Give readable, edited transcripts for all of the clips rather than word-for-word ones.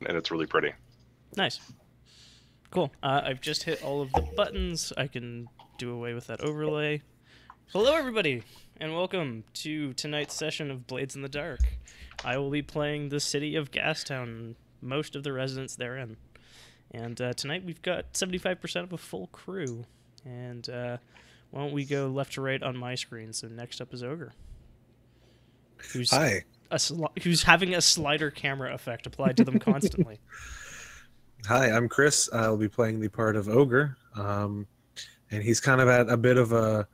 and it's really pretty. Nice. Cool. I've just hit all of the buttons. I can do away with that overlay. Hello, everybody, and welcome to tonight's session of Blades in the Dark. I will be playing the city of Gastown and most of the residents therein. And tonight we've got 75% of a full crew. And why don't we go left to right on my screen? So next up is Ogre. Hi. Who's having a slider camera effect applied to them constantly. Hi, I'm Chris. I'll be playing the part of Ogre. And he's kind of at a bit of a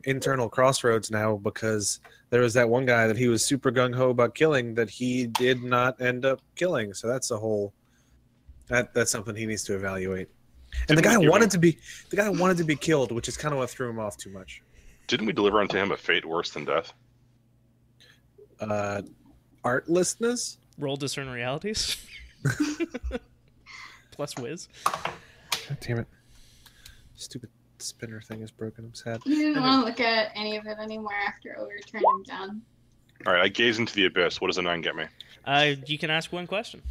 internal crossroads now because there was that one guy that he was super gung-ho about killing that he did not end up killing. So that's a whole... That's something he needs to evaluate. And the guy wanted to be killed, which is kind of what threw him off too much. Didn't we deliver unto him a fate worse than death? Artlessness? Roll discern realities. Plus whiz. God damn it. Stupid spinner thing is broken. I'm sad. You didn't want to look at any of it anymore after Ogre turned him down. Alright, I gaze into the abyss. What does a 9 get me? You can ask one question.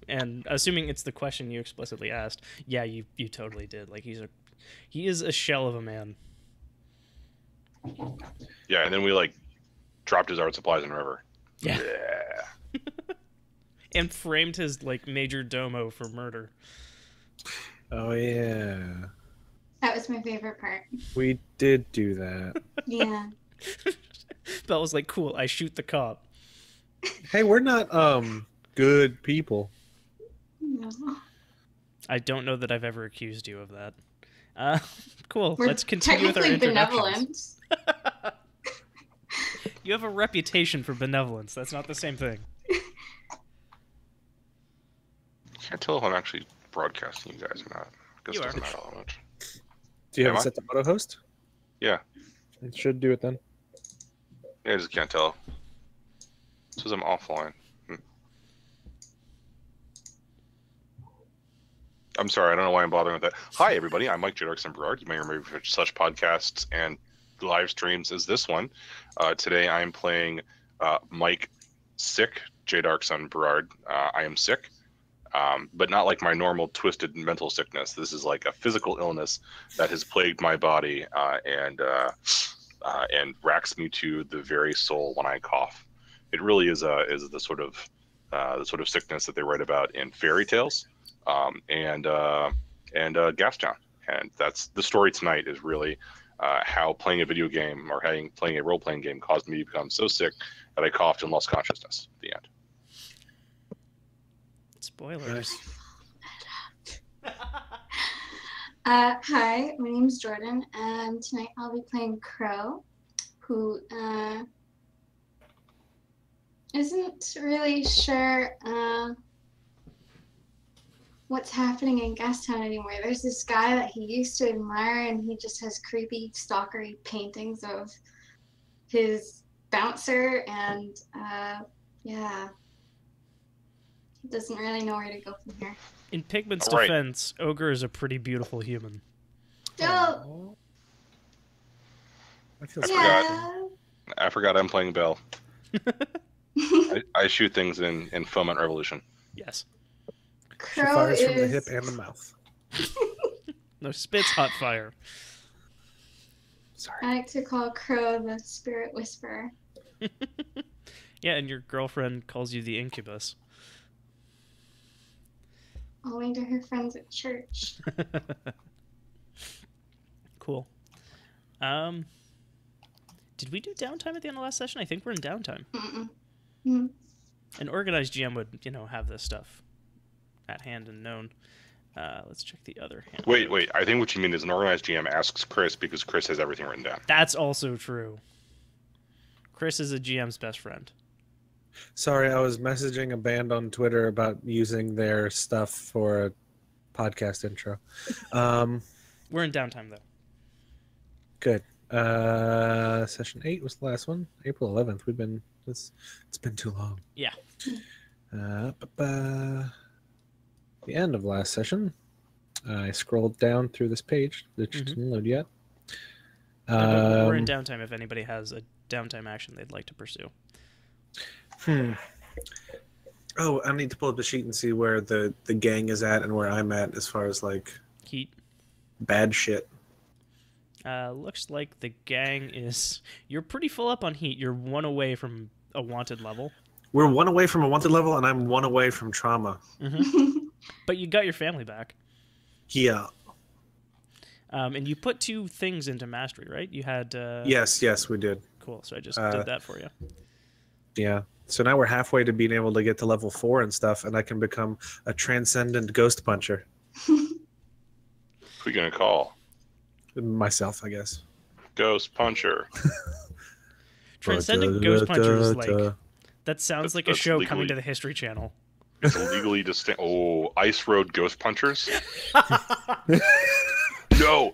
And assuming it's the question you explicitly asked, yeah, you totally did. Like, he is a shell of a man. Yeah, and then we, like, dropped his art supplies in the river. Yeah. And framed his, like, major domo for murder. Oh, yeah. That was my favorite part. We did do that. Yeah. Belle was like, cool, I shoot the cop. Hey, we're not, good people. No. I don't know that I've ever accused you of that. Cool, We're let's continue with our technically introductions. benevolent. You have a reputation for benevolence. That's not the same thing. Can't tell if I'm actually broadcasting you guys or not. I guess You it are. doesn't matter that much. Do you have Am it I? set to auto host? Yeah. It should do it then. Yeah, I just can't tell. It says I'm offline. I'm sorry, I don't know why I'm bothering with that. Hi, everybody. I'm Mike J. Darkson Berard. You may remember me for such podcasts and live streams as this one. Today I am playing Mike Sick, J. Darkson Berard. I am sick, but not like my normal twisted mental sickness. This is like a physical illness that has plagued my body and racks me to the very soul when I cough. It really is the sort of sickness that they write about in fairy tales. And Gastown, and that's the story tonight. Is really how playing a video game or playing a role-playing game caused me to become so sick that I coughed and lost consciousness at the end. Spoilers. Hi, my name's Jordan, and tonight I'll be playing Crow, who isn't really sure what's happening in Gastown anymore. There's this guy that he used to admire, and he just has creepy, stalkery paintings of his bouncer, and yeah, he doesn't really know where to go from here. In Pigment's All right. defense, Ogre is a pretty beautiful human. Oh, I feel I sorry. yeah. I forgot I'm playing Belle. I shoot things in Foment Revolution. Yes. She Crow fires is from the hip and the mouth. No, spits hot fire. Sorry. I like to call Crow the spirit whisperer. Yeah, and your girlfriend calls you the incubus. Only to her friends at church. Cool. Did we do downtime at the end of last session? I think we're in downtime. Mm-mm. Mm. An organized GM would, have this stuff at hand and known. Let's check the other hand. Wait. I think what you mean is an organized GM asks Chris because Chris has everything written down. That's also true. Chris is a GM's best friend. Sorry, I was messaging a band on Twitter about using their stuff for a podcast intro. We're in downtime, though. Good. Session 8 was the last one. April 11th. It's been too long. Yeah. The end of last session, I scrolled down through this page, which didn't load yet. We're in downtime if anybody has a downtime action they'd like to pursue. Oh, I need to pull up the sheet and see where the gang is at and where I'm at as far as like Heat. bad shit. Looks like the gang is... You're pretty full up on heat. You're 1 away from a wanted level. We're 1 away from a wanted level, and I'm 1 away from trauma. But you got your family back. Yeah. And you put 2 things into mastery, right? You had... Yes, we did. Cool, so I just did that for you. Yeah. So now we're halfway to being able to get to level 4 and stuff, and I can become a transcendent ghost puncher. Who you gonna call? Myself, I guess. Ghost puncher. Transcendent Ghost Puncher is like... That sounds like a That's show legally- coming to the History Channel. It's legally distinct. Oh, Ice Road Ghost Punchers? No.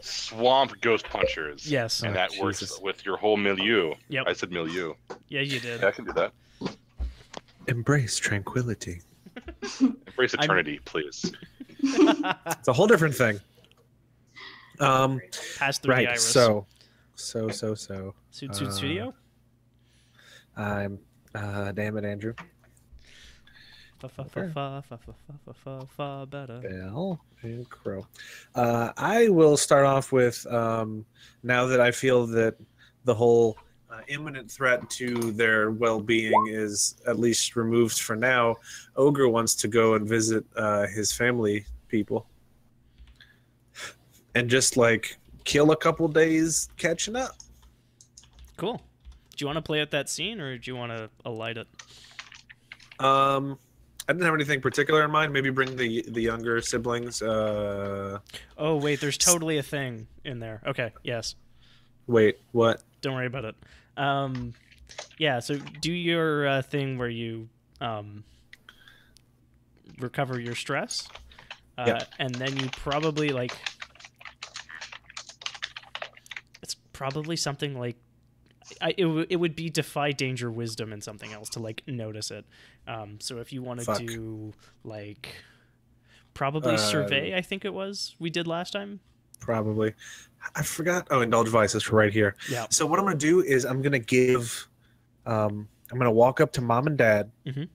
Swamp Ghost Punchers. Yes. And Oh, that Jesus. works with your whole milieu. Yep. I said milieu. Yeah, you did. Yeah, I can do that. Embrace tranquility. Embrace eternity, please. It's a whole different thing. Pass through the Right. iris. So. Suit Studio? I'm. Damn it, Andrew. Fa better. Bell and Crow. I will start off with now that I feel that the whole imminent threat to their well-being is at least removed for now. Ogre wants to go and visit his family people, and just like kill a couple days catching up. Cool. Do you want to play out that scene, or do you want to alight it? I didn't have anything particular in mind. Maybe bring the younger siblings. Oh, wait, there's totally a thing in there. Okay, yes. Wait, what? Don't worry about it. Yeah, so do your thing where you recover your stress, Yep. and then you probably, like... It's probably something like... It would be defy danger, wisdom, and something else to like notice it. So if you want to do like probably survey, I think it was we did last time. Probably. I forgot. Oh, indulge vices right here. Yeah. So what I'm gonna do is I'm gonna give. I'm gonna walk up to mom and dad. Mhm.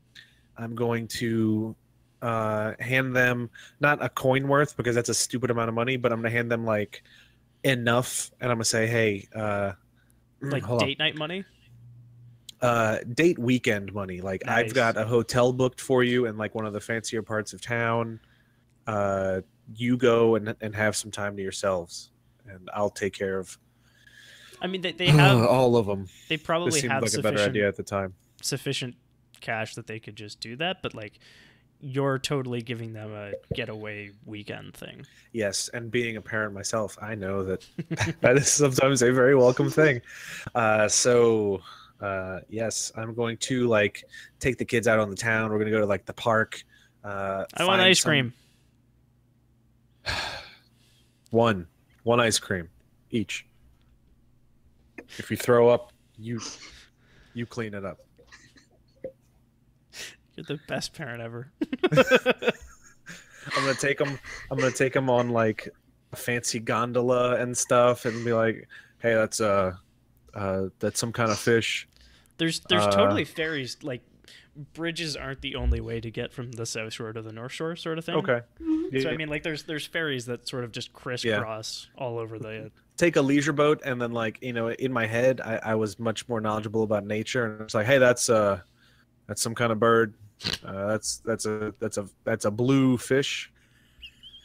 I'm going to hand them not a coin worth because that's a stupid amount of money, but I'm gonna hand them like enough, and I'm gonna say, hey. Like hold on. date night money? Date weekend money. Like Nice. I've got a hotel booked for you in like one of the fancier parts of town. You go and have some time to yourselves, and I'll take care of. I mean, they have all of them. they This probably seemed have like a better idea at the time. sufficient cash that they could just do that, but like you're totally giving them a getaway weekend thing. Yes, and being a parent myself, I know that that is sometimes a very welcome thing. So yes, I'm going to like take the kids out on the town. We're gonna go to like the park. I want ice cream. One ice cream each. If you throw up, you clean it up. You're the best parent ever. I'm gonna take them on like a fancy gondola and stuff, and be like, "Hey, that's some kind of fish." There's totally ferries. Like bridges aren't the only way to get from the South Shore to the North Shore, sort of thing. Okay. So I mean, like there's ferries that sort of just crisscross all over the. Take a leisure boat, and then like in my head, I was much more knowledgeable about nature, and it's like, "Hey, that's some kind of bird. That's a blue fish."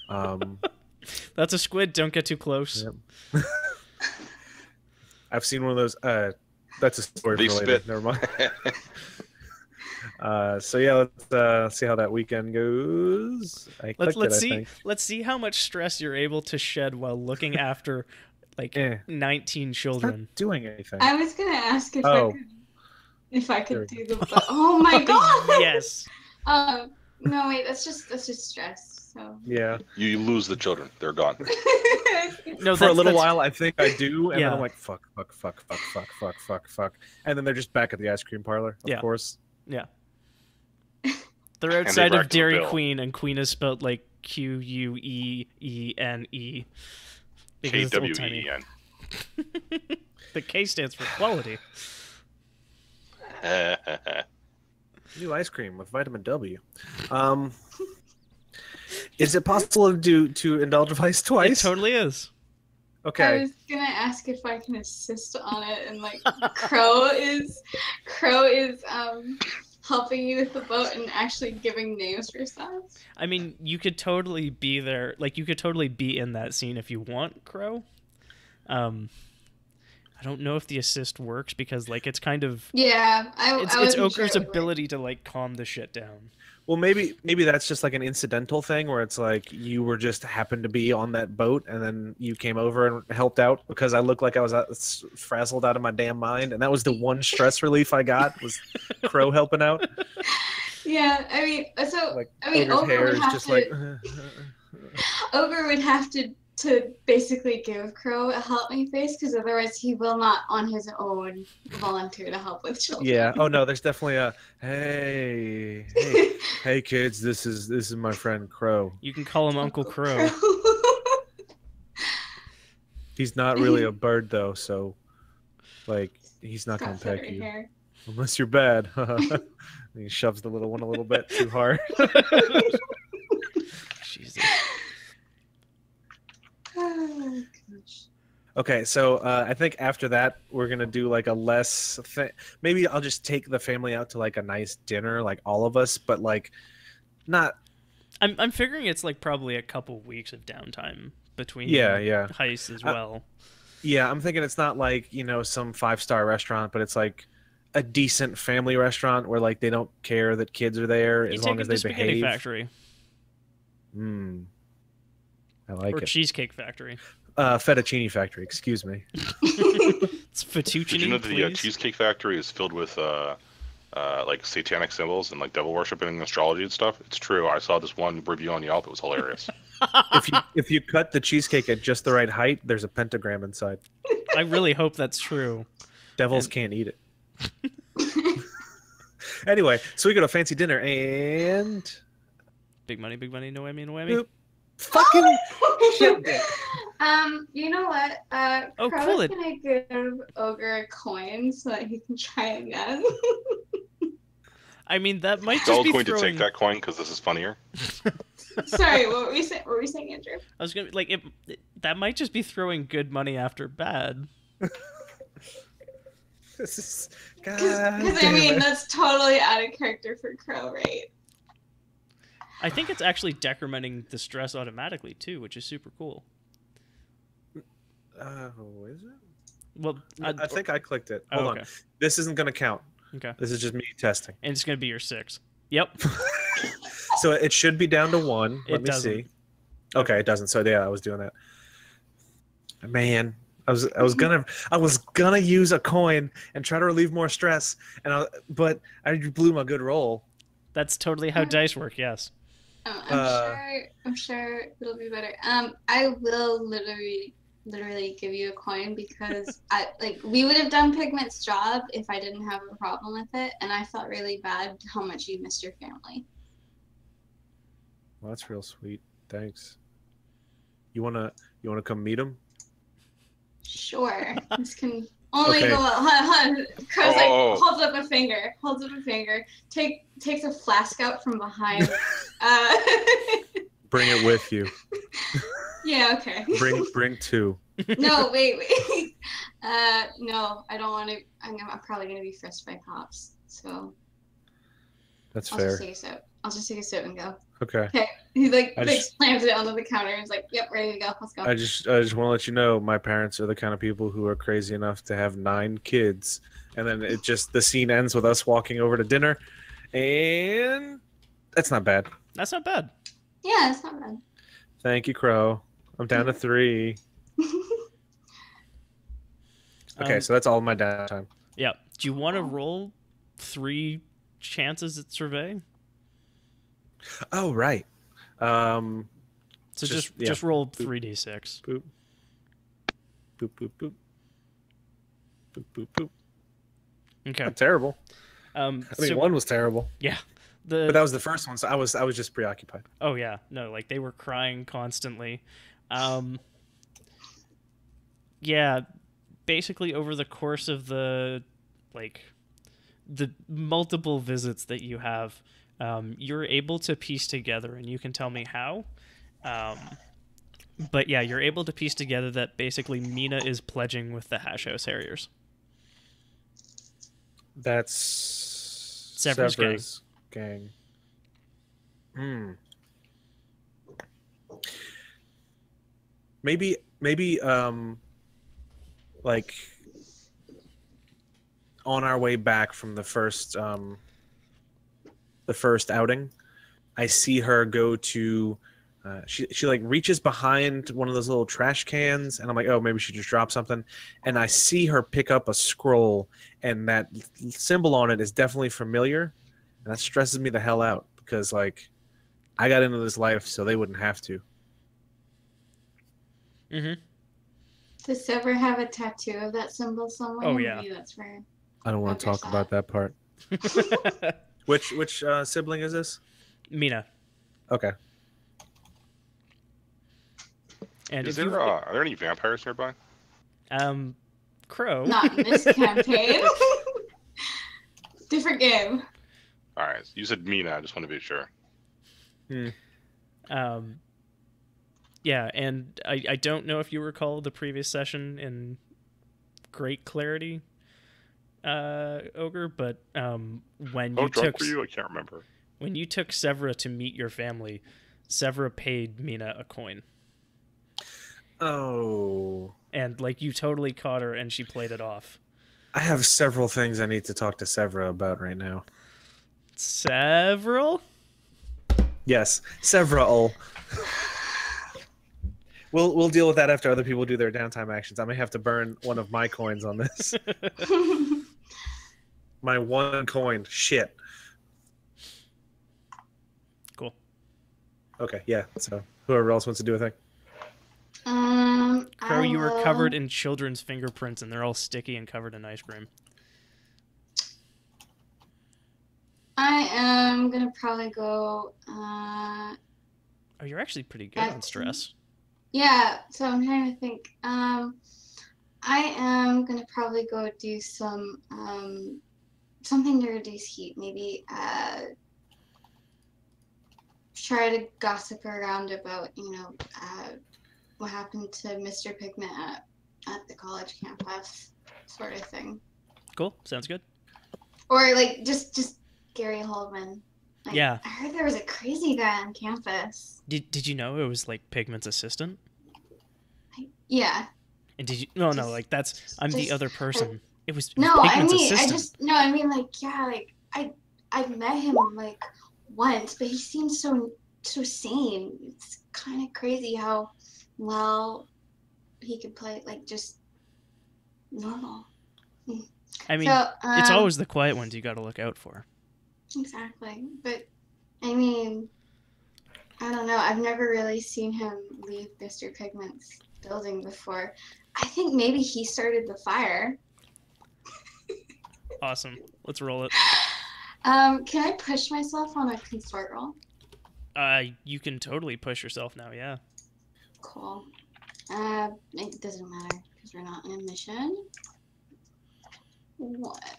That's a squid. Don't get too close. Yep. I've seen one of those. That's a story They for later. spit. Never mind. So yeah, let's see how that weekend goes. Let's see how much stress you're able to shed while looking after like 19 children. Not doing anything. I was gonna ask if I could There do the. Oh my god! Yes. No, wait. That's just stress. So. Yeah. You lose the children. They're gone. No, For a little that's- while, I think I do, and Yeah. then I'm like, fuck, and then they're just back at the ice cream parlor. Of Yeah. course. Yeah. They're outside racked of up a Dairy bill. Queen, and Queen is spelled like Queene because it's old tiny. KWEEN. The K stands for quality. New ice cream with vitamin W. Is it possible to indulge vice It twice? totally is. I Okay. was gonna ask if I can assist on it, and like Crow is helping you with the boat and actually giving names for stuff. I mean, you could totally be there. Like, you could totally be in that scene if you want, Crow. I don't know if the assist works because, like, it's kind of Yeah, it's I wasn't Ogre's sure it would work. ability to like calm the shit down. Well, maybe that's just like an incidental thing where it's like you were just happened to be on that boat and then you came over and helped out because I looked like I was frazzled out of my damn mind, and that was the one stress relief I got was Crow helping out. Yeah, I mean, so Like I mean, Ogre's Ogre hair would is have just to. like. Ogre would have to basically give Crow a help me face because otherwise he will not on his own volunteer to help with children. Yeah. Oh no, there's definitely a hey kids, this is my friend Crow. You can call him Uncle Crow. He's not really a bird though, so like he's not gonna Got peck feathery you hair. unless you're bad. And he shoves the little one a little bit too hard. Jesus. Oh, gosh. Okay, so I think after that we're gonna do like a less. Maybe I'll just take the family out to like a nice dinner, like all of us, but like not. I'm figuring it's like probably a couple weeks of downtime between Yeah. heists as well. Yeah, I'm thinking it's not like, some 5-star restaurant, but it's like a decent family restaurant where like they don't care that kids are there You as take long it as to they Spaghetti behave. Factory I like or it. Cheesecake Factory. Fettuccine Factory, excuse me. It's fettuccine, Did you know that the please. Cheesecake Factory is filled with like satanic symbols and like devil worshiping and astrology and stuff? It's true. I saw this one review on Yelp. It was hilarious. If you cut the cheesecake at just the right height, there's a pentagram inside. I really hope that's true. Devils can't eat it. Anyway, so we go to fancy dinner and Big money, no whammy, no whammy. Boop. Fucking shit dick. You know what? Oh, Crow's cool. gonna give Ogre a coin so that he can try again. I mean, that might just Y'all be going throwing... to take that coin because this is funnier. Sorry, what were we saying? What were we saying, Andrew? I was gonna like that might just be throwing good money after bad. This is Because God I mean, that's totally out of character for Crow, right? I think it's actually decrementing the stress automatically too, which is super cool. Is it? Well, I think I clicked it. Oh, Hold okay. on. This isn't going to count. Okay, This is just me testing. and it's gonna be your 6. Yep. So it should be down to 1. Let It me doesn't. see. Okay, it doesn't. So yeah, I was doing that. Man, I was gonna use a coin and try to relieve more stress, but I blew my good roll. That's totally how dice work. Yes. I'm sure it'll be better. I will literally give you a coin because we would have done Pigment's job if I didn't have a problem with it, and I felt really bad how much you missed your family. Well, that's real sweet. Thanks. You wanna come meet him? Sure. This can only Okay. go up. Hold on. Crow's Oh. holds up a finger. Takes a flask out from behind. Bring it with you. Yeah, okay. Bring 2. No, wait. No, I don't want to. I'm probably going to be frisked by cops. So That's I'll fair. just take a sip. I'll just take a sip and go. Okay. Okay. He I just- slams it onto the counter and is like, yep, ready to go. Let's go. I just want to let you know my parents are the kind of people who are crazy enough to have 9 kids, and then the scene ends with us walking over to dinner, and that's not bad. That's not bad. Yeah, it's not bad. Thank you, Crow. I'm down to 3. Okay, so that's all my downtime. Yeah. Do you want to roll 3 chances at survey? Oh right. So Just- just roll 3d6. Boop. Boop boop boop. Boop boop boop. Okay. Not terrible. I mean, 1 was terrible, yeah. but that was the first one, so I was just preoccupied. Oh yeah, no, like they were crying constantly. Yeah, basically over the course of the the multiple visits that you have, you're able to piece together, and you can tell me how. But yeah, you're able to piece together that basically Mina is pledging with the Hash House Harriers. That's Sever's gang. Maybe like on our way back from the first outing, I see her go to she like reaches behind one of those little trash cans, and I'm like, oh, maybe she just dropped something, and I see her pick up a scroll, and that symbol on it is definitely familiar, and that stresses me the hell out because like I got into this life so they wouldn't have to. Mm-hmm. Does Sever have a tattoo of that symbol somewhere? Oh, yeah. Maybe that's where. I don't want to talk about that part. Which sibling is this? Mina. Okay. And Is if there are there any vampires nearby? Crow. Not in this campaign. Different game. All right, you said Mina. I just want to be sure. Yeah, and I don't know if you recall the previous session in great clarity, Ogre, but when How you drunk took were you? I can't remember. when you took Severa to meet your family, Severa paid Mina a coin. Oh. And like you totally caught her and she played it off. I have several things I need to talk to Severa about right now. Several? Yes, several. We'll deal with that after other people do their downtime actions. I may have to burn one of my coins on this. My one coin. Shit. Cool. Okay, yeah. So whoever else wants to do a thing. Crow, I you were will- covered in children's fingerprints and they're all sticky and covered in ice cream. I am gonna probably go. Oh, you're actually pretty good on stress. Yeah. So I'm trying to think. I am gonna probably go do some something to reduce heat. Maybe try to gossip around about what happened to Mr. Pigment at the college campus, sort of thing. Cool. Sounds good. Or like just Gary Holdman. Like, Yeah. I heard there was a crazy guy on campus. Did you know it was like Pigment's assistant? Yeah. And did you? No, Just- like I'm the just- other person. It was No, Pigment's I assistant. mean like yeah, like I met him like once, but he seems so sane. It's kind of crazy how well he could play like just normal. I mean, So, it's always the quiet ones you got to look out for. exactly. But I mean, I don't know. I've never really seen him leave Mr. Pigment's building before. I think maybe he started the fire. Awesome. Let's roll it. Can I push myself on a consort roll? You can totally push yourself now. Yeah. Cool. It doesn't matter because we're not in a mission. What?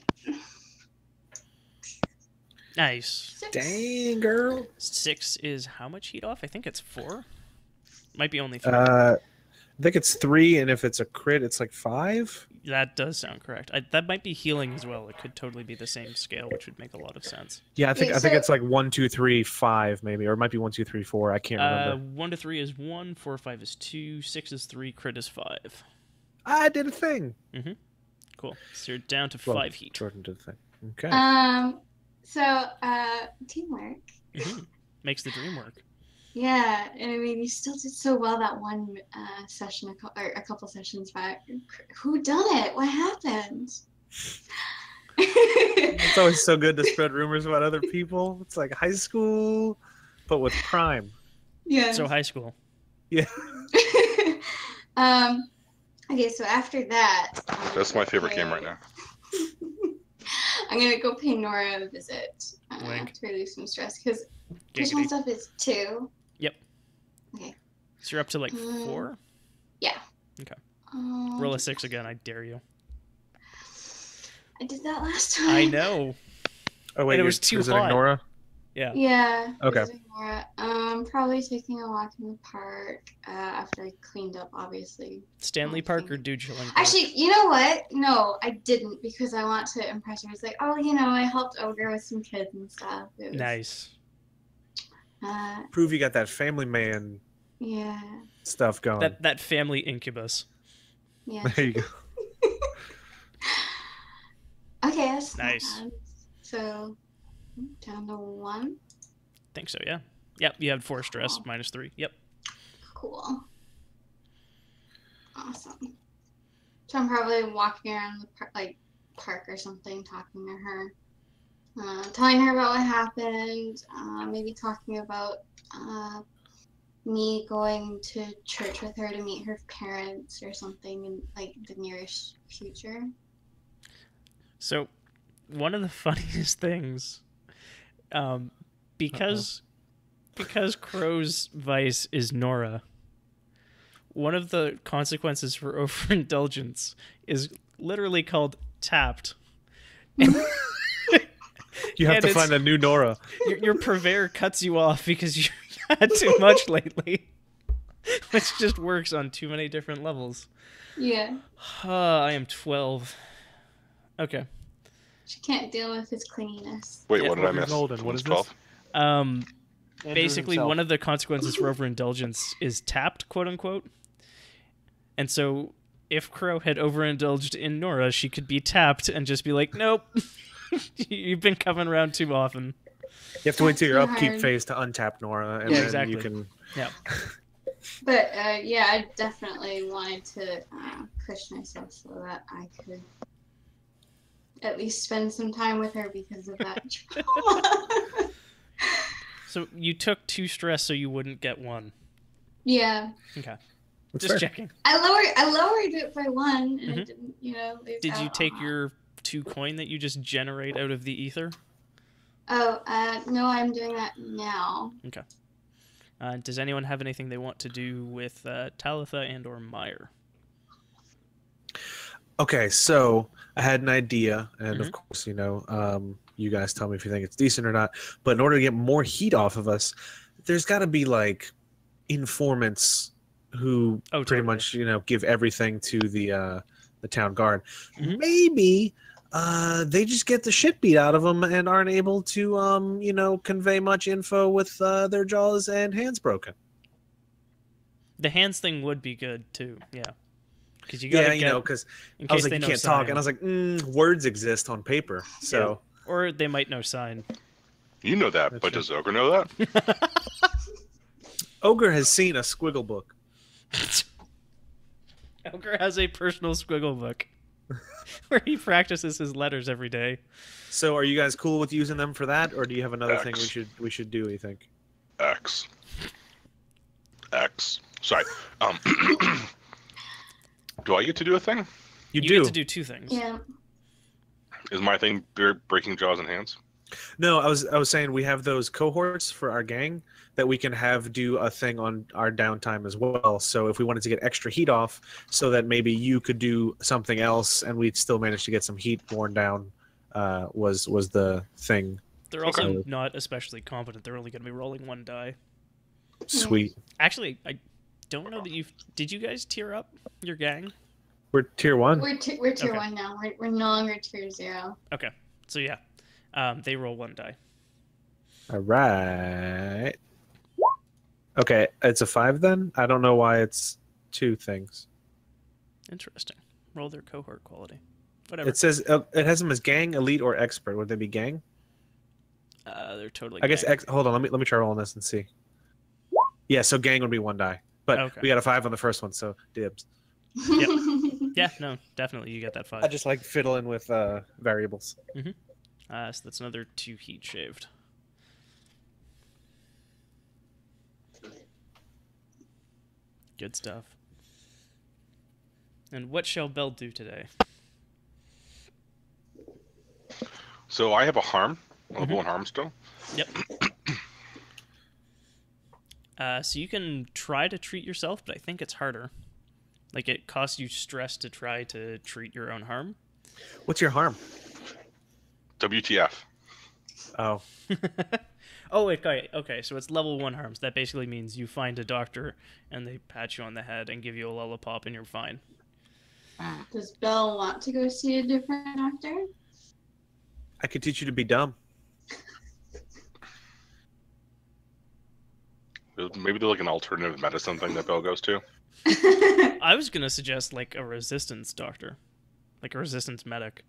Nice. 6. Dang, girl. 6 is how much heat off? I think it's 4. Might be only 3. I think it's 3, and if it's a crit, it's like 5. That does sound correct. That might be healing as well. It could totally be the same scale, which would make a lot of sense. Yeah, I think Wait, I think so- it's like 1, 2, 3, 5 maybe, or it might be 1, 2, 3, 4. I can't remember. 1 to 3 is 1, 4 5 is 2, 6 is 3, crit is 5. I did a thing. Cool. So you're down to Well, 5 heat. Jordan did a thing. Okay. So teamwork. Makes the dream work. Yeah, and I mean, you still did so well that one session, a couple sessions back. Who done it? What happened? It's always so good to spread rumors about other people. It's like high school, but with crime. Yeah. So high school. Yeah. Okay, so after that, That's my favorite game right now. I'm gonna go pay Nora a visit Wink. to relieve some stress because push Giggity. myself is 2. Yep. Okay. So you're up to like 4? Yeah. Okay. Roll a 6 again. I dare you. I did that last time. I know. Oh wait, And it you're was too visiting hot. Nora? Yeah. Yeah. Okay. visiting Nora. Probably taking a walk in the park after I cleaned up, obviously. Stanley Park or Dude Chilling Park? Actually, you know what? No, I didn't because I want to impress her. It's like, oh, I helped Ogre with some kids and stuff. It was, Nice. Prove you got that family man Yeah. stuff going. That family incubus. Yeah. There you go. Okay, that's not Nice. bad. So, down to 1. Think so, yeah. Yep, you had 4 stress, Cool. -3. Yep. Cool. Awesome. So I'm probably walking around the park or something, talking to her, telling her about what happened, maybe talking about me going to church with her to meet her parents or something in like the nearest future. So, one of the funniest things, because Crow's vice is Nora, one of the consequences for overindulgence is literally called tapped. You have And to it's- find a new Nora. Your purveyor cuts you off because you had too much lately, which just works on too many different levels. Yeah. I am 12. Okay. She can't deal with his clinginess. Wait, Yeah. what did I Ogre miss? Golden, what Who's is this? 12? Basically, one of the consequences for overindulgence is tapped, quote unquote. And so, if Crow had overindulged in Nora, she could be tapped and just be like, "Nope, you've been coming around too often." You have to wait till your That's upkeep hard. phase to untap Nora, and Yeah, then exactly. you can. Yeah. But yeah, I definitely wanted to push myself so that I could at least spend some time with her because of that trauma. So you took 2 stress so you wouldn't get 1. Yeah, Okay. That's Just fair. checking. I lowered it by 1, and I Mhm. didn't, lose Did you out take on your 2 coin that you just generate out of the ether? that. Oh, no, I'm doing that now. Okay. Does anyone have anything they want to do with Talitha and or Meyer? Okay, so I had an idea, and Mhm. of course, you guys tell me if you think it's decent or not. But in order to get more heat off of us, there's got to be like informants who Oh, pretty totally. much, give everything to the town guard. Mhm. Maybe they just get the shit beat out of them and aren't able to convey much info with their jaws and hands broken. The hands thing would be good too. Yeah. Because you gotta get, because in I was case like, they you know can't sign. talk, and I was like, words exist on paper, so. Or they might know sign. You know that, That's but true. does Ogre know that? Ogre has seen a squiggle book. Ogre has a personal squiggle book where he practices his letters every day. So, are you guys cool with using them for that, or do you have another thing X. we should do? You think? X. Sorry. Do I get to do a thing? You do. get to do 2 things. Yeah. Is my thing breaking jaws and hands? No, I was saying we have those cohorts for our gang that we can have do a thing on our downtime as well. So if we wanted to get extra heat off, so that maybe you could do something else and we'd still manage to get some heat worn down, was the thing. They're also Okay. not especially competent. They're only going to be rolling 1 die. Sweet. Actually, I don't know that you've... Did you guys tier up your gang? We're tier 1. We're tier Okay. 1 now. We're no longer tier 0. Okay. So yeah. They roll 1 die. All right. Okay, it's a 5 then. I don't know why it's 2 things. Interesting. Roll their cohort quality. Whatever. It says it has them as gang, elite, or expert. Would they be gang? They're totally I guess gang. hold on. Let me try rolling this and see. Yeah, so gang would be 1 die, but Okay. we got a 5 on the first one, so dibs. Yep. Yeah, no, definitely you get that 5. I just like fiddling with variables. So that's another 2 heat shaved. Good stuff. And what shall Bell do today? So I have a harm. Level 1 harm still. Yep. So you can try to treat yourself, but I think it's harder. Like, it costs you stress to try to treat your own harm. What's your harm? WTF? Oh, Oh, okay. So it's level 1 harms. That basically means you find a doctor and they pat you on the head and give you a lollipop and you're fine. Does Belle want to go see a different doctor? I could teach you to be dumb. Maybe they're like an alternative medicine thing that Bill goes to. I was gonna suggest like a resistance doctor, like a resistance medic,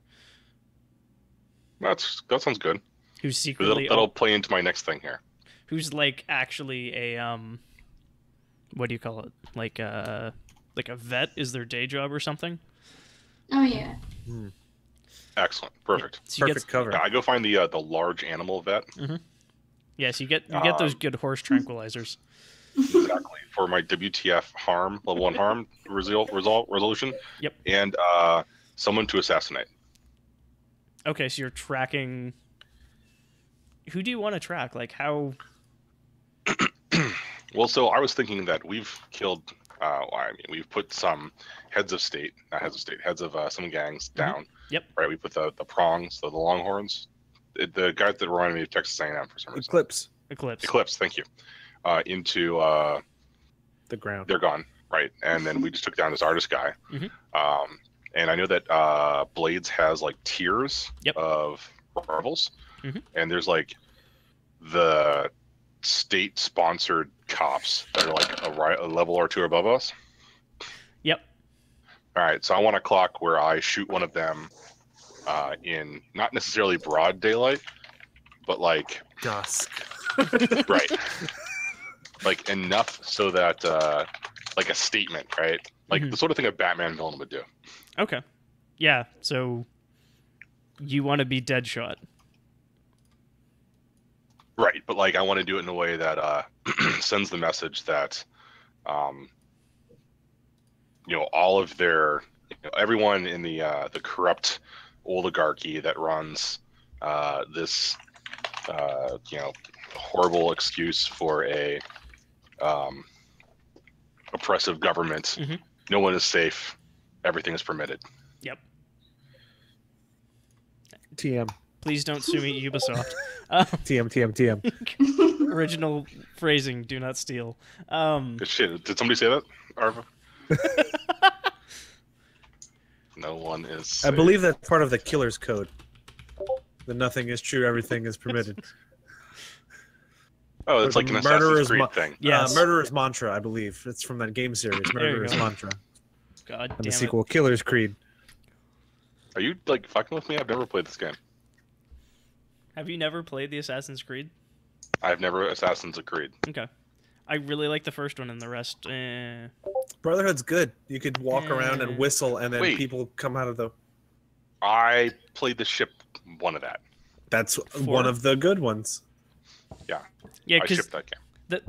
That sounds good. who's secretly That'll play into my next thing here. who's like actually a what do you call it? Like a vet is their day job or something. Oh yeah. Excellent, perfect. So you Perfect cover. Yeah, I go find the large animal vet. Yes, you get those good horse tranquilizers. Exactly, for my WTF harm, level 1 harm resolution. Yep. And someone to assassinate. Okay, so you're tracking. Who do you want to track? Like how? Well, so I was thinking that we've killed. We've put some heads of some gangs down. Yep. Right. We put the prongs, the Longhorns, the guys that reminded me of Texas A&M for some reason. Eclipse. Thank you. Into The ground. they're gone. Right. And then we just took down this artist guy. Mhm. And I know that Blades has like tiers Yep. of rivals, Mhm. and there's like the state-sponsored cops that are like a level or 2 above us. Yep. All right, so I want a clock where I shoot one of them in not necessarily broad daylight, but like Dusk. right, like enough so that like a statement, right? Like the sort of thing a Batman villain would do. Okay. Yeah. So you want to be Deadshot. Right, but like I want to do it in a way that sends the message that, all of their, everyone in the corrupt oligarchy that runs this, horrible excuse for a oppressive government. No one is safe. Everything is permitted. Yep. TM. Please don't sue me, Ubisoft. TM. Original phrasing: "Do not steal." Good shit. Did somebody say that, Arva? No one is safe. I believe that's part of the killer's code. That nothing is true, everything is permitted. Oh, it's like an Assassin's Creed thing. Yes. Murderer's Mantra, I believe. It's from that game series, Murderer's go. Mantra. God And the damn sequel, Killer's Creed. Are you like fucking with me? I've never played this game. it! Have you never played the Assassin's Creed? I've never Assassin's Creed. Okay. I really like the first one, and the rest. Brotherhood's good. You could walk around and whistle, and then Wait. people come out of the... I played the ship one of that. That's 4. one of the good ones. Yeah. Yeah, I because shipped that game.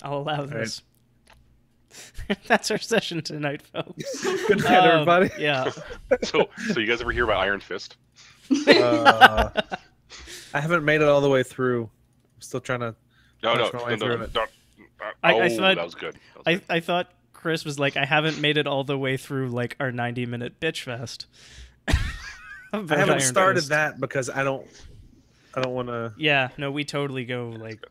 I'll allow this. That's our session tonight, folks. Good night, everybody. Yeah. So you guys ever hear about Iron Fist? I haven't made it all the way through. I'm still trying to... No. Punch my way through it. I thought- that was good. That was good. I thought Chris was like, I haven't made it all the way through like our 90-minute bitch fest. I haven't started that because I don't want to... Yeah, no, we totally go like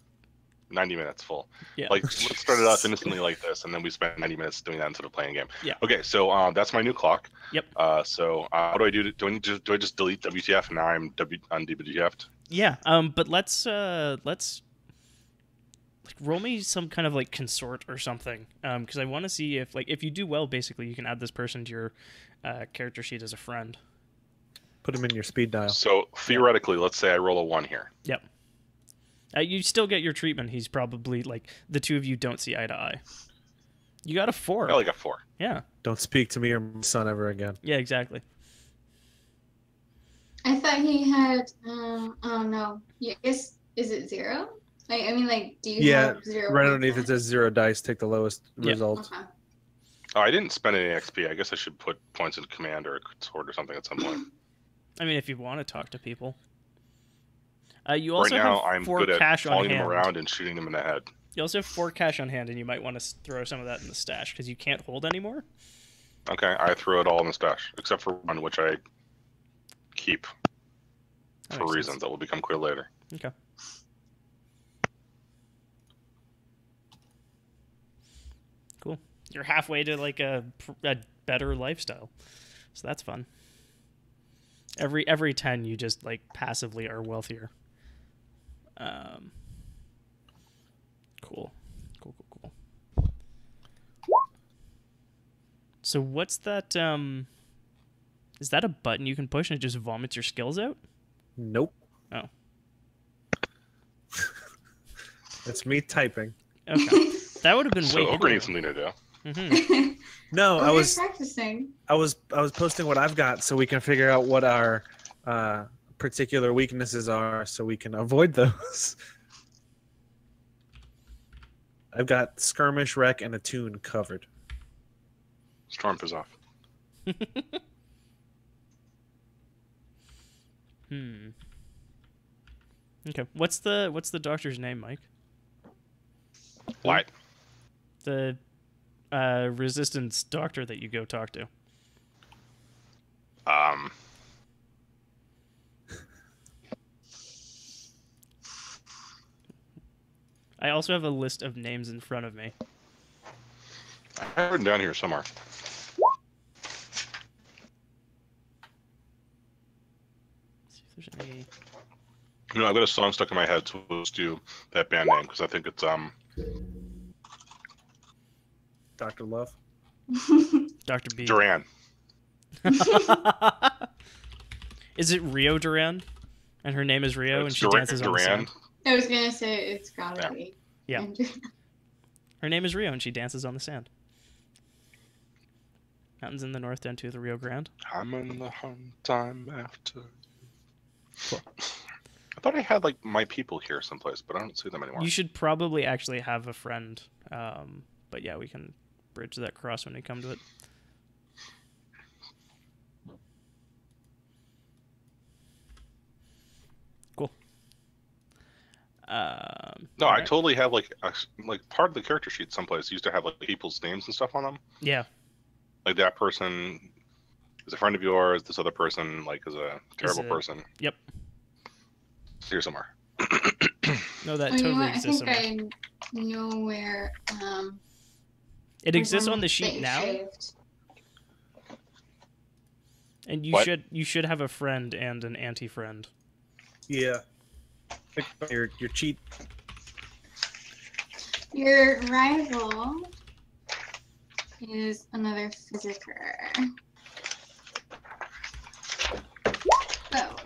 90 minutes full. Yeah. Like let's start it off innocently like this, and then we spend 90 minutes doing that instead of playing a game. Yeah. Okay, so that's my new clock. Yep. So what do I do? Do I just delete WTF and now I'm WTF'd? Yeah. But let's like roll me some kind of like consort or something. Because I want to see if you do well, basically you can add this person to your character sheet as a friend. Put them in your speed dial. So theoretically, let's say I roll a 1 here. Yep. You still get your treatment. He's probably like the two of you don't see eye to eye. You got a 4. I only got 4. Yeah. Don't speak to me or my son ever again. Yeah, exactly. I thought he had. Oh no. Is it 0? Like, I mean, like, do you have 0? Right underneath it says 0 dice. Take the lowest result. Okay. Oh, I didn't spend any XP. I guess I should put points in command or sword or something at some point. I mean, if you want to talk to people. You Right also now, have I'm 4 good at cash on following hand. them around and shooting them in the head. You also have 4 cash on hand, and you might want to throw some of that in the stash because you can't hold anymore. Okay, I threw it all in the stash except for 1, which I keep That for makes reasons sense. that will become clear later. Okay. Cool. You're halfway to like a better lifestyle, so that's fun. Every 10, you just like passively are wealthier. Cool. So what's that? Is that a button you can push and it just vomits your skills out? Nope. Oh. It's me typing. Okay. That would have been So way Ogre cooler. needs something to do. Mm-hmm. No, I We're was practicing. I was posting what I've got so we can figure out what our particular weaknesses are so we can avoid those. I've got skirmish, wreck, and attune covered. Storm is off. Okay. What's the doctor's name, Mike? What? The resistance doctor that you go talk to. I also have a list of names in front of me. I have it down here somewhere. Let's see if there's any. You know, I've got a song stuck in my head, so let's do that band name because I think it's Dr. Love. Dr. B. Duran. Is it Rio Duran? And her name is Rio, and It's she dances on the Duran. sand. I was gonna say it's gotta Yeah. be. Yeah. Andrew. Her name is Rio, and she dances on the sand. Mountains in the north down to the Rio Grande. I'm in the hunt time after. Cool. I thought I had like my people here someplace, but I don't see them anymore. You should probably actually have a friend. But yeah, we can bridge that cross when we come to it. Cool. No, I alright. totally have like part of the character sheet someplace used to have like people's names and stuff on them. Yeah. Like that person is a friend of yours. This other person like is a terrible person. Yep. It's here somewhere. No, that Oh, you know totally what? I exists. think Somewhere. I know where. It exists one on the that sheet you now, saved. and you What? should have a friend and an anti-friend. Yeah. Your cheat. Your rival is another physiker. Oh.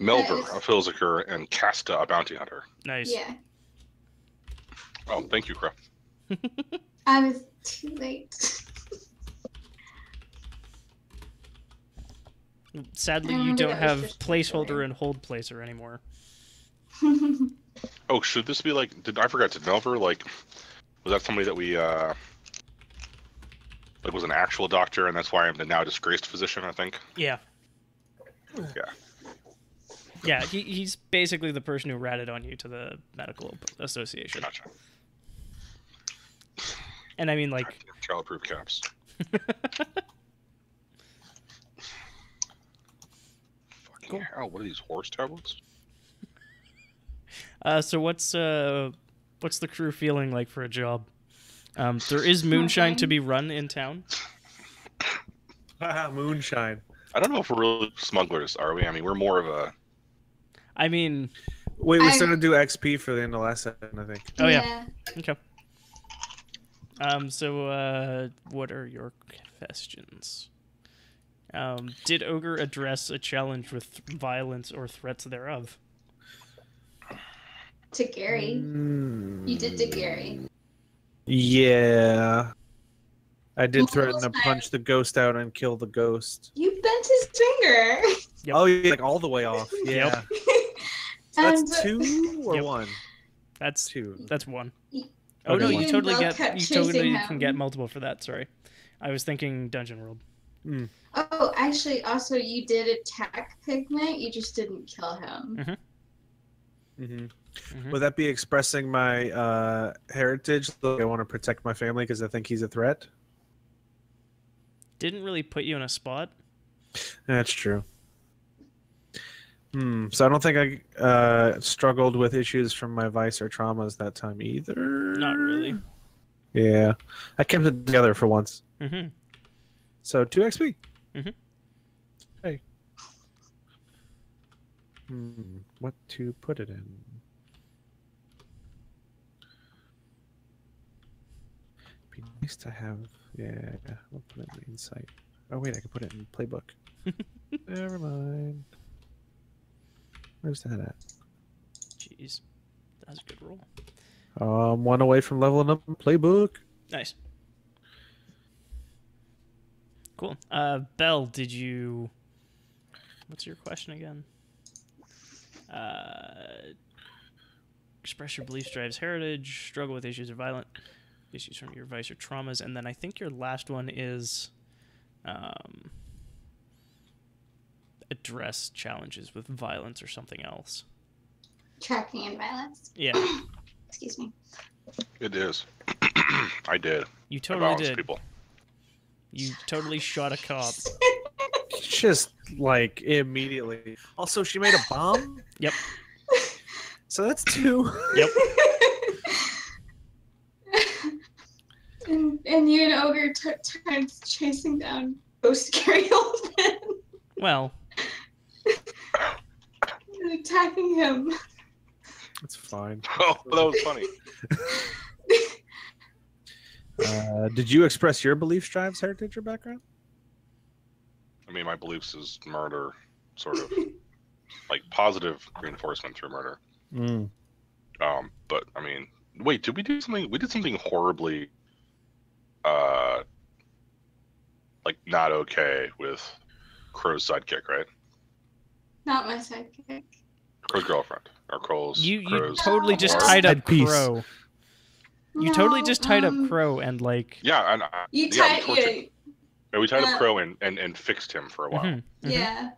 Melver, Nice. a Philziker, and Casta, a bounty hunter. Nice. Yeah. Oh, thank you, Crow. I was too late. Sadly, I you remember don't that was have just placeholder before. and hold placer anymore. Oh, should this be like? I forgot? Did Melver like? Was that somebody that we like was an actual doctor, and that's why I'm the now disgraced physician? I think. Yeah. Yeah. Yeah, he's basically the person who ratted on you to the medical association. Gotcha. And I mean, like, Child-proof caps. Fucking Cool. hell! What are these horse tablets? so what's the crew feeling like for a job? There is moonshine to be run in town. Moonshine. I don't know if we're really smugglers, are we? I mean, we're more of a. I mean, Wait, we I- started to do XP for the end of last session, I think. oh yeah. Okay. So what are your questions? Did Ogre address a challenge with violence or threats thereof? To Gary. You did to Gary. Yeah. I did Multiple threaten to times. punch the ghost out and kill the ghost. You bent his finger. Yep. Oh, yeah, like all the way off. Yeah. So And that's two or Yep. one? That's Two. That's one. Y- Oh no, Okay. you totally Bell get kept you totally chasing can him. get multiple for that. Sorry, I was thinking Dungeon World. Oh, actually, also you did attack Pigment. You just didn't kill him. Mm-hmm. Mhm. Would that be expressing my heritage? Like I want to protect my family because I think he's a threat? Didn't really put you in a spot. That's true. So I don't think I struggled with issues from my vice or traumas that time either. Not really. Yeah, I kept it together for once. Mm-hmm. So 2 XP. Mm-hmm. Hey. What to put it in? Be nice to have. Yeah, I'll put it in insight. Oh wait, I could put it in playbook. Never mind. Where's that at? Jeez, that's a good roll. 1 away from leveling up playbook. Nice. Cool. Belle, did you... What's your question again? Express your beliefs, drives heritage, struggle with issues of violent, issues from your vice or traumas, and then I think your last one is address challenges with violence or something else. Tracking and violence. Yeah. Excuse me. It is. I did. You I totally balanced did. people. You totally shot a cop. Just like immediately. Also, she made a bomb. Yep. So that's 2. Yep. and you and Ogre turns chasing down Ghost Gary Oldman. Well. And attacking him. That's fine. Oh, that was funny. Did you express your beliefs, drives, heritage, or background? I mean, my beliefs is murder, sort of like positive reinforcement through murder. But I mean, wait, did we do something? We did something horribly, like not okay with Crow's sidekick, right? Not my sidekick. Crow's girlfriend or Crow's. You Crow's totally just wife. tied up Headpiece. Crow. You totally just tied up Crow and like... Yeah, and You yeah, tied we tied up Crow and fixed him for a while. Mm-hmm. Yeah.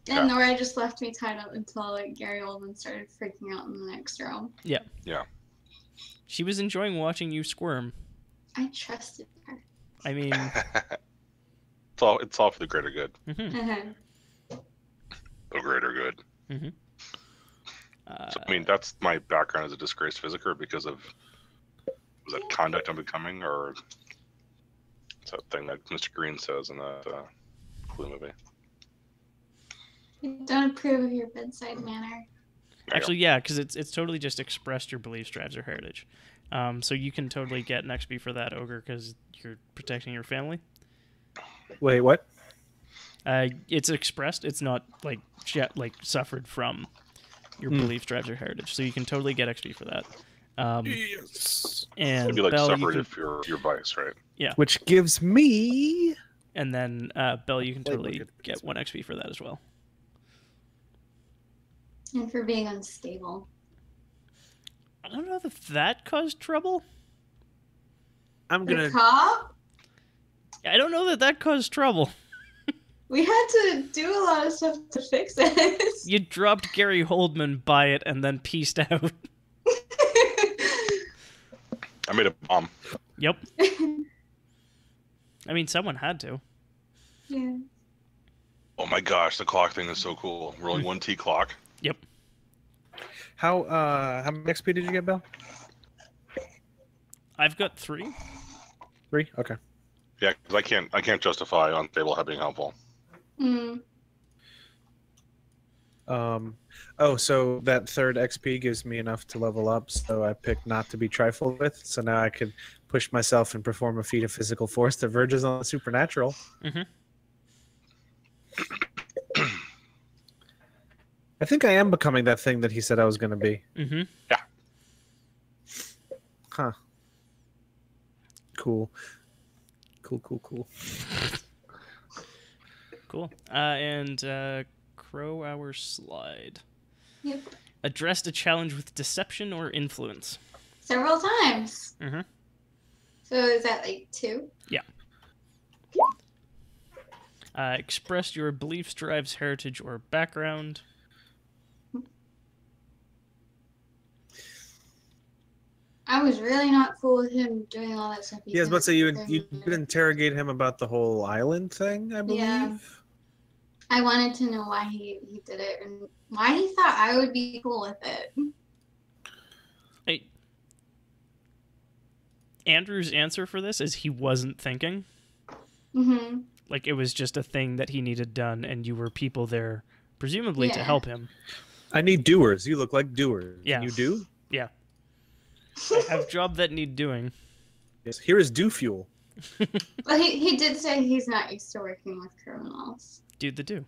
And Nora just left me tied up until like Gary Oldman started freaking out in the next room. Yeah. Yeah. She was enjoying watching you squirm. I trusted her. I mean... it's all for the greater good. Mm-hmm. The greater good. Mm-hmm. So, I mean, that's my background as a disgraced physiker because of, was that conduct unbecoming, or it's that thing that Mr. Green says in that Clue movie? I don't approve of your bedside manner. Actually, yeah, because it's totally just expressed your beliefs, drives, or heritage. So you can totally get an XP for that, Ogre, because you're protecting your family. Wait, what? It's expressed. It's not like suffered from your beliefs, drives, or heritage. So you can totally get XP for that. Yes. And It'd be like Belle, suffered you if your vice, right? Yeah. Which gives me... And then Belle, you can totally get 1 XP for that as well. And for being unstable. I don't know if that caused trouble. I'm The gonna... cop? I don't know that caused trouble. We had to do a lot of stuff to fix it. You dropped Gary Oldman by it and then pieced out. I made a bomb. Yep. I mean, someone had to. Yeah. Oh my gosh, the clock thing is so cool. Rolling 1T clock. Yep. How many XP did you get, Belle? I've got 3. 3? Okay. Yeah, because I can't justify unstable having helpful. Mm. Oh, so that 3rd XP gives me enough to level up, so I picked not to be trifled with, so now I could push myself and perform a feat of physical force that verges on the supernatural. Mm-hmm. I think I am becoming that thing that he said I was going to be. Mm-hmm. Yeah. Huh. Cool. Cool. Cool. And Crow Hour Slide. Yep. Addressed a challenge with deception or influence. Several times. Mm-hmm. So is that like 2? Yeah. Expressed your beliefs, drives, heritage, or background. I was really not cool with him doing all that stuff. Yeah, I was about to say, you did interrogate him about the whole island thing, I believe? Yeah. I wanted to know why he did it and why he thought I would be cool with it. Hey, Andrew's answer for this is he wasn't thinking. Mm-hmm. Like, it was just a thing that he needed done, and you were people there, presumably to help him. I need doers. You look like doers. Yeah. Can you do? Yeah. I have job that need doing. Yes. Here is do fuel. But he did say he's not used to working with criminals. Do the do.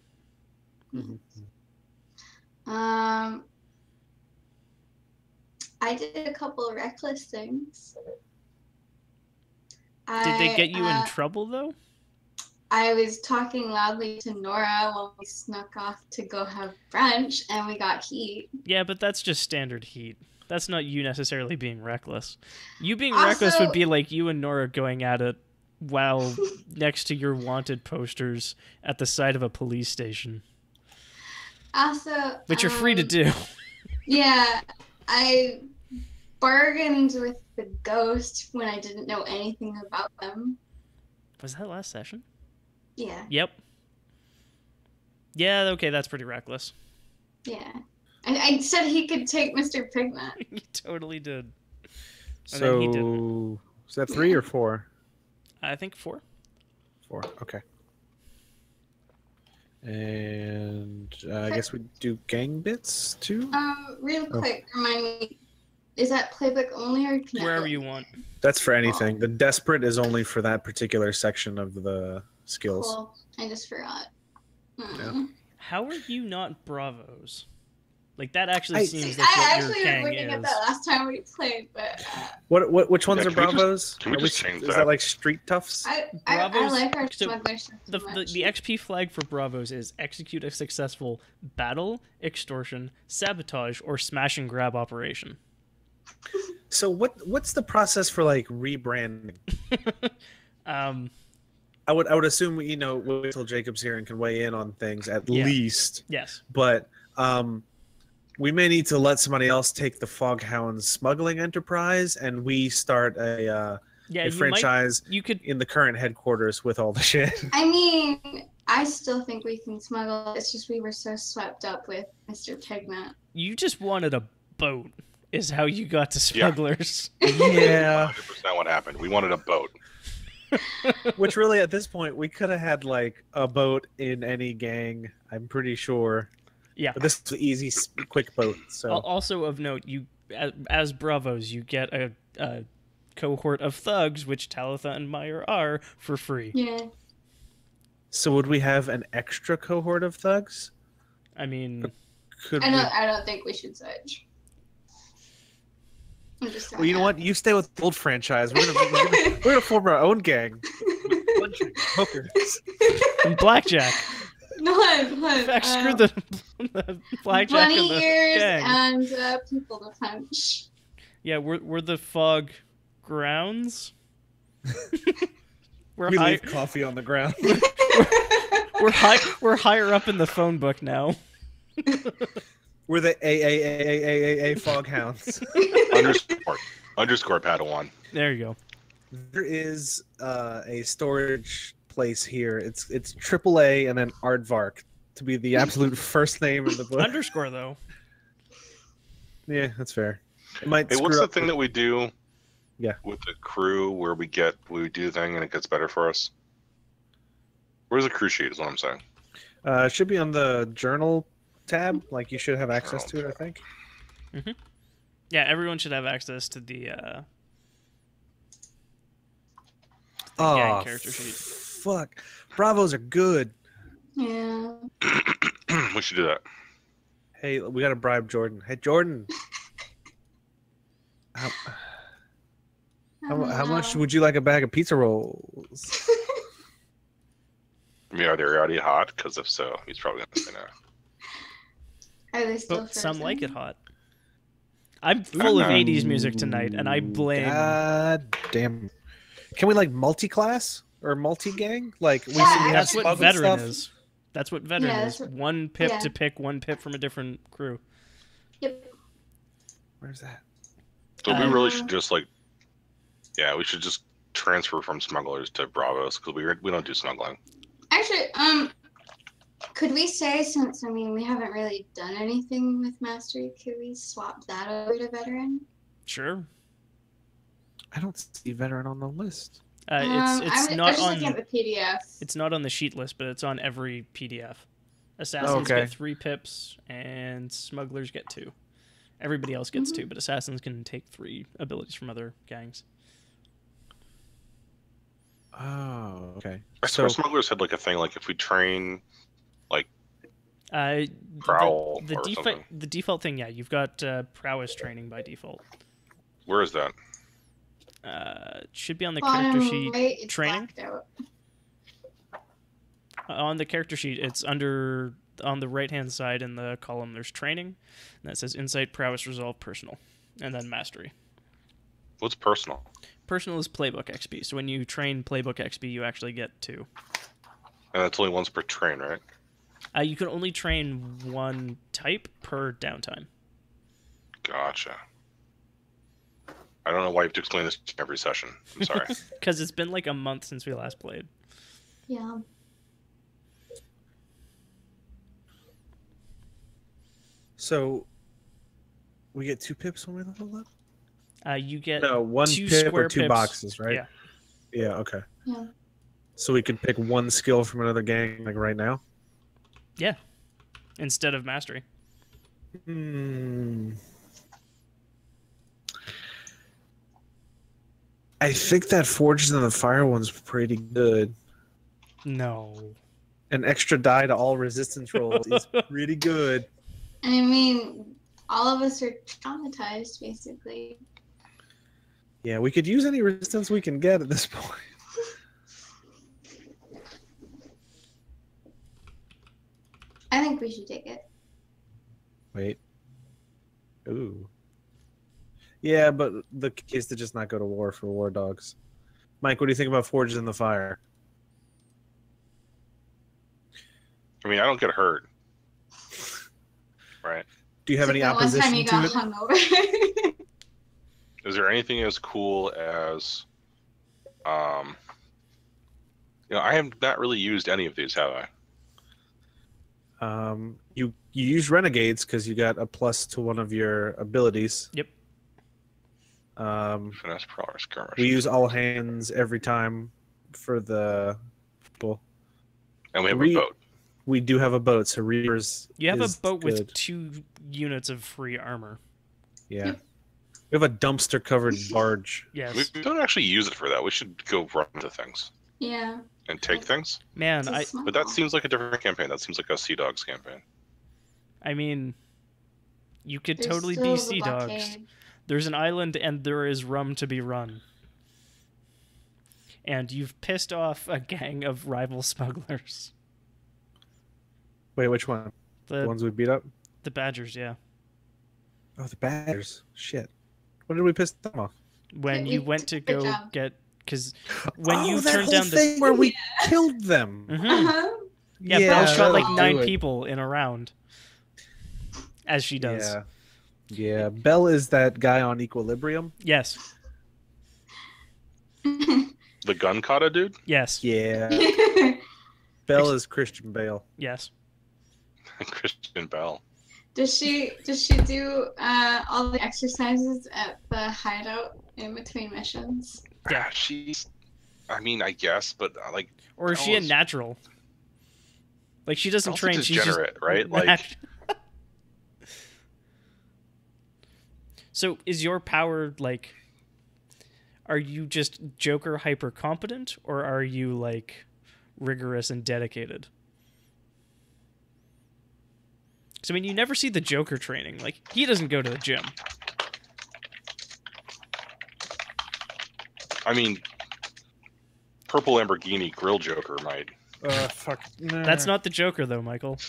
I did a couple of reckless things. Did they get you in trouble, though? I was talking loudly to Nora while we snuck off to go have brunch, and we got heat. Yeah, but that's just standard heat. That's not you necessarily being reckless. You being Also, reckless would be like you and Nora going at it while next to your wanted posters at the side of a police station. Also, Which you're free to do. Yeah, I bargained with the ghost when I didn't know anything about them. Was that last session? Yeah. Yep. Yeah, okay, that's pretty reckless. Yeah. I said he could take Mr. Pigment. You totally did. And So, then he didn't. is that 3 or 4? I think 4. 4. Okay. And I guess we do gang bits too. Real quick, remind me, is that playbook only or can Wherever you want. That's for anything. The desperate is only for that particular section of the skills. Cool. I just forgot. Yeah. How are you not Bravos? Like, that actually seems like I what actually your was gang looking is. at that last time we played, but Which ones Yeah, are can we just- Bravos? can we Are just change is that? that like street toughs? I Bravos- like our so smuggler stuff The, so the, much. the XP flag for Bravos is execute a successful battle, extortion, sabotage, or smash and grab operation. So what's the process for like rebranding? I would assume wait till Jacob's here and can weigh in on things at least. Yes. But we may need to let somebody else take the Foghound's smuggling enterprise, and we start a franchise You could. in the current headquarters with all the shit. I mean, I still think we can smuggle. It's just we were so swept up with Mr. Pigment. You just wanted a boat, is how you got to smugglers. Yeah. 100% what happened. We wanted a boat. Which really, at this point, we could have had like a boat in any gang. I'm pretty sure. Yeah. But this is an easy, quick boat. So Also of note, you as Bravos, you get a cohort of thugs, which Talitha and Meyer are, for free. Yeah. So would we have an extra cohort of thugs? I mean, Could I don't think we should switch. I'm just Well, you know what? You stay with the old franchise. We're gonna form our own gang. Hookers. and blackjack. No, In fact, screw the blackjack and bunny the ears gang. and people to punch. Yeah, we're the fog grounds. We leave coffee on the ground. We're higher up in the phone book now. We're the AAAAAA Foghounds. Underscore Padawan. There you go. There is a storage place here. It's AAA and then Aardvark to be the absolute first name in the book. Underscore though. Yeah, that's fair. It might Hey, screw what's the up thing that we do? Yeah. With the crew where we do the thing and it gets better for us? Where's the crew sheet? Is what I'm saying. It should be on the journal tab. Like you should have access to it, I think. Mm-hmm. Yeah, everyone should have access to the gang character sheet. Fuck. Bravos are good. Yeah. We should do that. Hey, we gotta bribe Jordan. Hey, Jordan. How much would you like a bag of pizza rolls? I mean, are they already hot? Because if so, he's probably gonna say no. Are they still But some frozen? like it hot. I'm full of 80s music tonight, and I blame... God damn. Can we like multi-class or multi-gang? Like we Yeah. have That's what smuggled veteran stuff? is. That's what veteran Yeah, is. that's what- One pip yeah. to pick one pip from a different crew. Yep. Where's that? So we really should just we should just transfer from smugglers to Bravos because we don't do smuggling. Actually, Could we say, since we haven't really done anything with mastery, could we swap that over to veteran? Sure. I don't see veteran on the list. It's I not was just looking on. at the PDF. It's not on the sheet list, but it's on every PDF. Assassins get 3 pips, and smugglers get 2. Everybody else gets 2, but assassins can take 3 abilities from other gangs. Oh, okay. I swear smugglers had like a thing like if we train like prowl the or something. the default thing, yeah, you've got prowess training by default. Where is that? It should be on the character sheet. Right, it's Training. blacked out. On the character sheet, it's under on the right-hand side in the column. There's training, and that says insight, prowess, resolve, personal, and then mastery. What's personal? Personal is playbook XP. So when you train playbook XP, you actually get 2. And that's only once per train, right? You can only train 1 type per downtime. Gotcha. I don't know why you have to explain this every session. I'm sorry. Because it's been like a month since we last played. Yeah. So we get 2 pips when we level up? You get No, 1 2 pip square or 2 pips. boxes, right? Yeah. Yeah, okay. Yeah. So we could pick 1 skill from another gang like right now? Yeah. Instead of mastery. I think that Forges in the Fire one's pretty good. No. An extra die to all resistance rolls is pretty good. I mean, all of us are traumatized, basically. Yeah, we could use any resistance we can get at this point. I think we should take it. Wait. Ooh. Yeah, but the case to just not go to war for war dogs. Mike, what do you think about Forges in the Fire? I mean, I don't get hurt. Right. Do you have any Except that opposition one time you to got it? hungover. Is there anything as cool as, I have not really used any of these, have I? You use Renegades because you got a plus to one of your abilities. Yep. Finesse, prowess, skirmish. We use all hands every time for the people. And we have a boat. We do have a boat, so Reavers. You have a is boat good. with 2 units of free armor. Yeah. We have a dumpster covered barge. Yes. We don't actually use it for that. We should go run to things Yeah. and take things. Man, It's a small But that one. seems like a different campaign. That seems like a Sea Dogs campaign. I mean, you could There's totally still be the sea dogs. blockade. There's an island and there is rum to be run. And you've pissed off a gang of rival smugglers. Wait, which one? The The ones we beat up? the Badgers, yeah. Oh, the Badgers. Shit. When did we piss them off? When Yeah, you we went to good go job. get... Because when you that turned whole down the... thing where we killed them. Mhm. Uh-huh. Yeah, Belle shot like that'll 9 do it. people in a round. As she does. Yeah. Yeah. Bell is that guy on Equilibrium. Yes. The gun kata dude? Yes. Yeah. Bell is Christian Bale. Yes. Christian Bell. Does she do all the exercises at the hideout in between missions? Yeah. She's, I mean, I guess, but like, Or is she a Belle's- natural? Like, she doesn't Belle's train, she's just... degenerate, right? Like, So, is your power, like... Are you just Joker hyper competent, or are you like rigorous and dedicated? Because I mean, you never see the Joker training. Like, he doesn't go to the gym. I mean, Purple Lamborghini Grill Joker might. Fuck. That's not the Joker, though, Michael.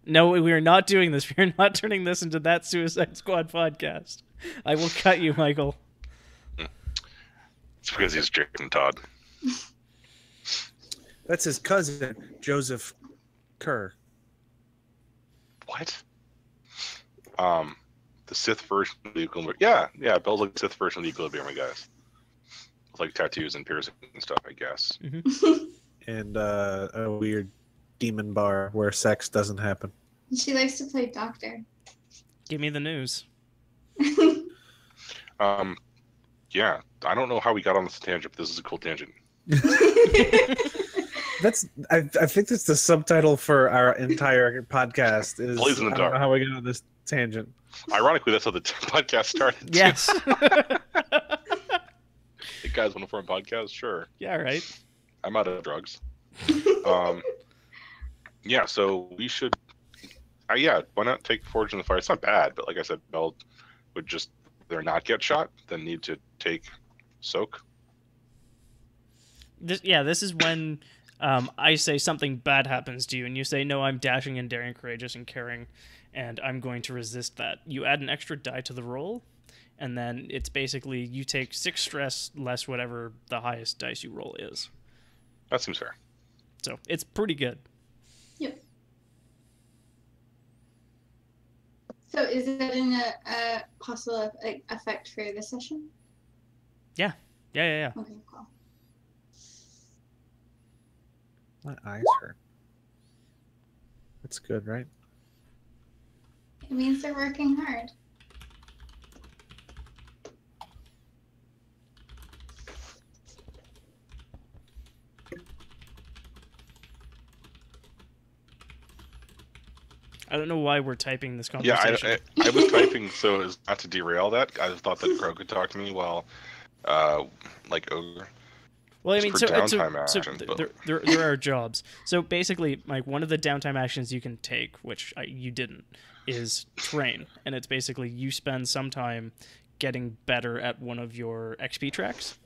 No, we are not doing this. We are not turning this into that Suicide Squad podcast. I will cut you, Michael. It's because he's Jake and Todd. That's his cousin, Joseph Kerr. What? The Sith version of the Equilibrium. Yeah, Bell's like the Sith version of the Equilibrium, I guess. With like tattoos and piercings and stuff, I guess. Mm-hmm. And a weird demon bar where sex doesn't happen. She likes to play doctor. Give me the news. Yeah, I don't know how we got on this tangent, but this is a cool tangent. I think that's the subtitle for our entire podcast. Is Blades in the I don't know Dark. how we got on this tangent. Ironically, that's how the podcast started. Yes. Hey guys, want to form a podcast? Sure. Yeah, right. I'm out of drugs. Yeah, so we should. Yeah, why not take Forge in the Fire? It's not bad, but like I said, Bell would just rather not get shot than need to take soak. This is when I say something bad happens to you, and you say, no, I'm dashing and daring, courageous and caring, and I'm going to resist that. You add an extra die to the roll, and then it's basically you take 6 stress less whatever the highest dice you roll is. That seems fair. So it's pretty good. Yep. So is it in a possible effect for this session? Yeah. Okay, cool. My eyes hurt. That's good, right? It means they're working hard. I don't know why we're typing this Yeah, conversation. I was typing so as not to derail that. I thought that Crow could talk to me while, like Ogre. Well, I Just mean, for so downtime actions, but- there are jobs. So basically, like one of the downtime actions you can take, which you didn't, is train, and it's basically you spend some time getting better at one of your XP tracks.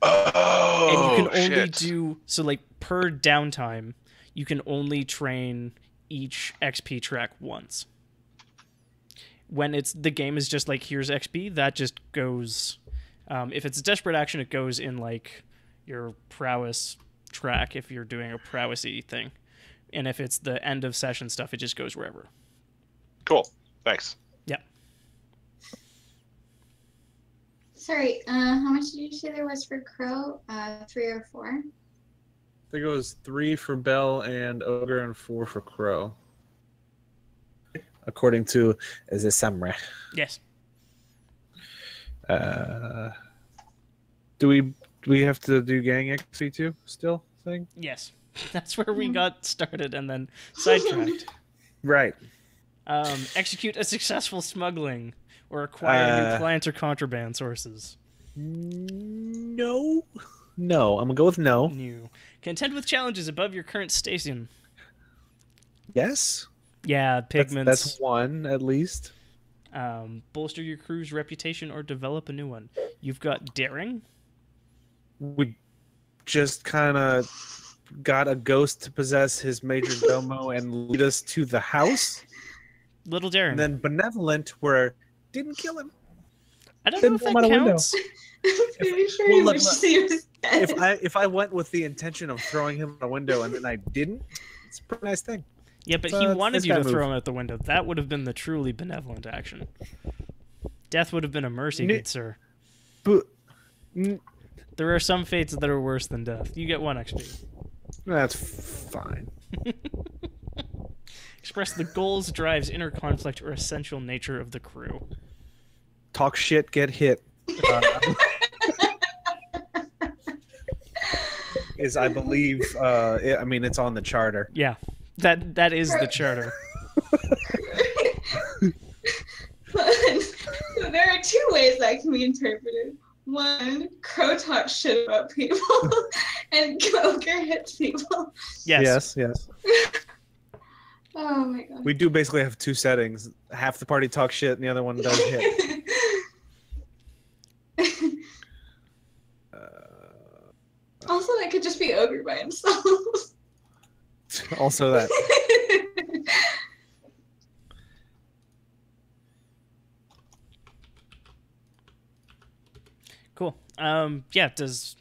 Oh, And you can only shit. do so like per downtime, you can only train each XP track once. When the game is just like here's XP, that just goes. If it's a desperate action, it goes in like your prowess track if you're doing a prowessy thing, and if it's the end of session stuff, it just goes wherever. Cool. Thanks. Yeah. Sorry, how much did you say there was for Crow? 3 or 4? I think it was 3 for Bell and Ogre and 4 for Crow. According to the summary. Yes. Do we have to do gang XP too still thing? Yes. That's where we got started and then sidetracked. Right. Execute a successful smuggling or acquire new clients or contraband sources. No. No. I'm gonna go with no. New. Contend with challenges above your current station. Yes. Yeah, pigments. That's one at least. Bolster your crew's reputation or develop a new one. You've got daring. We just kind of got a ghost to possess his major domo and lead us to the house. Little daring. And then benevolent, where didn't kill him. I don't know if that counts. I'm pretty sure well, you look, wish he was dead. If I went with the intention of throwing him out a window and then I didn't, it's a pretty nice thing. Yeah, but So he it's wanted this you guy to throw move. him out the window. That would have been the truly benevolent action. Death would have been a mercy, good sir. But There are some fates that are worse than death. You get 1 XP. that's fine. Express the goals, drives, inner conflict, or essential nature of the crew. Talk shit, get hit. Is I believe. I mean, it's on the charter. Yeah, that is the charter. So there are 2 ways that can be interpreted. 1, Crow talks shit about people, and Ogre hits people. Yes. Yes. Oh my god. We do basically have 2 settings. Half the party talks shit, and the other one does hit. Also, that could just be Ogre by himself. Also that. Cool. Yeah. Does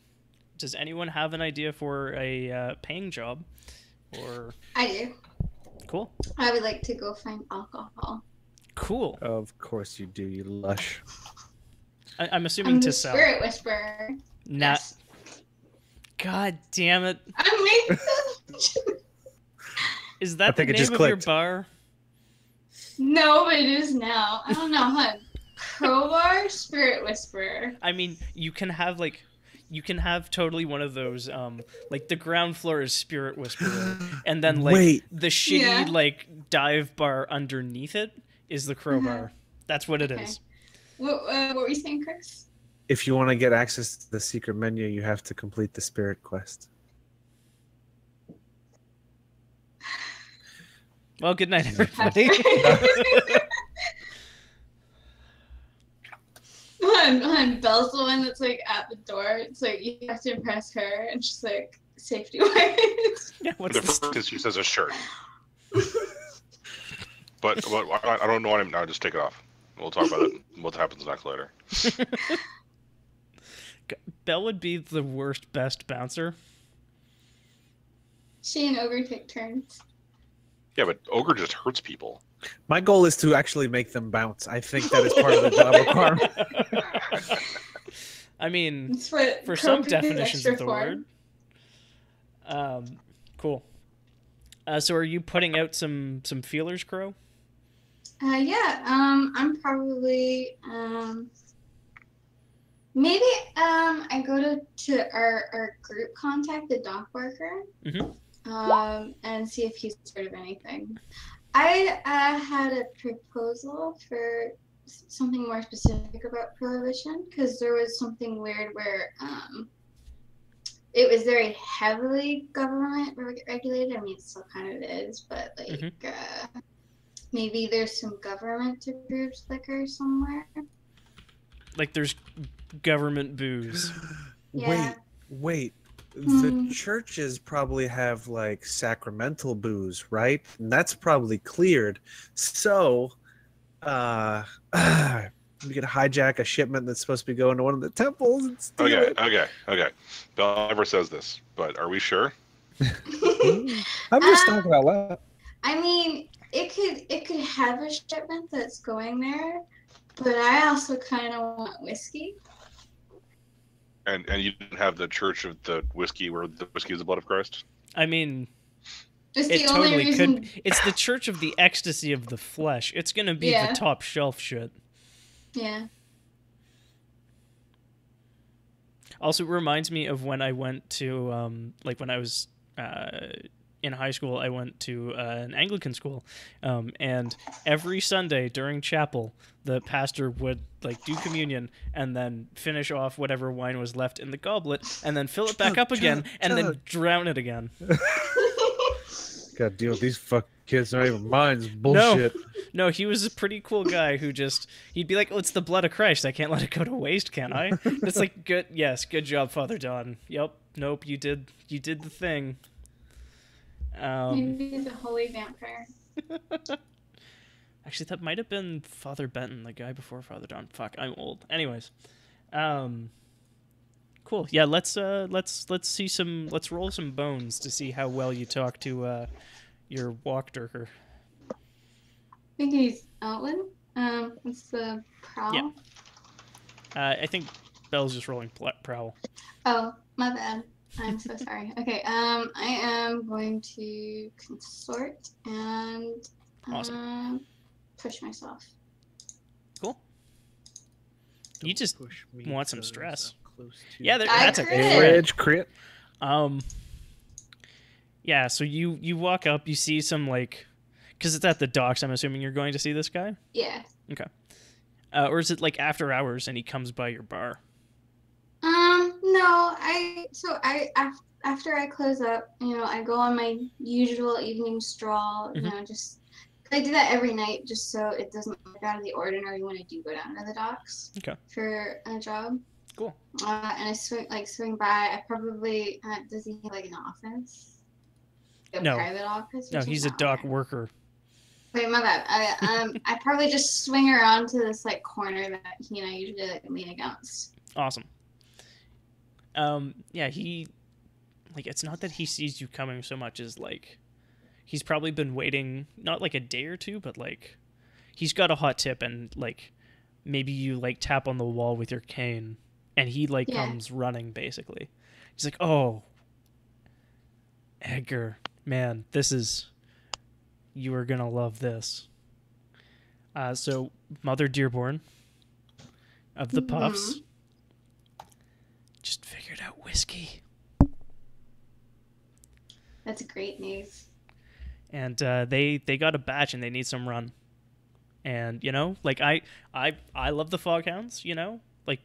anyone have an idea for a paying job? Or I do. cool. I would like to go find alcohol. Cool. Of course you do, you lush. I'm assuming I'm to the sell. spirit whisperer. Not. Yes. God damn it. I'm making Is that the think it name just of your clicked. bar? No, but it is now. I don't know, huh? Crowbar, Spirit Whisperer. I mean, you can have totally one of those like the ground floor is Spirit Whisperer, and then like Wait. the shitty Yeah. like dive bar underneath it is the crowbar. That's what it Okay. is. What were you saying, Chris? If you want to get access to the secret menu, you have to complete the spirit quest. Well, good night, everybody. When Belle's the one that's like at the door, it's like you have to impress her, and she's like, safety wise. Yeah, what's The this? first is she says a shirt. But I don't know what I'm now. Just take it off. We'll talk about it. What happens next later. Belle would be the worst best bouncer. She and Ogre take turns. Yeah, but ogre just hurts people. My goal is to actually make them bounce. I think that is part of the job requirement. I mean, That's what for some Crow is definitions extra of the for. word. Cool. So are you putting out some feelers, Crow? Yeah. I'm probably maybe I go to our group contact, the dog barker, and see if he's heard of anything. I had a proposal for something more specific about prohibition because there was something weird where it was very heavily government regulated. I mean, it still kind of is, but like maybe there's some government-approved liquor somewhere. Like there's government booze. Yeah. Wait. The churches probably have like sacramental booze, right? And that's probably cleared. So, we could hijack a shipment that's supposed to be going to one of the temples and steal it. Okay. Belle never says this, but are we sure? I'm just talking about loud. I mean, it could have a shipment that's going there, but I also kind of want whiskey. And you didn't have the Church of the Whiskey where the whiskey is the blood of Christ? I mean, It's it the only totally reason. could. It's the Church of the Ecstasy of the Flesh. It's gonna be Yeah. the top shelf shit. Yeah. Also, it reminds me of when I went to, when I was in high school, I went to an Anglican school, and every Sunday during chapel, the pastor would like do communion and then finish off whatever wine was left in the goblet, and then fill it back up again, and then drown it again. Gotta deal with these fuck kids. Not even mine. It's bullshit. No, he was a pretty cool guy who he'd be like, "Oh, it's the blood of Christ. I can't let it go to waste, can I?" It's like, good job, Father Don. Yep, nope, you did the thing. Maybe he's a holy vampire. Actually, that might have been Father Benton, the guy before Father Don. Fuck, I'm old. Anyways, cool. Yeah, let's roll some bones to see how well you talk to your walk dirker. I think he's Outland. What's the prowl? Yeah. I think Belle's just rolling prowl. Oh, my bad. I'm so sorry. Okay, I am going to consort and Awesome. push myself. Cool. You just Push me want some 'cause stress. I'm close to Yeah, you. that's a crit. crit. Edge crit. Yeah, so you walk up, you see some like, because it's at the docks. I'm assuming you're going to see this guy. Yeah. Okay. Or is it like after hours and he comes by your bar? No, after I close up, I go on my usual evening stroll, just I do that every night just so it doesn't look out of the ordinary when I do go down to the docks for a job. Cool. And I swing by. I probably does he have like an office? A No. private office? No, he's a dock worker. Wait, my bad. I probably just swing around to this like corner that he and I usually like lean against. Awesome. Yeah, he, like, it's not that he sees you coming so much as, like, he's probably been waiting, not, like, a day or two, but, like, he's got a hot tip and, like, maybe you, like, tap on the wall with your cane and he, like, comes running, basically. He's like, oh, Edgar, man, this is you are gonna love this. So Mother Dearborn of the Puffs just figured out whiskey. That's great news. And they got a batch and they need some run. And like I love the Foghounds. Like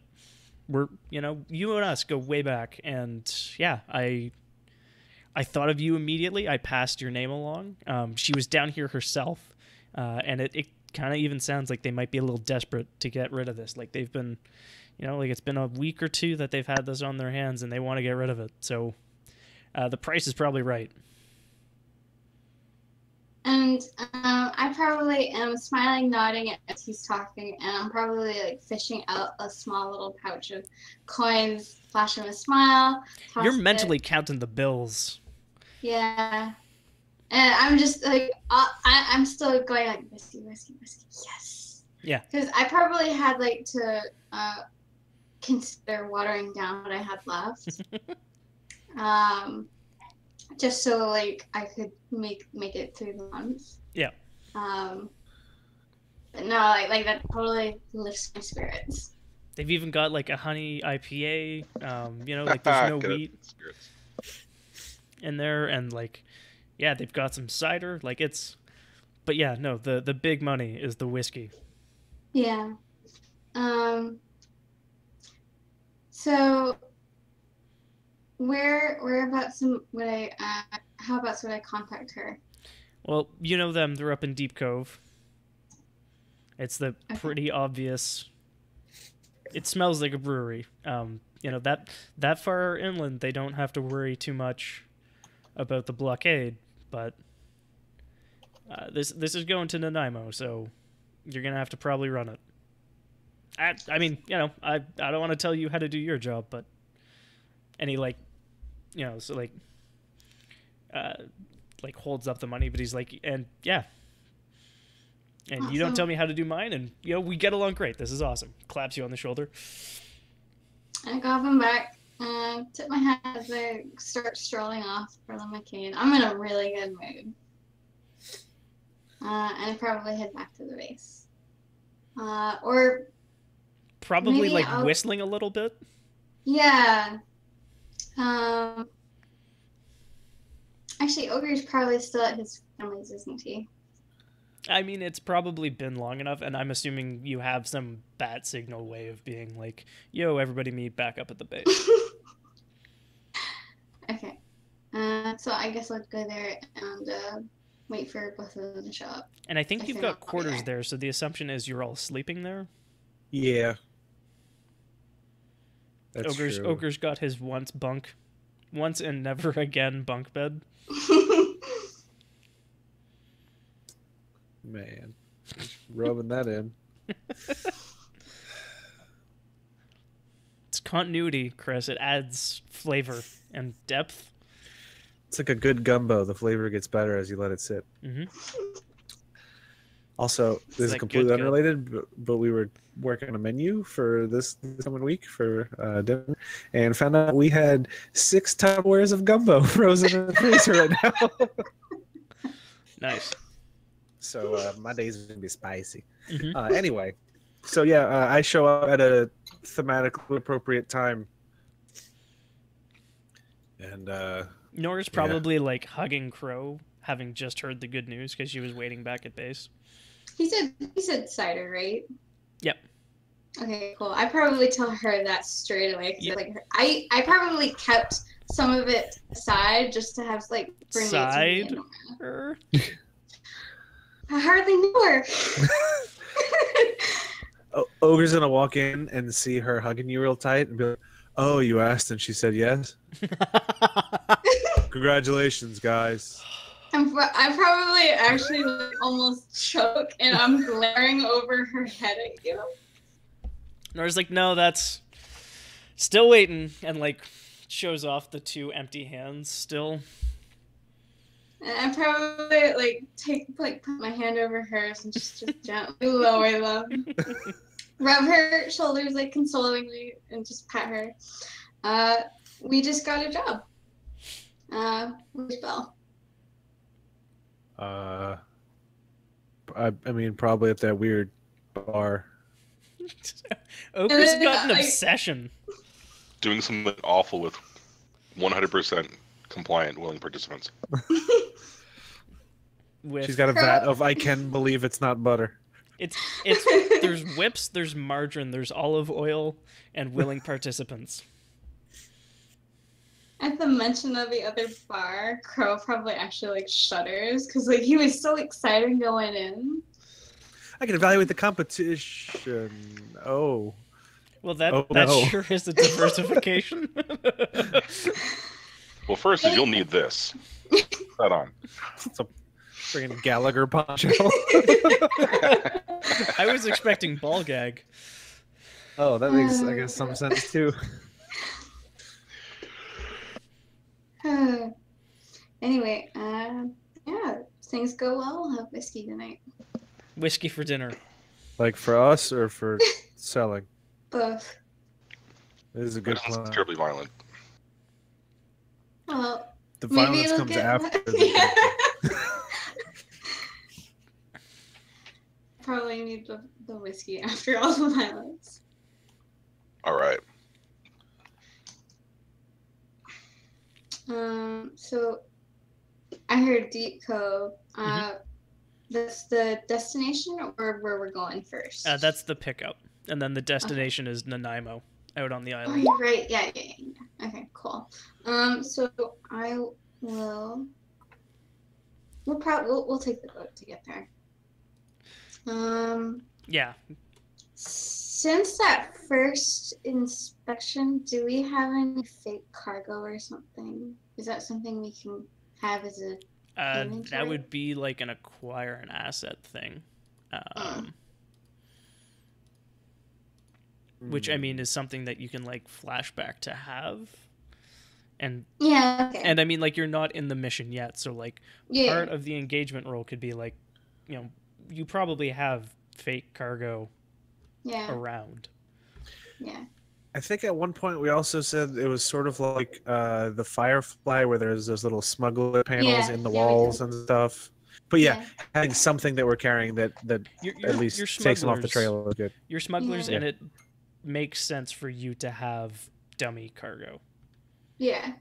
we're you and us go way back. And yeah, I thought of you immediately. I passed your name along. She was down here herself, and it kind of even sounds like they might be a little desperate to get rid of this. Like they've been, like it's been a week or two that they've had this on their hands and they want to get rid of it. So the price is probably right. And I probably am smiling, nodding as he's talking, and I'm probably like fishing out a small little pouch of coins, flash him a smile. You're mentally counting the bills. Yeah. And I'm just like, I'm still going like, whiskey, whiskey, whiskey, yes. Yeah. Because I probably had like to consider watering down what I had left. Just so like I could make it through the month. Yeah. But no, like that totally lifts my spirits. They've even got like a honey IPA. Like there's no wheat in there, and like, yeah, they've got some cider. Like it's, but yeah, no, the big money is the whiskey. Yeah. So whereabouts would I how about would I contact her? Well, you know them, they're up in Deep Cove. It's the pretty obvious. It smells like a brewery. That far inland they don't have to worry too much about the blockade, but this is going to Nanaimo, so you're gonna have to probably run it. I mean, I don't want to tell you how to do your job, but any holds up the money, but he's like, and yeah, and awesome. You don't tell me how to do mine, and we get along great. This is awesome. Claps you on the shoulder. I got him back and tip my hat as I start strolling off for the cane. I'm in a really good mood. And I probably head back to the base. Or probably like whistling a little bit. Yeah. Actually, Ogre's probably still at his family's, isn't he? I mean, it's probably been long enough, and I'm assuming you have some bat signal way of being like, yo, everybody meet back up at the base. Okay. So I guess I'll go there and wait for both of them to show up. And I think you've got quarters there, so the assumption is you're all sleeping there? Yeah. That's true. Ogre's got his once and never again bunk bed. Man, rubbing that in. It's continuity, Chris. It adds flavor and depth. It's like a good gumbo. The flavor gets better as you let it sit. Mm-hmm. Also, this is completely unrelated, but we were working on a menu for this coming week for dinner, and found out we had 6 Tupperwares of gumbo frozen in the freezer right now. Nice. So my days are gonna be spicy. Mm-hmm. Anyway, so yeah, I show up at a thematically appropriate time, and Nora's probably like hugging Crow, having just heard the good news because she was waiting back at base. He said cider, right? Yep. Okay, cool. I probably tell her that straight away. Yep. Like I probably kept some of it aside just to have like side. I hardly know her. Ogre's gonna walk in and see her hugging you real tight and be like, "Oh, you asked and she said yes." Congratulations, guys. I probably actually like, almost choke, and I'm glaring over her head at you. Nora's like, "No, that's still waiting," and like shows off the 2 empty hands still. And I probably put my hand over hers and just gently lower them, rub her shoulders like consolingly, and just pat her. We just got a job. Where's Belle? I mean, probably at that weird bar. Ogre's got an obsession. Doing something awful with 100% compliant, willing participants. She's got a vat of I can believe it's not butter. It's there's whips, there's margarine, there's olive oil, and willing participants. At the mention of the other bar, Crow probably actually like shudders because like he was so excited going in. I can evaluate the competition. Oh. Well, that no. sure is a diversification. Well, first is you'll need this. Put that on. It's a friggin' Gallagher poncho. I was expecting ball gag. Oh, that makes, I guess, some sense too. Anyway, yeah, things go well. We'll have whiskey tonight. Whiskey for dinner. Like for us or for selling? Both. This is a good It sounds plan. terribly violent. Well, The maybe violence it'll comes get... after. Yeah. Probably need the whiskey after all the violence. All right. So I heard Deep Cove. That's the destination or where we're going first? That's the pickup, and then the destination is Nanaimo, out on the Oh, island. you're right. Yeah. Okay, cool. So I will. We'll take the boat to get there. Yeah. Since that first inspection, do we have any fake cargo or something? Is that something we can have as a That inventory? would be like an acquire an asset thing. Which, I mean, is something that you can, like, flashback to have. And Yeah, okay. and I mean, like, you're not in the mission yet, so, like, Yeah. part of the engagement role could be, like, you know, you probably have fake cargo Yeah. around. Yeah. I think at one point we also said it was sort of like the Firefly, where there's those little smuggler panels Yeah, in the yeah, we walls did. and stuff. But yeah, Yeah. having something that we're carrying that You're- at least you're takes them off the smugglers. trail is good. You're smugglers, Yeah. and it makes sense for you to have dummy cargo. Yeah.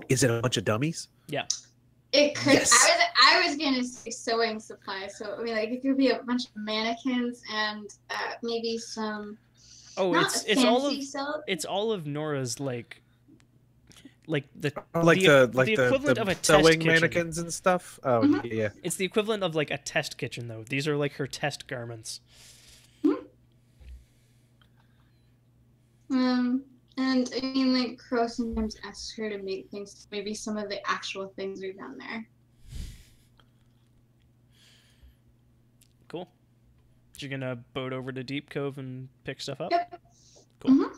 Is it a bunch of dummies? Yeah. It could. Yes. I was gonna say sewing supplies. So I mean, like, it could be a bunch of mannequins and maybe some. Oh, not it's all fancy of silk. it's all of Nora's like the Like the equivalent of a test sewing kitchen. mannequins and stuff. Oh Mhm. yeah. It's the equivalent of like a test kitchen, though. These are like her test garments. And I mean, like, Crow sometimes asks her to make things. Maybe some of the actual things are down there. Cool. You're gonna boat over to Deep Cove and pick stuff up. Yep. Cool.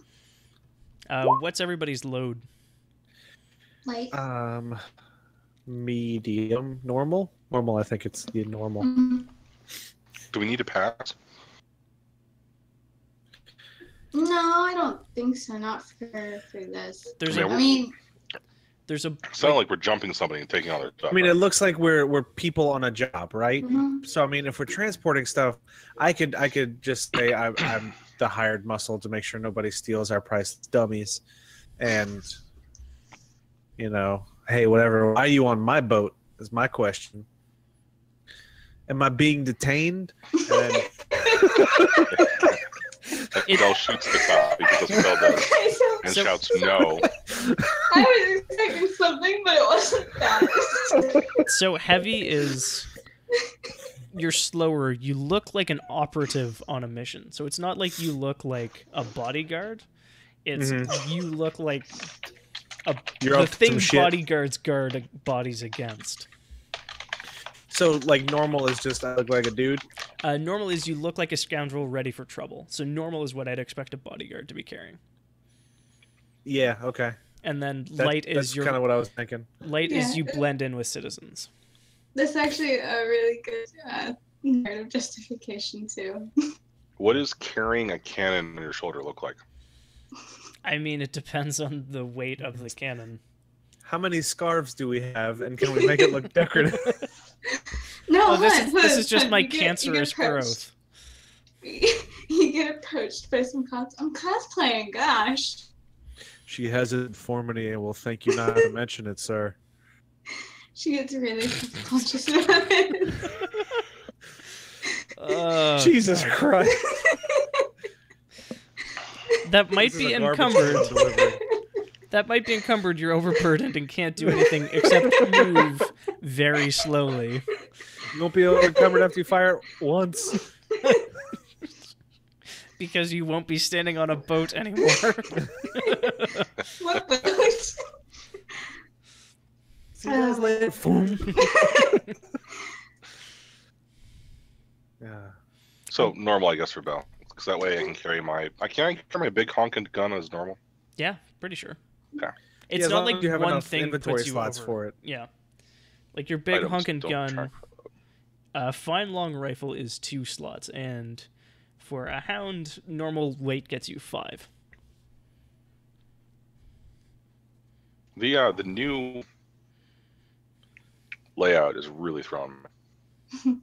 What's everybody's load? Like. Medium, normal. Normal. I think it's the normal. Mhm. Do we need to pass? No, I don't think so. Not for this. There's Yeah, a I mean, there's a It's not like we're jumping somebody and taking all their stuff. I mean, it looks like we're people on a job, right? mhm. So I mean, if we're transporting stuff, I could just say I'm the hired muscle to make sure nobody steals our priceless dummies, and you know, hey, whatever. Why are you on my boat? Is my question. Am I being detained? And Bell shoots the cop because Bell does and So- shouts no. I was expecting something, but it wasn't that. so heavy is you're slower. You look like an operative on a mission. So it's not like you look like a bodyguard. It's you look like You're the up to thing some shit. bodyguards guard bodies against. So like normal is just I look like a dude. Normal is you look like a scoundrel ready for trouble. So normal is what I'd expect a bodyguard to be carrying. Yeah. Okay. And then That- light that's is your kind of what I was thinking. light is Yeah. you blend in with citizens. That's actually a really good narrative justification too. What does carrying a cannon on your shoulder look like? I mean, it depends on the weight of the cannon. How many scarves do we have, and can we make it look decorative? Oh, this hold is on, just hold on. my You get cancerous approached. growth. You get approached by some cops. I'm cosplaying, gosh. She has a deformity and will thank you not to mention it, sir. She gets really self-conscious about it. Jesus God. Christ. That might This is be a garbage encumbered. delivery. That might be encumbered. You're overburdened and can't do anything except move very slowly. You won't be encumbered after you fire it once. Because you won't be standing on a boat anymore. What boat? See you guys later. Yeah. So normal, I guess, for Bell, because that way I can carry my carry my big honking gun as normal. Yeah, pretty sure. Okay. It's Yeah, as not long like as you have one enough thing inventory puts you slots over. for it. Yeah. Like your big Items hunkin' don't gun, track. fine long rifle is 2 slots, and for a hound, normal weight gets you 5. The new layout is really throwing me.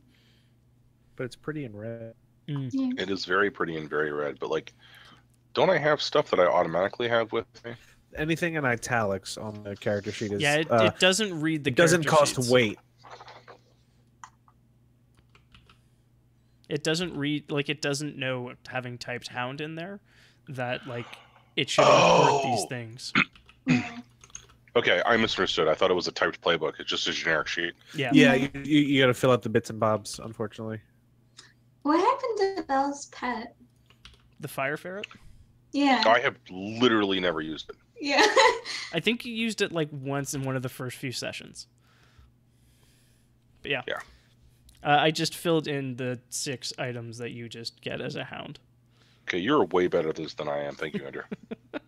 But it's pretty in red. Yeah. It is very pretty and very red, but like, don't I have stuff that I automatically have with me? Anything in italics on the character sheet is Yeah, it doesn't read the it doesn't character cost sheets. weight. It doesn't read, like, it doesn't know, having typed hound in there, that, like, it should import these things. Okay, I misunderstood. I thought it was a typed playbook. It's just a generic sheet. Yeah. Yeah, you got to fill out the bits and bobs, unfortunately. What happened to Belle's pet? The fire ferret? Yeah. I have literally never used it. Yeah. I think you used it, like, once in one of the first few sessions. But yeah. Yeah. I just filled in the 6 items that you just get as a hound. Okay, you're way better at this than I am. Thank you, Andrew. That's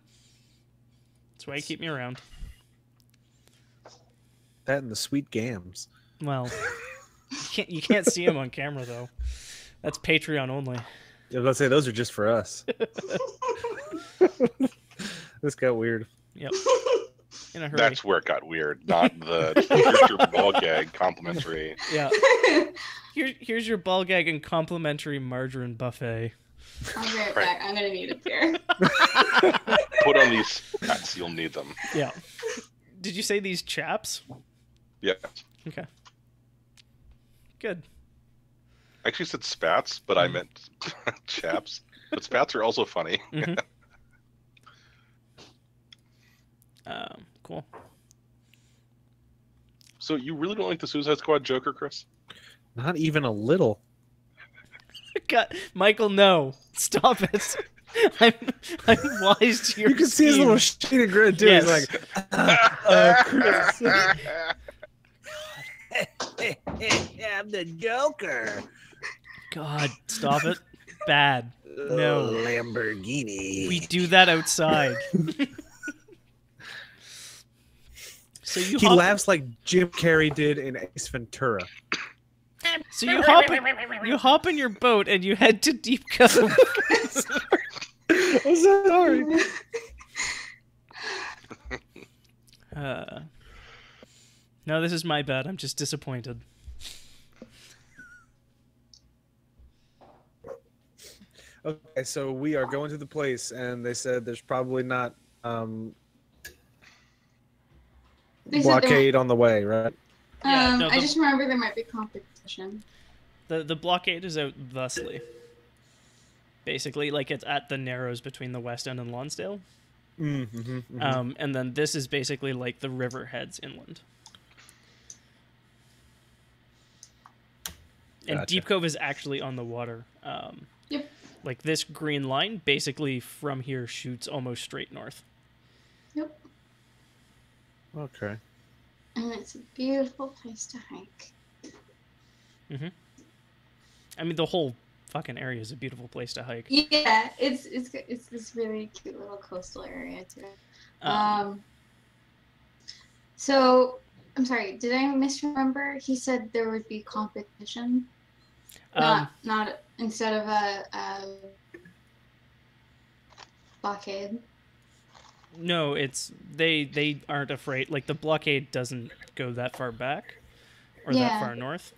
why you keep me around. That and the sweet gams. Well, you can't see them on camera, though. That's Patreon only. I was about to say, those are just for us. This got weird. Yep. In a hurry. That's where it got weird, not the here's your ball gag complimentary. Yeah. Here's your ball gag and complimentary margarine buffet. I'll be right back. I'm gonna need a pair. Put on these hats, you'll need them. Yeah. Did you say these chaps? Yeah. Okay. Good. I actually said spats, but I meant chaps. But spats are also funny. Mm-hmm. Cool. So you really don't like the Suicide Squad Joker, Chris? Not even a little. God, Michael, no. Stop it. I'm wise to your You can see his little sheet of grid too. Yes. He's like, Chris. I'm the Joker. God, stop it. Bad. No. Lamborghini. We do that outside. So you He hop, laughs like Jim Carrey did in Ace Ventura. So you hop in your boat and you head to Deep Cove. I'm so sorry. No, this is my bad. I'm just disappointed. Okay, so we are going to the place, and they said there's probably not They said there blockade on the way, right? Yeah, no, I just remember there might be competition. The blockade is out thusly. Basically, like it's at the narrows between the West End and Lonsdale. And then this is basically like the river heads inland. And Gotcha. Deep Cove is actually on the water. Yep. Like this green line, basically from here shoots almost straight north. Yep. Okay. And it's a beautiful place to hike. Mm-hmm. I mean, the whole fucking area is a beautiful place to hike. Yeah, it's this really cute little coastal area too. So I'm sorry, did I misremember? He said there would be competition, not instead of a blockade. No, it's they aren't afraid. Like the blockade doesn't go that far back. or that Yeah. far north.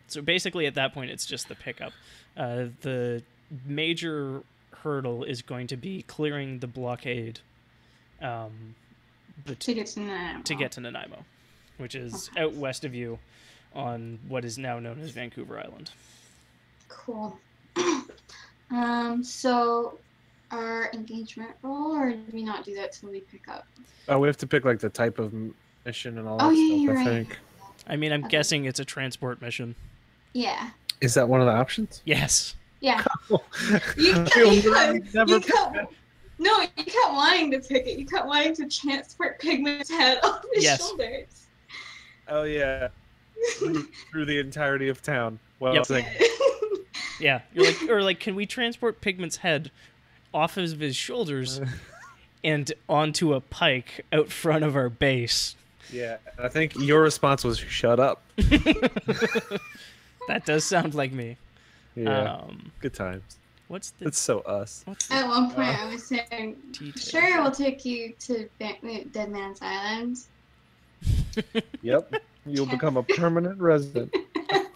So basically, at that point, it's just the pickup. The major hurdle is going to be clearing the blockade To get to Nanaimo. to get to Nanaimo, which is out west of you on what is now known as Vancouver Island. Cool. So our engagement roll, or do we not do that till we pick up? Oh, we have to pick like the type of mission and all that Oh, yeah, stuff. you're I right. think. I mean, I'm Okay. guessing it's a transport mission. Yeah. Is that one of the options? Yes. Yeah. You You literally never you kept, no, you kept wanting to pick it. You kept wanting to transport Pigment's head off his Yes. shoulders. Oh yeah, through the entirety of town. Well, Yep. I think Yeah. You're like, or like, can we transport Pigment's head off of his shoulders and onto a pike out front of our base? yeah. I think your response was "shut up." That does sound like me. Yeah, good times. What's the It's so us. what's At the one point, I was saying, detail? sure, we'll take you to Dead Man's Island. Yep, you'll become a permanent resident.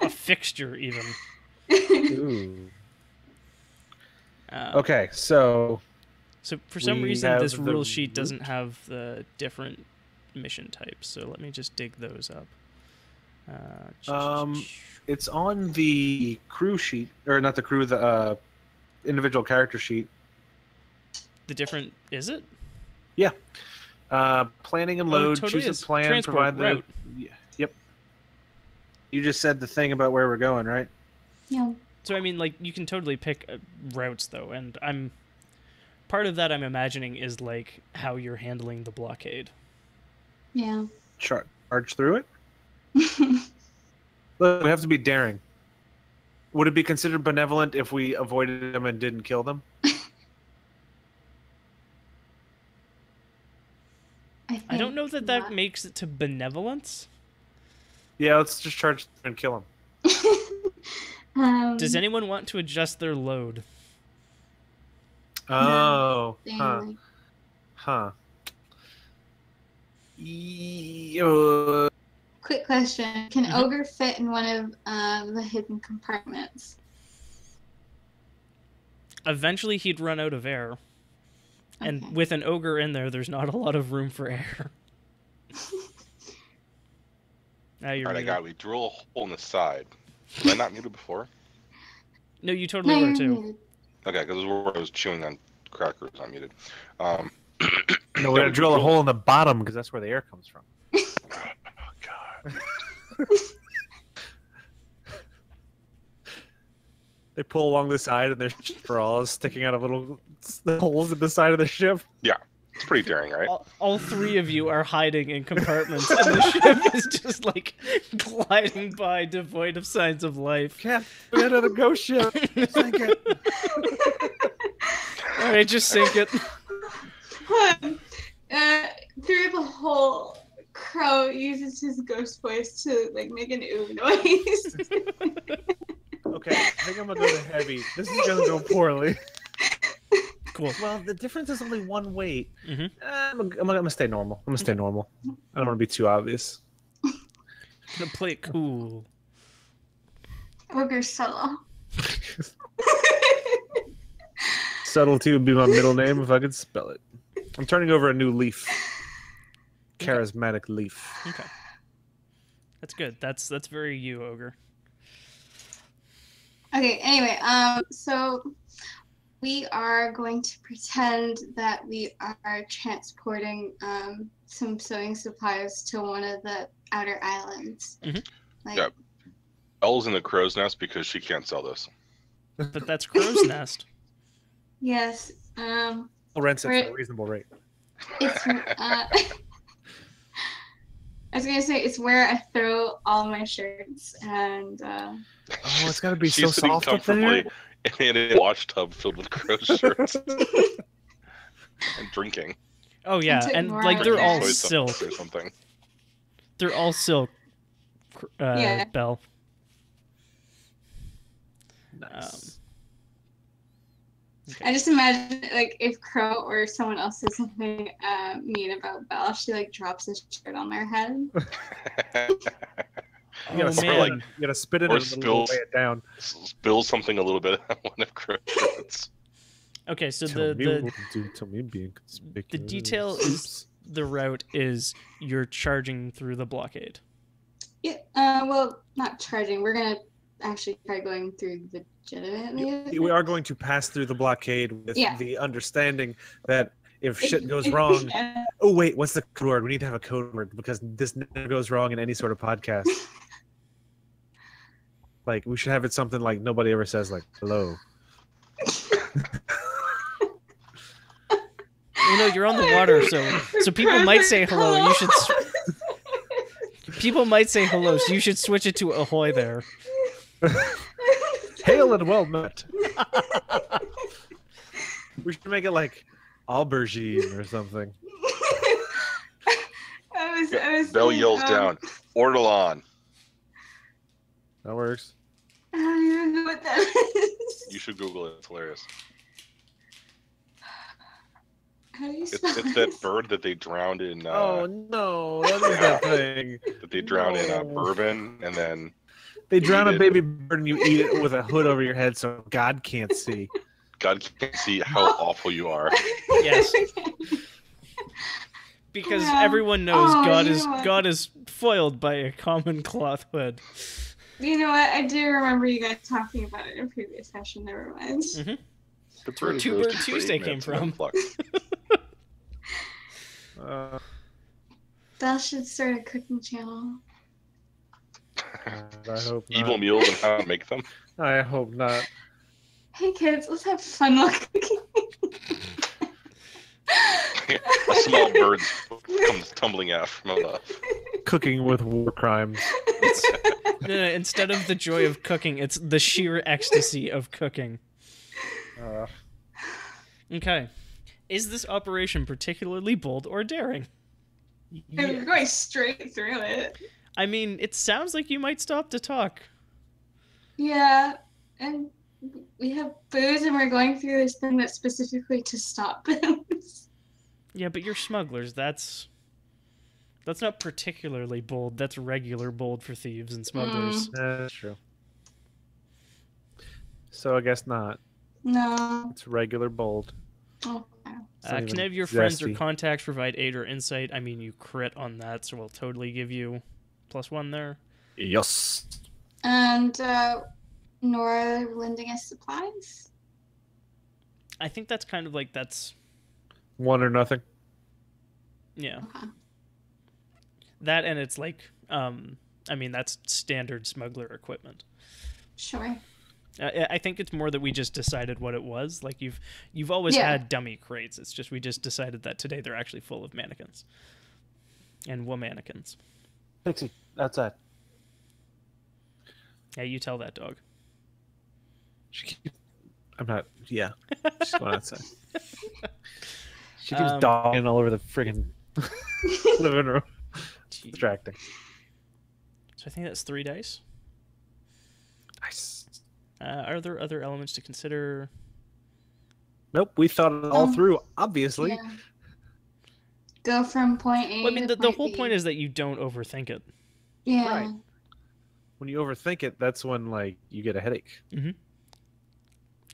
A fixture even. Ooh. Um, Okay, so So for some We reason, have this the rule sheet route. doesn't have the different mission types. So let me just dig those up. It's on the crew sheet, or not the crew, the individual character sheet. The different is it? Planning and Oh, load. it totally choose is. a plan. Transport Provide the. route. Yep. You just said the thing about where we're going, right? Yeah. So I mean, like you can totally pick routes though, and I'm part of that. I'm imagining is like how you're handling the blockade. Yeah. Charge through it. Look, we have to be daring. Would it be considered benevolent if we avoided them and didn't kill them? I don't know that that not. makes it to benevolence. Yeah, let's just charge and kill them. Does anyone want to adjust their load? Oh, Family. huh. Quick question: Can Mhm. Ogre fit in one of the hidden compartments? Eventually, he'd run out of air, and Okay. with an ogre in there, there's not a lot of room for air. Now you're All right, I muted. got it. We drill a hole in the side. Was I not muted before? No, you totally No, were you're too. muted. Okay, because where I was chewing on crackers, I'm muted. No, we're gonna drill a hole in the bottom because that's where the air comes from. Oh, God. They pull along the side and there's straws sticking out of little holes in the side of the ship. It's pretty daring, right? All three of you are hiding in compartments, and the ship is just like gliding by, devoid of signs of life. Cap, we had a ghost ship. Sink it. All right, just sink it. Through the hole, Crow uses his ghost voice to like make an ooh noise. Okay, I think I'm gonna go to heavy. This is gonna go poorly. Cool. Well, the difference is only one weight. Mhm. I'm gonna stay normal. I'm gonna stay normal. I don't want to be too obvious. Gonna play it cool. Ogre subtle. Subtlety would be my middle name if I could spell it. I'm turning over a new leaf. Charismatic leaf. Okay, that's good. That's very you, ogre. Okay, anyway, so we are going to pretend that we are transporting some sewing supplies to one of the outer islands. Mhm. Like, Yeah. Elle's in the crow's nest because she can't sell this. But that's Crow's Nest. yes, I'll rent it for a reasonable rate. it's I was gonna say it's where I throw all my shirts and Oh, it's gotta be so She's sitting soft up there. comfortably in a wash tub filled with crow's shirts and drinking. Oh yeah, took and more like out they're of all there. Soy sauce silk. or something. They're all silk. Yeah. Belle. Nice. I just imagine like if Crow or someone else says something mean about Belle, she like drops his shirt on their head. You gotta Oh, spit man. it. You gotta spit it Or and spill- weigh it down. Spill something a little bit on one of Chris. Okay, so Tell me the what to do. Tell me being conspicuous. detail is the route is you're charging through the blockade. Yeah. Well, not charging. We're gonna actually try going through legitimately. We are going to pass through the blockade with Yeah. the understanding that if shit goes wrong. Yeah. Oh wait, what's the code word? We need to have a code word because this never goes wrong in any sort of podcast. Like we should have it something like nobody ever says like hello. You know, you're on the water, so people might say hello. You should. People might say hello, so you should switch it to ahoy there. Hail and well met. We should make it like aubergine or something. I was Bell saying, yells down, Ortolan. That works. I don't even know what that is. You should Google it. It's hilarious. How do you It's spell that this? bird that they drowned in. Oh no, that is that thing. That they drowned in No. bourbon, and then They drown Eat a it. baby bird and you eat it with a hood over your head so God can't see. God can't see how awful you are. Yes. Because Yeah. everyone knows Oh, God you is know what? God is foiled by a common cloth hood. You know what? I do remember you guys talking about it in a previous session. Never mind. Mhm. The where bird Two roasted Bird for Tuesday 8 came minutes and then from. plucked. Belle should start a cooking channel. I hope not. Evil meals and how to make them. I hope not. Hey kids, let's have fun while cooking. A small bird comes tumbling out from above. Cooking with war crimes. No, instead of the joy of cooking, it's the sheer ecstasy of cooking. Okay. Is this operation particularly bold or daring? I'm going straight through it. I mean, it sounds like you might stop to talk. Yeah, and we have booze, and we're going through this thing that's specifically to stop booze. Yeah, but you're smugglers. That's not particularly bold. That's regular bold for thieves and smugglers. That's true. So I guess not. No. It's regular bold. Oh, wow. It's not Can even any of your friends or zesty. contacts provide aid or insight? I mean, you crit on that, so we'll totally give you +1 there. Yes. And Nora lending us supplies. I think that's kind of like that's One or nothing. yeah. Okay. That and it's like I mean that's standard smuggler equipment. Sure. I think it's more that we just decided what it was. Like you've always Yeah. had dummy crates. It's just we just decided that today they're actually full of mannequins and womannequins. Pixie, outside. Yeah, you tell that dog. I'm not. Yeah. She's going outside. She keeps Um, dogging all over the friggin' living room. Distracting. So I think that's 3 dice. Nice. Are there other elements to consider? Nope, we thought it all Um, through, obviously. Yeah. Go from point A Well, I mean, to the point whole B. point is that you don't overthink it. Yeah. Right. When you overthink it, that's when like you get a headache.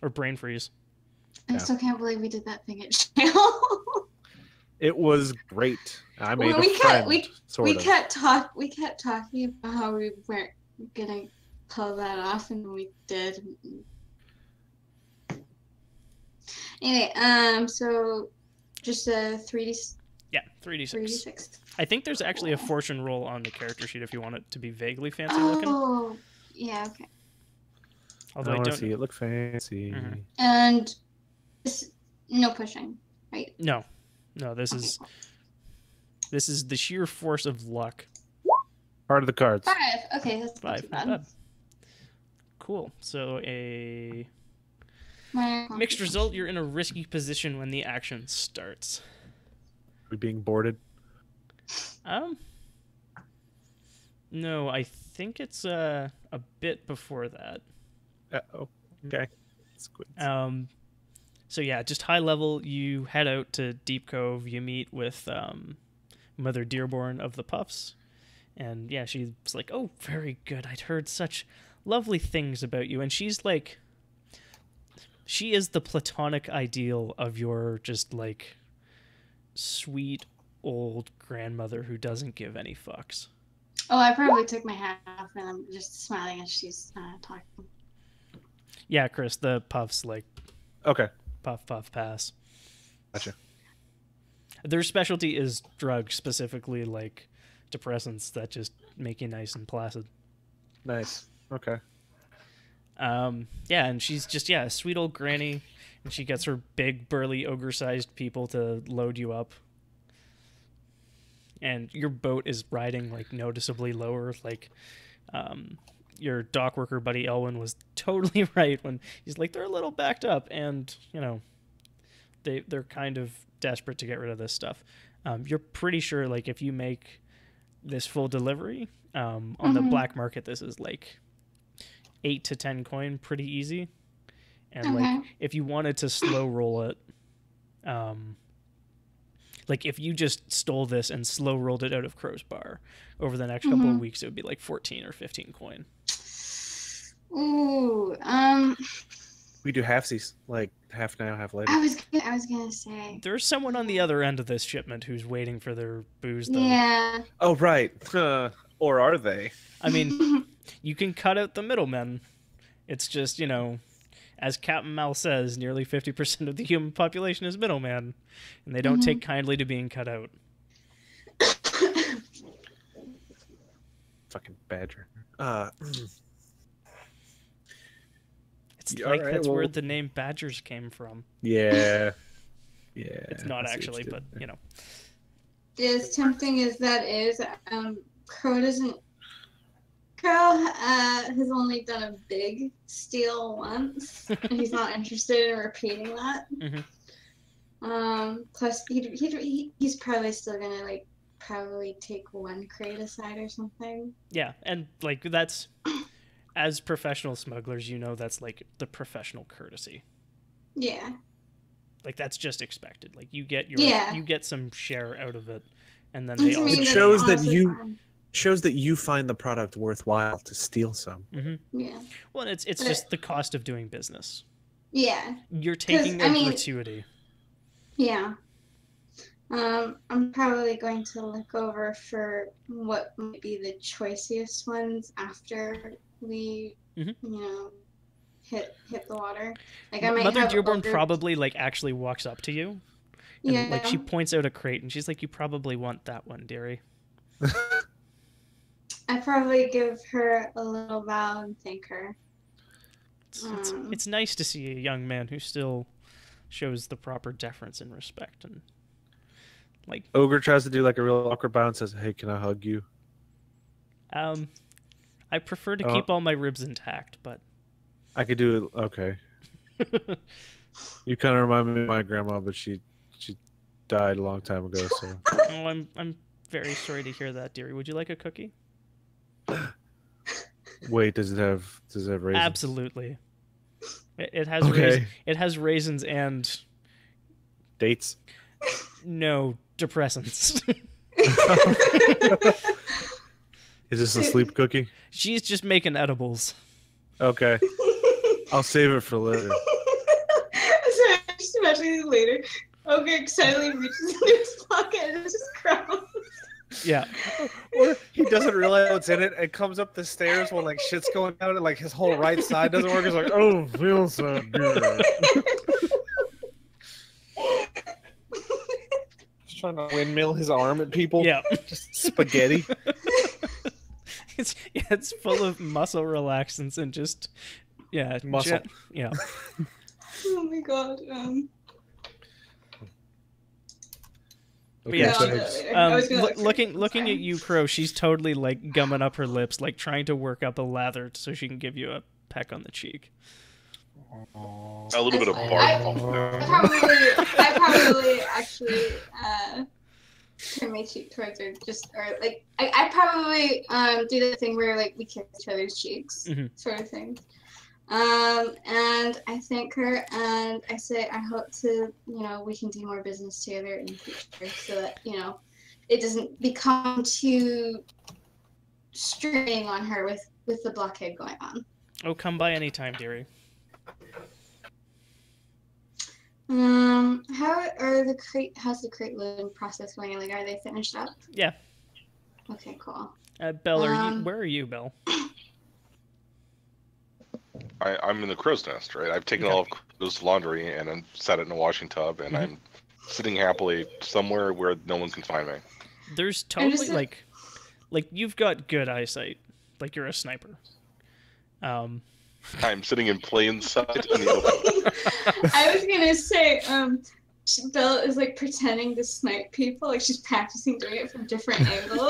Or brain freeze. I Yeah. still can't believe we did that thing at jail. It was great. I made Well, a we kept- friend, we sort of. We kept talking about how we weren't gonna pull that off, and we did. Anyway, so just a 3D, Yeah, 3d6. 3d6. I think there's actually a fortune roll on the character sheet if you want it to be vaguely fancy looking. Oh, yeah, okay. Although I I want to don't. see it look fancy. Mhm. And no pushing, right? No, this Okay, is cool. this is the sheer force of luck. Part of the cards. 5. Okay, that's not 5. too Not bad. bad. Cool. So a My mixed result. You're in a risky position when the action starts. We being boarded. No, I think it's a bit before that. Oh, okay. Squids. So yeah, just high level. You head out to Deep Cove. You meet with Mother Dearborn of the Puffs, And yeah, she's like, "Oh, very good. I'd heard such lovely things about you." And she's like, she is the platonic ideal of your just like sweet old grandmother who doesn't give any fucks. Oh, I probably took my hat off and I'm just smiling as she's talking. Yeah, Chris, the puffs like Okay. puff, puff, pass. Gotcha. Their specialty is drugs, specifically like depressants that just make you nice and placid. Nice. Okay. Yeah, and she's just a sweet old granny, and she gets her big burly ogre-sized people to load you up. And your boat is riding like noticeably lower. Like, your dock worker buddy Elwin was totally right when he's like, they're a little backed up, and you know, they're kind of desperate to get rid of this stuff. You're pretty sure like if you make this full delivery on the black market, this is like 8 to 10 coin, pretty easy. And like if you wanted to slow roll it, like if you just stole this and slow rolled it out of Crow's Bar over the next couple of weeks, it would be like 14 or 15 coin. Ooh, We do halfsies, like half now, half later. I was gonna say. There's someone on the other end of this shipment who's waiting for their booze, though. Yeah. Oh, right. Or are they? I mean, you can cut out the middlemen. It's just, you know, as Captain Mal says, nearly 50% of the human population is middleman, and they don't take kindly to being cut out. Fucking badger. It's Yeah, like alright, that's well- where the name Badgers came from. Yeah. Yeah. It's not I see what actually, you but, did you know. As tempting as that is, Crow doesn't. Crow has only done a big steal once, and he's not interested in repeating that. Plus, he's probably still gonna like probably take one crate aside or something. Yeah, and, like, that's... As professional smugglers, you know that's, like, the professional courtesy. Yeah. Like, that's just expected. Like, you get your... Yeah. You get some share out of it, and then And they to also... me, It that's shows that honestly you- fine. Shows that you find the product worthwhile to steal some. Yeah. Well, it's But- just the cost of doing business. Yeah. You're taking I a mean- gratuity. Yeah. I'm probably going to look over for what might be the choicest ones after we, you know, hit the water. Like I might Mother have Dearborn ogre- probably, like, actually walks up to you. And, Yeah. like, she points out a crate, and she's like, you probably want that one, dearie. I probably give her a little bow and thank her. It's nice to see a young man who still shows the proper deference and respect, and like Ogre tries to do like a real awkward bow and says, "Hey, can I hug you?" I prefer to keep all my ribs intact, but I could do it. Okay. You kind of remind me of my grandma, but she died a long time ago. So oh, I'm very sorry to hear that, dearie. Would you like a cookie? wait, does it have raisins? Absolutely. It has Okay. it has raisins and Dates. no depressants. Is this a sleep cookie? She's just making edibles. Okay. I'll save it for later. Sorry, just imagining it later. Ogre excitedly reaches into his pocket and it's just crumbs. Yeah. Or he doesn't realize what's in it and comes up the stairs while like shit's going down and like his whole right side doesn't work. He's like, oh, feels so good. Just trying to windmill his arm at people. Yeah. Just spaghetti. It's full of muscle relaxants and just Muscle. Yeah. Oh my god. But yeah, I'll do that later. I was gonna look for it. looking at you, Crow, she's totally like gumming up her lips, like trying to work up a lather so she can give you a peck on the cheek. A little bit of bark pulp there. I probably actually turn my cheek towards her, I probably do the thing where like we kiss each other's cheeks, sort of thing. And I thank her and I say I hope to, we can do more business together in the future so that, it doesn't become too straining on her with the blockade going on. Oh, come by anytime, dearie. How's the crate loading process going? Like, are they finished up? Yeah. Okay, cool. Belle, where are you, Belle? I'm in the crow's nest, right? I've taken all of Crow's laundry and then set it in a washing tub, and I'm sitting happily somewhere where no one can find me. There's totally like you've got good eyesight, like you're a sniper. I'm sitting in plain sight in the open. I was gonna say, Belle is like pretending to snipe people, like she's practicing doing it from different angles.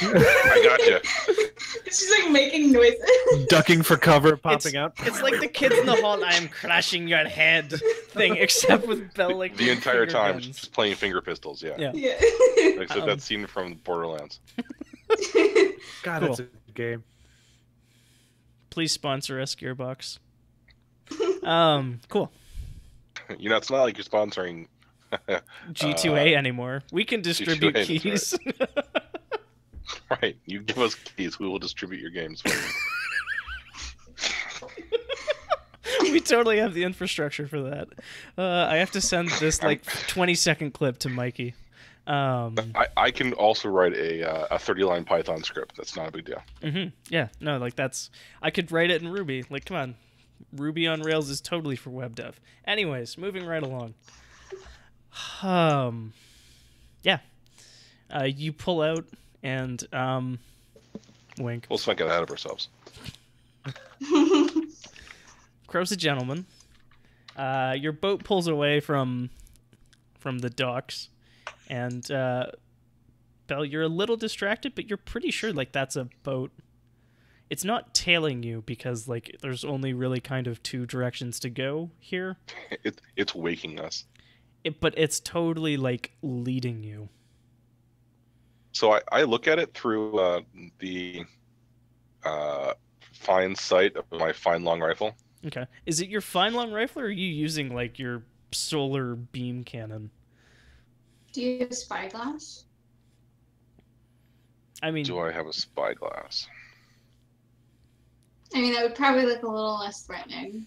I gotcha. She's like making noises. Ducking for cover, popping out. It's like the kids in the hall, I am crushing your head thing, except with Belle like The entire time guns. just playing finger pistols, yeah. Yeah. Except that scene from Borderlands. God, Cool. that's a good game. Please sponsor us, Gearbox. Cool. You know, it's not like you're sponsoring G2A anymore. We can distribute G2A, keys. right. You give us keys, we will distribute your games. We totally have the infrastructure for that. I have to send this like 20-second clip to Mikey. I can also write a 30-line Python script. That's not a big deal. Yeah, no, like I could write it in Ruby. Like, come on. Ruby on Rails is totally for web dev. Anyways, moving right along. Yeah. You pull out and wink. Let's not get ahead of ourselves. Crow's a gentleman. Your boat pulls away from the docks, and Belle, you're a little distracted, but you're pretty sure like that's a boat. It's not tailing you because like there's only really kind of two directions to go here. It's waking us. But it's totally like leading you. So I look at it through the fine sight of my fine long rifle. Okay. Is it your fine long rifle, or are you using like your solar beam cannon? Do you have a spyglass? I mean, Do I have a spyglass? I mean, that would probably look a little less threatening.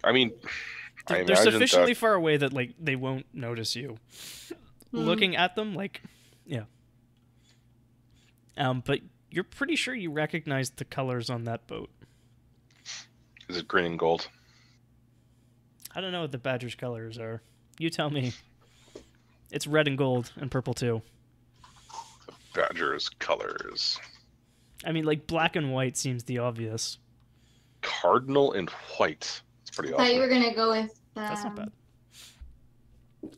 I mean, I they're imagine sufficiently that far away that like they won't notice you. Looking at them, like, yeah. But you're pretty sure you recognize the colors on that boat. Is it green and gold? I don't know what the Badger's colors are. You tell me. It's red and gold and purple too. Badger's colors. I mean, like black and white seems the obvious. Cardinal and white. It's pretty I thought you awesome. were gonna go with. That's not bad.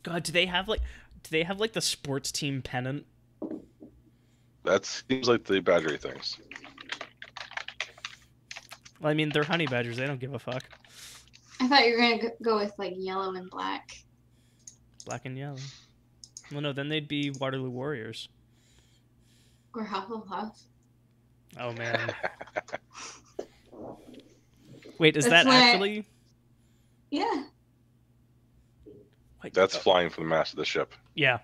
God, do they have like the sports team pennant? That seems like the Badgery things. Well, I mean, they're honey badgers. They don't give a fuck. I thought you were gonna go with like yellow and black. Black and yellow. Well, no, then they'd be Waterloo Warriors. Or Hufflepuff. Oh man. Wait, is That's that actually? Yeah. Wait, That's flying from the mast of the ship. yeah.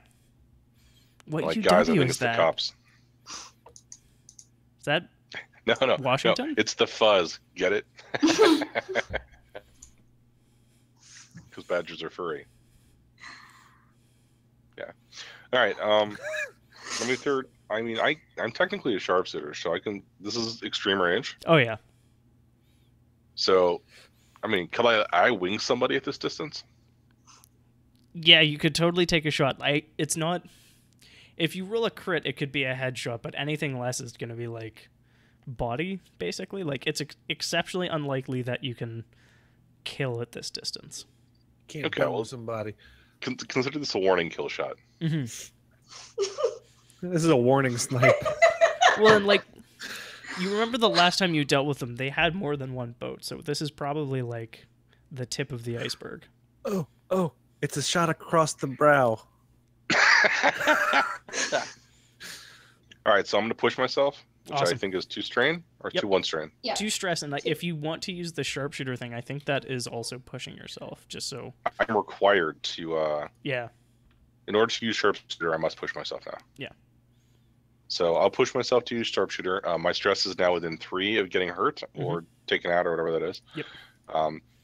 What Like, UW guys, I think is it's the that? cops. Is that No, Washington? No, it's the fuzz. Get it? Because badgers are furry. Yeah. All right. Let me third. I mean, I'm technically a sharpshooter, so I can. This is extreme range. Oh yeah. So, I mean, could I wing somebody at this distance? Yeah, you could totally take a shot. It's not. If you roll a crit, it could be a headshot, but anything less is going to be like body, basically. Like it's exceptionally unlikely that you can kill at this distance. Can't Okay, kill well- somebody. Consider this a warning kill shot. Mm-hmm. This is a warning snipe. Well, and like, you remember the last time you dealt with them, they had more than one boat, so this is probably like the tip of the iceberg. Oh, it's a shot across the brow. All right, so I'm going to push myself, which I Awesome. think is 2 strain or Yep. 2 1 strain. Yeah. 2 stress, and like, if you want to use the sharpshooter thing, I think that is also pushing yourself, just so. I'm required to. Yeah. In order to use sharpshooter, I must push myself now. Yeah. So I'll push myself to use sharpshooter. My stress is now within 3 of getting hurt or taken out or whatever that is. Yep.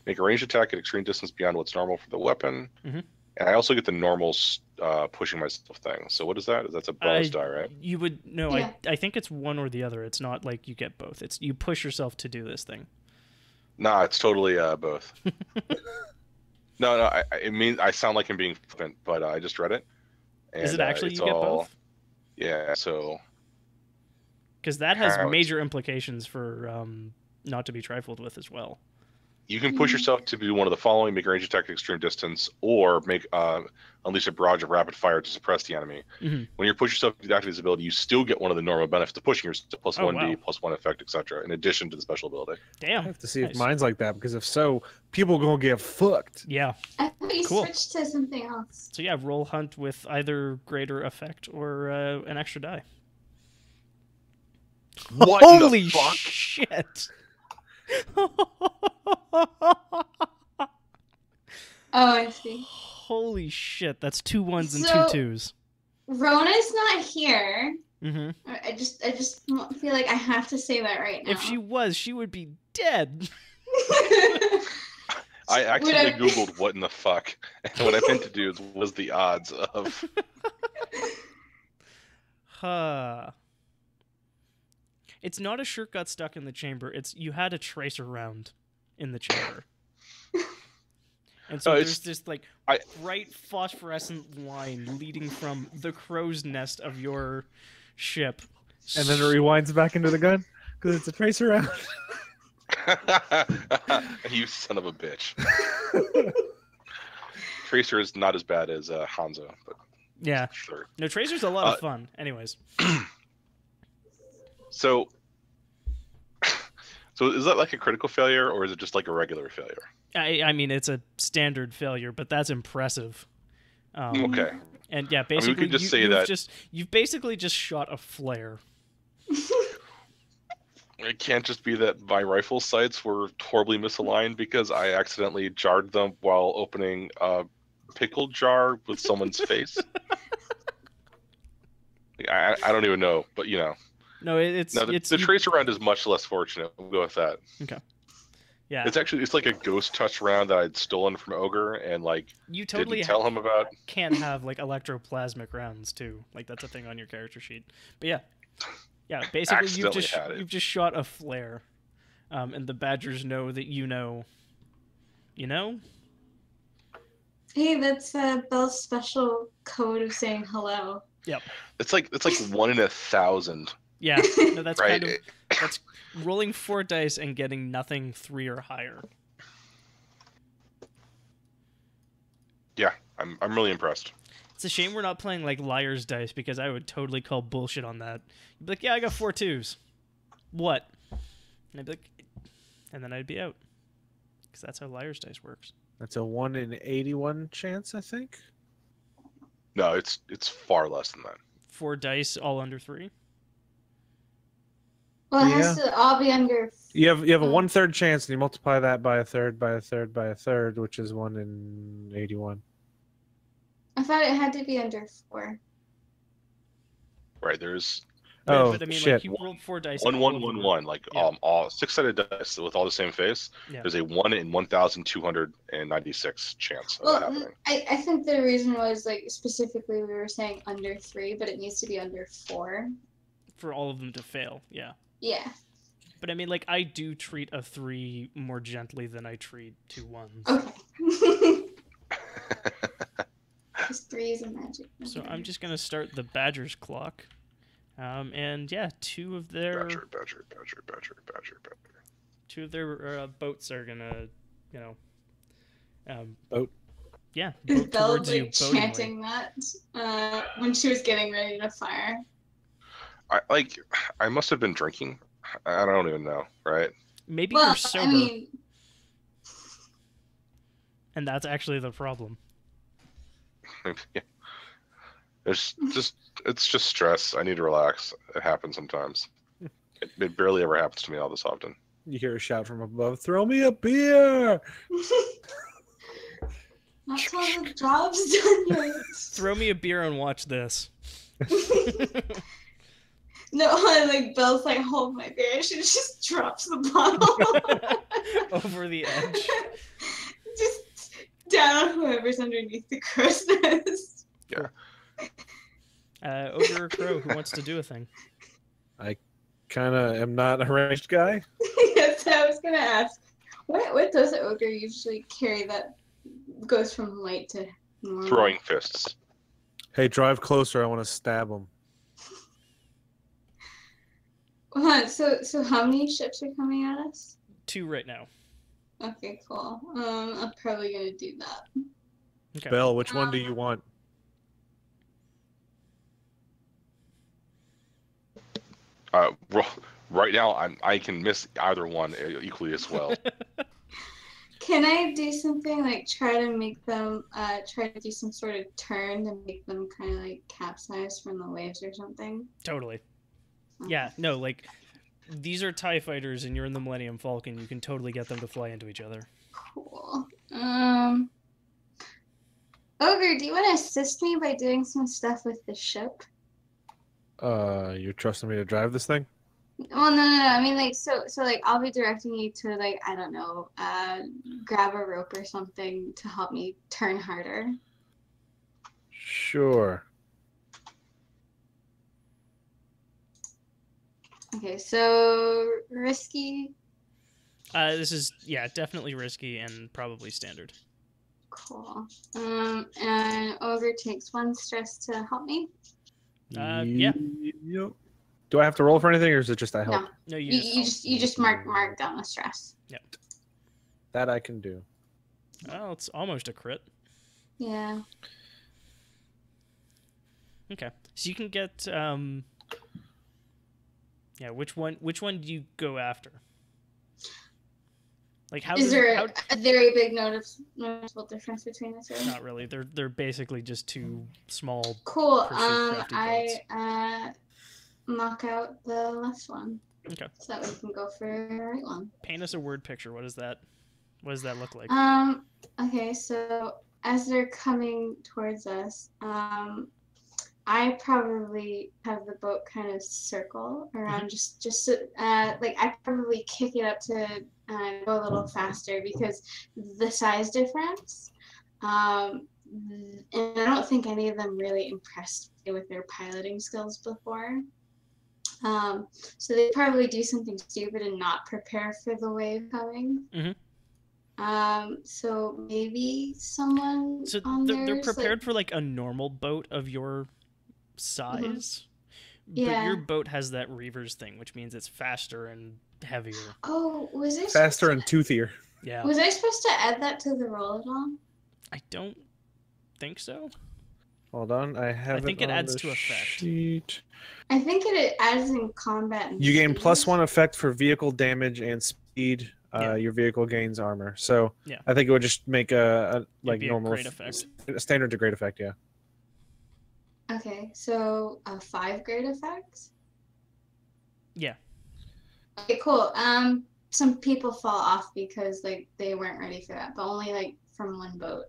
Make a ranged attack at extreme distance beyond what's normal for the weapon. And I also get the normal pushing myself thing. So what is that? That's a bonus die, right? You would no. Yeah. I think it's one or the other. It's not like you get both. It's you push yourself to do this thing. Nah, it's totally both. No. I mean, I sound like I'm being flippant, but I just read it. And, Is it actually you get both? Yeah. So. Because that has major implications for not to be trifled with as well. You can push yourself to do one of the following: make a range attack at extreme distance, or make unleash a barrage of rapid fire to suppress the enemy. When you push yourself to activate this ability, you still get one of the normal benefits of pushing yourself, plus 1d, plus 1 effect, etc., in addition to the special ability. Damn. I have to see if mine's like that, because if so, people gonna get fucked. Yeah. I thought you switched to something else. So yeah, roll hunt with either greater effect or an extra die. What Holy the fuck? shit! Oh, I see. Holy shit! That's 2 1s and So- 2 2s. Rona's not here. Mm-hmm. I just feel like I have to say that right now. If she was, she would be dead. I accidentally Googled what in the fuck, and what I meant to do was the odds of. Huh. It's not a shirt got stuck in the chamber. It's you had a tracer round in the chamber. And so there's this like bright phosphorescent line leading from the crow's nest of your ship. And then it rewinds back into the gun because it's a tracer round. You son of a bitch. Tracer is not as bad as Hanzo, but yeah, sure. No, Tracer's a lot of fun. Anyways, so is that like a critical failure, or is it just like a regular failure? I mean, it's a standard failure, but that's impressive. Okay. And yeah, basically, we could just say that you've basically just shot a flare. It can't just be that my rifle sights were horribly misaligned because I accidentally jarred them while opening a pickle jar with someone's face. I don't even know, but you know. No, the tracer round is much less fortunate. We'll go with that. Okay. Yeah. It's like a ghost touch round that I'd stolen from Ogre and like you totally didn't tell him about. Can have like electroplasmic rounds too. Like that's a thing on your character sheet. But yeah. Yeah, basically you've just shot a flare. And the Badgers know that you know. You know? Hey, that's Belle's special code of saying hello. Yep. It's like 1 in 1,000. Yeah, no, that's right? kind of that's rolling 4 dice and getting nothing 3 or higher. Yeah, I'm really impressed. It's a shame we're not playing like liar's dice because I would totally call bullshit on that. You'd be like, yeah, I got 4 2s. What? And I'd be like, and then I'd be out because that's how liar's dice works. That's a 1 in 81 chance, I think. No, it's far less than that. 4 dice, all under 3. Well, it has to all be under. You have a 1/3 chance, and you multiply that by a third, by a third, by a third, which is 1 in 81. I thought it had to be under 4. Right, there's. Oh, but I mean, shit. like you rolled 4 dice. 1 1 1 1, like yeah. all 6-sided dice with all the same face. Yeah. There's a 1 in 1,296 chance of that Well, happening. I think the reason was like specifically we were saying under 3, but it needs to be under 4. For all of them to fail, yeah. Yeah. But I mean, like, I do treat a 3 more gently than I treat 2 1s. Okay. Because 3 is a magic number. So I'm just gonna start the Badgers clock, and yeah, 2 of their Badger. 2 of their boats are gonna, you know, Boat. Yeah, Is boat Belle towards you, like boatingly. chanting that when she was getting ready to fire? I must have been drinking. I don't even know, right? Maybe Well, you're sober, I mean, and that's actually the problem. Yeah. It's just stress. I need to relax. It happens sometimes. It barely ever happens to me all this often. You hear a shout from above, "Throw me a beer!" not till the job's done yet. Throw me a beer and watch this. No, I like Belle's like, hold my beer. She just drops the bottle. Over the edge. Just down on whoever's underneath the crow's. Yeah. Ogre or Crow, who wants to do a thing? I kind of am not a ranged guy. Yes, I was gonna ask. What does an ogre usually carry that goes from light to normal? Throwing fists. Hey, drive closer. I want to stab him. Hold on, so how many ships are coming at us? 2 right now. Okay, cool. I'm probably gonna do that. Okay. Belle, which one do you want? Well, right now I can miss either one equally as well. Can I do something like try to make them try to do some sort of turn to make them kind of like capsize from the waves or something? Totally. Yeah, no, like, these are TIE fighters and you're in the Millennium Falcon. You can totally get them to fly into each other. Cool. Ogre, do you want to assist me by doing some stuff with the ship? You're trusting me to drive this thing? Well, no. I mean, like, so like, I'll be directing you to, like, I don't know, grab a rope or something to help me turn harder. Sure. Okay, so risky. This is, yeah, definitely risky and probably standard. Cool. And Ogre takes 1 stress to help me. Yeah. Yep. Do I have to roll for anything, or is it just I help? No, No, you just mark down the stress. Yep. That I can do. Well, it's almost a crit. Yeah. Okay. So you can get, yeah, which one do you go after? Like, how Is does, there how, a very big noticeable difference between the two? Not really. They're basically just 2 small. Cool. Pursuit crafty I knock out the left one. Okay. So that we can go for the right one. Paint us a word picture. What does that look like? Okay, so as they're coming towards us, I probably have the boat kind of circle around, just like I probably kick it up to go a little faster because the size difference. And I don't think any of them really impressed me with their piloting skills before. So they probably do something stupid and not prepare for the wave coming. So maybe someone. So on they're theirs, prepared like, for like a normal boat of your size, but Yeah. your boat has that Reaver's thing, which means it's faster and heavier. Oh, was I Faster and toothier. Yeah. Was I supposed to add that to the roll at all? I don't think so. Hold on, I have. I think it on adds the to effect. sheet. I think it adds in combat. And You gain speed. +1 effect for vehicle damage and speed. Yeah. Your vehicle gains armor. So Yeah. I think it would just make a like be a normal great effect. a standard to great effect. Yeah. Okay, so 5 great effects. Yeah. Okay, cool. Some people fall off because like they weren't ready for that, but only like from one boat.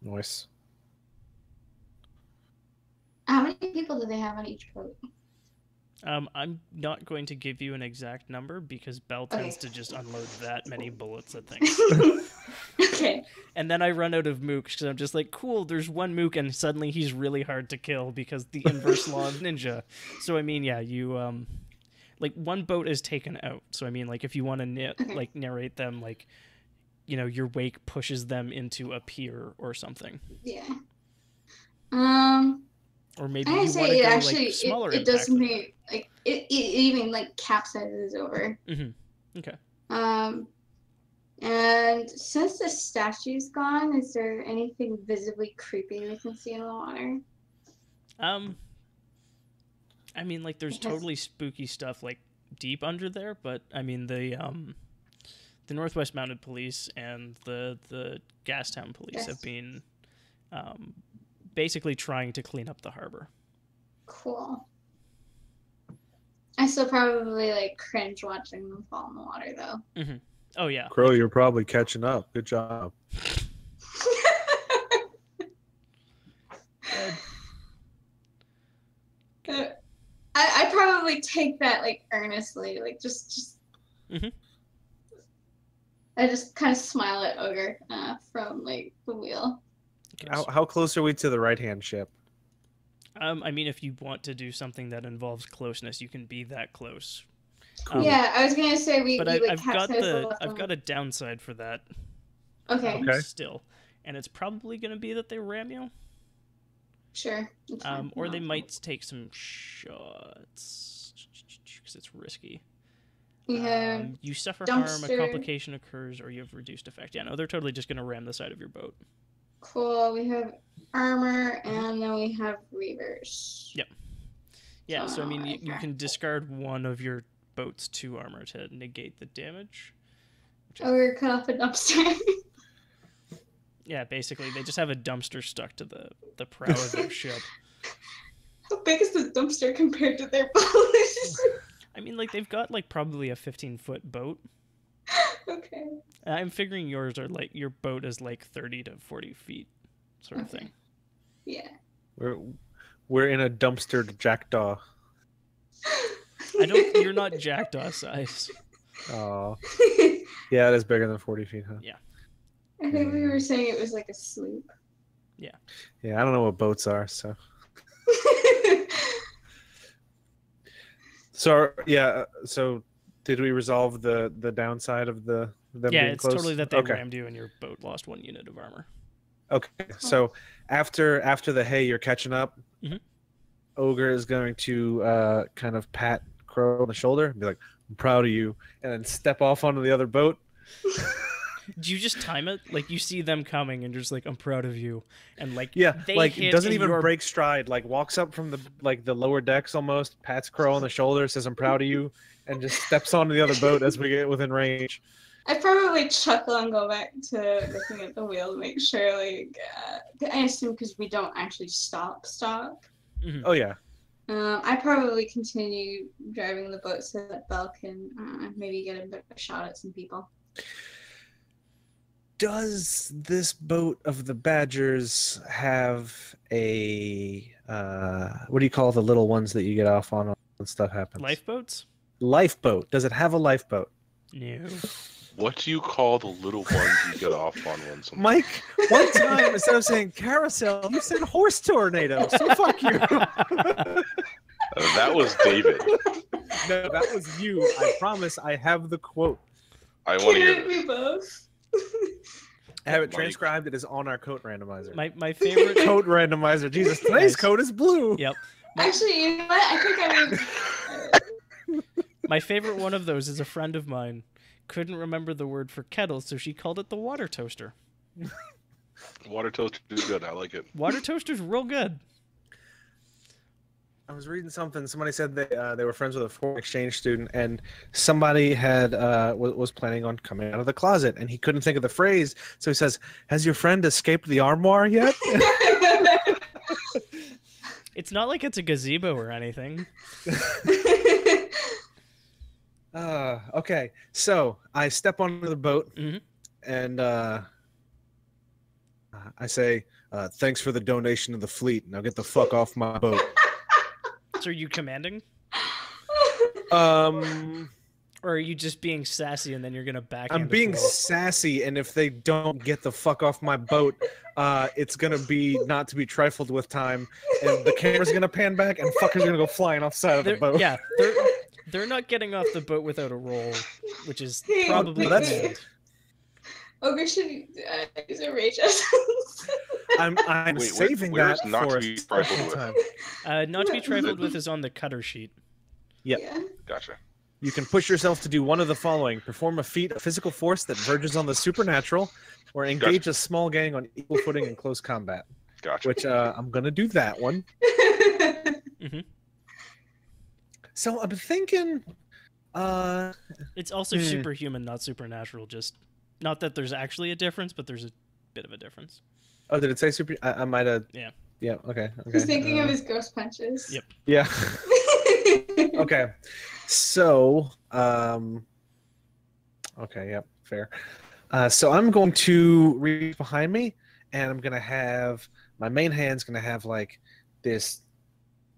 Nice. How many people do they have on each boat? I'm not going to give you an exact number because Belle tends to just unload that many bullets at things. Okay. And then I run out of mooks because I'm just like, cool, there's 1 mook and suddenly he's really hard to kill because the inverse law of ninja. So, I mean, yeah, you, like, 1 boat is taken out. So, I mean, like, if you want to, like, narrate them, like, you know, your wake pushes them into a pier or something. Yeah. Or maybe I you want to say it go, actually like, smaller it does impact than something like it even like capsizes over. Okay. And since the statue's gone, is there anything visibly creepy we can see in the water? I mean, like, there's totally spooky stuff, like, deep under there, but, I mean, the Northwest Mounted Police and the Gastown Police have been, basically trying to clean up the harbor. Cool. I still probably, like, cringe watching them fall in the water, though. Oh, yeah. Crow, you're probably catching up. Good job. Good. probably take that like earnestly, like just. Mhm. I just kind of smile at Ogre from like the wheel. Okay, so- How close are we to the right-hand ship? I mean, if you want to do something that involves closeness, you can be that close. Cool. Yeah, I was gonna say we But like I've got capsize the the left I've one. got a downside for that. Okay, Okay. Still, and it's probably going to be that they ram you, sure. It's fine. or No, they it's might take some shots because it's risky. fine. We have You suffer harm, a dumpster. complication occurs, or you have reduced effect. Yeah, no, they're totally just going to ram the side of your boat. cool. We have armor, and then we have reavers. Yep. Yeah, so I mean, you okay. can discard one of your boat's 2 armor to negate the damage. Ogre cut off a dumpster. Yeah, basically, they just have a dumpster stuck to the prow of their ship. How big is the dumpster compared to their boat? I mean, like, they've got, like, probably a 15-foot boat. Okay. I'm figuring yours are, like, your boat is, like, 30 to 40 feet sort of Okay. thing. Yeah. We're in a dumpstered jackdaw. You're not jackdaw size. Oh, yeah, it is bigger than 40 feet, huh? I think we were saying it was like a sloop. Yeah, I don't know what boats are, so. So did we resolve the downside of them Yeah, being it's close? totally that they Okay. rammed you and your boat lost 1 unit of armor. Okay, so after the hay, you're catching up. Mhm. Ogre is going to kind of pat Crow on the shoulder and be like, "I'm proud of you," and then step off onto the other boat. Do you just time it? Like, you see them coming and you're just like, I'm proud of you. And, like, Yeah, they like hit doesn't and even you're- break stride. Like walks up from the lower decks almost, pats Crow on the shoulder, says, "I'm proud of you," and just steps onto the other boat as we get within range. I probably chuckle and go back to looking at the wheel to make sure, like, I assume because we don't actually stop. Mhm. Oh yeah. I probably continue driving the boat so that Belle can maybe get a bit of a shot at some people. Does this boat of the Badgers have a what do you call the little ones that you get off on when stuff happens? Lifeboats? Lifeboat. Does it have a lifeboat? No. What do you call the little ones you get off on when someone? Mike, one time instead of saying carousel, you said horse tornado. So fuck you. That was David. No, that was you. I promise. I have the quote. I want to Can hear it this. be both? I have it Mike. transcribed. It is on our coat randomizer. My favorite... Coat randomizer. Jesus, today's Nice. coat is blue. Yep. Actually, you know what? I think I would. My favorite one of those is a friend of mine couldn't remember the word for kettle, so she called it the water toaster. Water toast is good. I like it. Water toaster's real good. I was reading something. Somebody said they were friends with a foreign exchange student, and somebody had was planning on coming out of the closet, and he couldn't think of the phrase, so he says, "Has your friend escaped the armoire yet?" It's not like it's a gazebo or anything. Okay, so I step onto the boat, Mhm. and I say, "Thanks for the donation to the fleet. Now get the fuck off my boat." So are you commanding? Or are you just being sassy and then you're going to backhand I'm the being flow? sassy, and if they don't get the fuck off my boat, it's gonna be not to be trifled with time, and the camera's gonna pan back, and fuckers gonna go flying off the side of the boat. Yeah, they're not getting off the boat without a roll, which is Hey, probably that's- command. Ogre should use a rage essence. I'm Wait, saving where's that not for to a be trifled special with? time. Not to be trifled with is on the cutter sheet. Yep. Yeah. Gotcha. You can push yourself to do one of the following: perform a feat of physical force that verges on the supernatural, or engage a small gang on equal footing in close combat. Gotcha. Which I'm gonna do that one. Mhm. So I'm thinking, It's also superhuman, not supernatural. Just not that there's actually a difference, but there's a bit of a difference. oh, did it say super? I might have. Yeah. Yeah. Okay. He's thinking of his ghost punches. Yep. Yeah. Okay. So, okay, yep, fair. So I'm going to reach behind me, and I'm gonna have my main hand's gonna have like this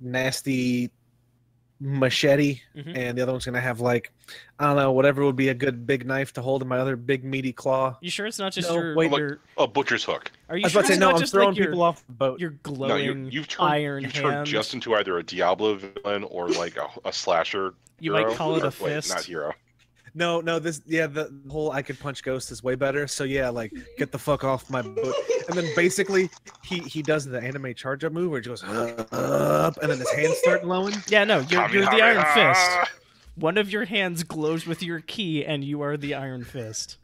nasty machete, Mhm. and the other one's gonna have like, I don't know, whatever would be a good big knife to hold in my other big meaty claw. You sure it's not just No, your, wait. your... A butcher's hook. Are you I was sure about to say it's no. not I'm just throwing like your, people off the boat. your No, glowing you've turned iron you've hand? turned just into either a Diablo villain or like a slasher. You hero. might call it a Or, wait, fist. not hero. No, the whole I could punch ghosts is way better. So yeah, like get the fuck off my boat. And then basically he does the anime charge up move where he goes up, and then his hands start glowing. Yeah, no, you're the Iron Fist. Kamehameha! One of your hands glows with your key, and you are the Iron Fist.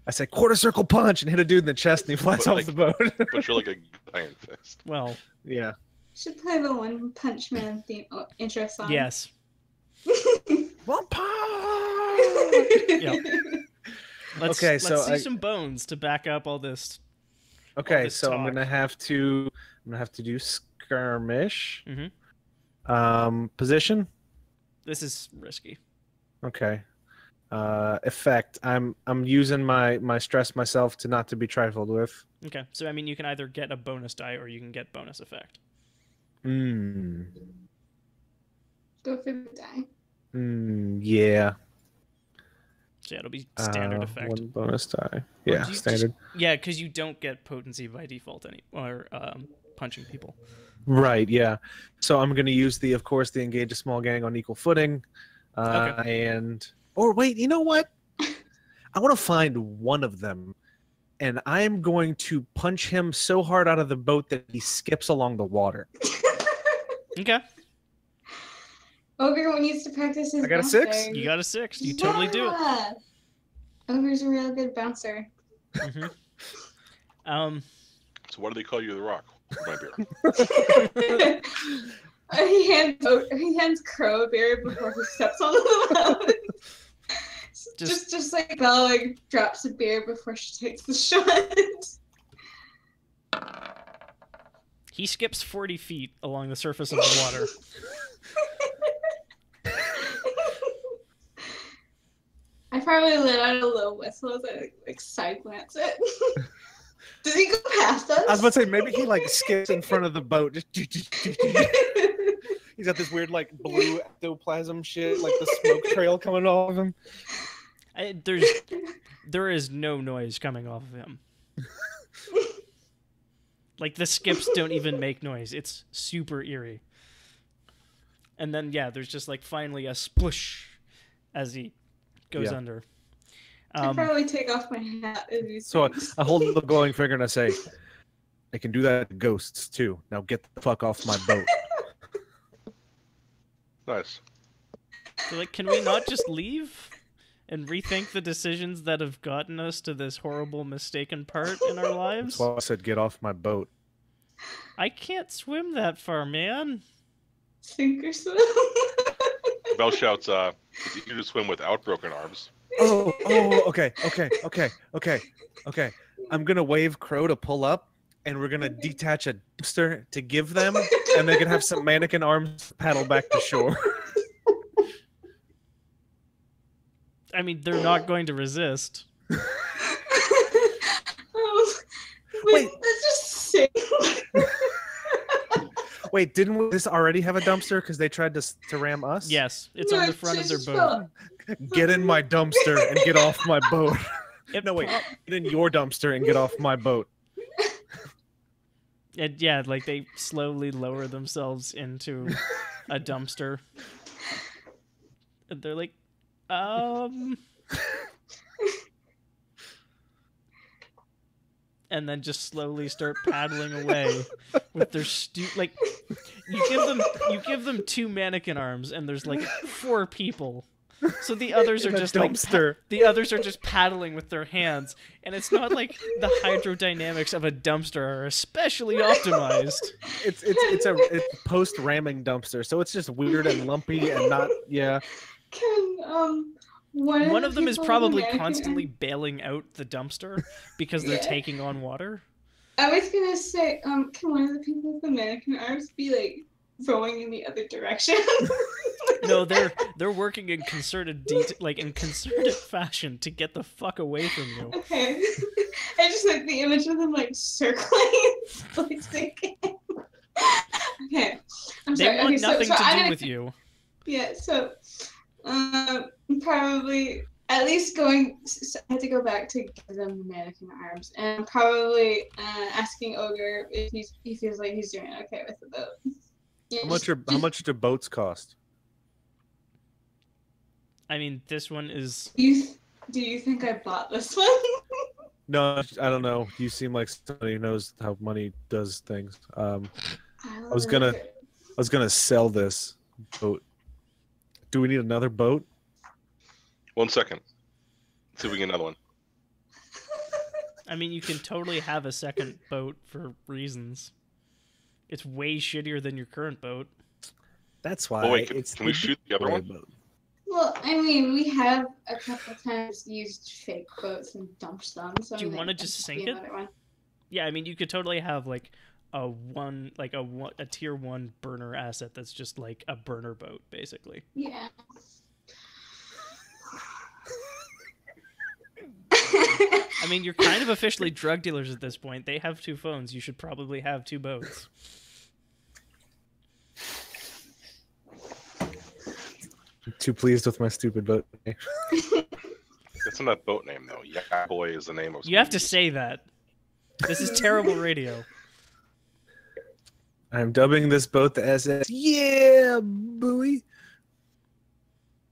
I say quarter circle punch and hit a dude in the chest, and he flies But, off like- the boat. But you're like a Iron Fist. Well, Yeah. Should play the One Punch Man theme intro song. yes. One punch. Yep. Let's so see I- some bones to back up all this. Okay, this so I'm talk. gonna have to do skirmish. Mhm. Position. This is risky. Okay. Effect. I'm using my stress myself to not to be trifled with. Okay, so I mean, you can either get a bonus die or you can get bonus effect. Hmm. Go for the die. Yeah. So yeah, it'll be standard effect. One bonus die. Or Yeah, do you standard. Yeah, because you don't get potency by default or punching people. Right. Yeah. So I'm gonna use of course, the engage a small gang on equal footing. Or wait, you know what? I want to find one of them, and I'm going to punch him so hard out of the boat that he skips along the water. Okay, Ogre needs to practice his I got a 6? bouncing. you got a 6. You totally do it. Yeah! Ogre's a real good bouncer. Mhm. So what do they call you, The Rock? My beer. He hands Crow a beer before he steps on the boat. Just like Bella like drops a beer before she takes the shot. He skips 40 feet along the surface of the water. I probably let out a little whistle as I like side glance it. Does he go past us? I was about to say maybe he like skips in front of the boat. Just he's got this weird like blue ectoplasm shit, like the smoke trail coming off of him. There is no noise coming off of him. Like the skips don't even make noise. It's super eerie. And then yeah, there's just like finally a splush as he goes under. I probably take off my hat as he So sings. I hold the glowing finger and I say, I can do that to ghosts too. Now get the fuck off my boat. Nice. So, like, can we not just leave and rethink the decisions that have gotten us to this horrible mistaken part in our lives? That's why I said get off my boat. I can't swim that far, man. Sink or swim. Bell shouts, it's easier to swim without broken arms. Oh, okay. I'm gonna wave Crow to pull up, and we're gonna detach a dumpster to give them, and they can have some mannequin arms paddle back to shore. I mean, they're not going to resist. Wait, that's just sick. Wait, didn't this already have a dumpster because they tried to ram us? Yes, it's on the front of their boat. Get in my dumpster and get off my boat. It No, wait. pro- Get in your dumpster and get off my boat. yeah, like they slowly lower themselves into a dumpster. And they're like, and then just slowly start paddling away with their like you give them 2 mannequin arms and there's like 4 people. So the others are In a just like dumpster. the others are just paddling with their hands, and it's not like the hydrodynamics of a dumpster are especially optimized. It's post ramming dumpster, so it's just weird and lumpy and not Can One of them is people probably in America- constantly bailing out the dumpster because they're Yeah. taking on water. I was gonna say, can one of the people with the mannequin arms be like rowing in the other direction? No, they're working in concerted fashion to get the fuck away from you. Okay. I just like the image of them like circling, like sinking. Okay. I'm sorry. want Okay, nothing so to I do didn't- with you. Yeah, so probably at least going. I had to go back to give them the mannequin arms, and probably asking Ogre if he feels like he's doing okay with the boat. Yeah, How much do boats cost? I mean, this one is. Do you think I bought this one? No, I don't know. You seem like somebody who knows how money does things. I was gonna sell this boat. Do we need another boat? 1 second. Let's see if we get another one. I mean, you can totally have a second boat for reasons. It's way shittier than your current boat. That's why. Oh wait, it's can we shoot the other one? boat. Well, I mean, we have a couple times used fake boats and dumped them. So Do you want wanna just sink it? One. Yeah, I mean, you could totally have like a tier 1 burner asset that's just like a burner boat, basically. Yeah. I mean, you're kind of officially drug dealers at this point. They have 2 phones. You should probably have 2 boats. I'm too pleased with my stupid boat. It's not a boat name though. Yeah, boy is the name of. You have to say that. This is terrible radio. I'm dubbing this boat the SS. Yeah, buoy.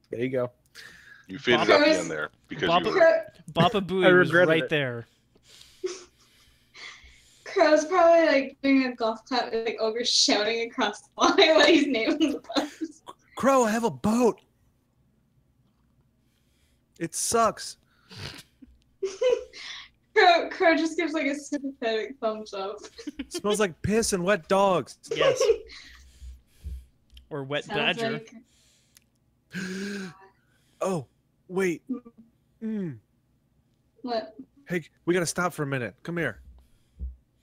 There you go. You faded Baba- up the end there because Baba- you were. Bapa I Booey was regretted right it. there. Crow's probably like doing a golf clap with like Ogre shouting across the line while he's naming the boats. Crow, I have a boat. It sucks. Crow just gives like a sympathetic thumbs up. It smells like piss and wet dogs. Yes. Or wet Sounds badger. like- Oh, wait. Mm. What? Hey, we gotta stop for a minute. Come here.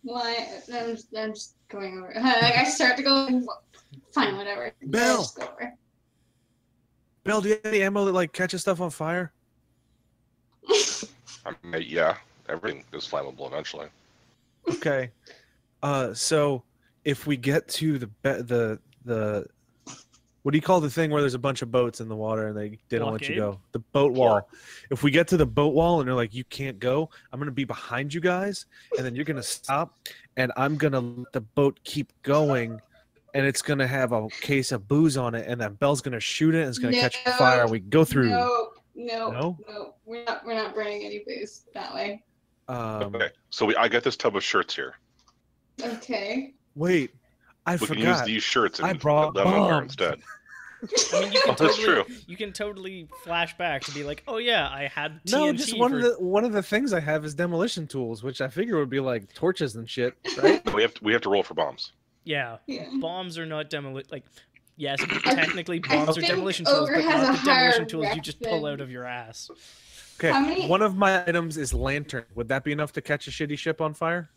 Why? I'm just going over. Like I start to go. Fine, whatever. Belle! Just go over. Belle, do you have any ammo that like catches stuff on fire? I mean, yeah, everything is flammable eventually. Okay. So if we get to the what do you call the thing where there's a bunch of boats in the water and they don't let you Blockade? go? The boat wall. If we get to the boat wall and they're like, you can't go, I'm gonna be behind you guys, and then you're gonna stop, and I'm gonna let the boat keep going, and it's gonna have a case of booze on it, and then Belle's gonna shoot it, and it's gonna catch No. fire, and we go through. No. We're not burning any booze that way. Okay, so I got this tub of shirts here. Okay. Wait, I We can use forgot. these shirts I and brought let them on there bombs. instead. I mean, you can, Oh, that's totally, true. you can totally flash back to be like, oh yeah, I had TNT No, just for... one of the things I have is demolition tools, which I figure would be like torches and shit, right? We have to roll for bombs. Yeah, Yeah. bombs are not like, yes, technically bombs are think demolition tools, Ogre but has not a the demolition higher tools you rep just pull than- out of your ass. Okay, How many- one of my items is lantern. Would that be enough to catch a shitty ship on fire?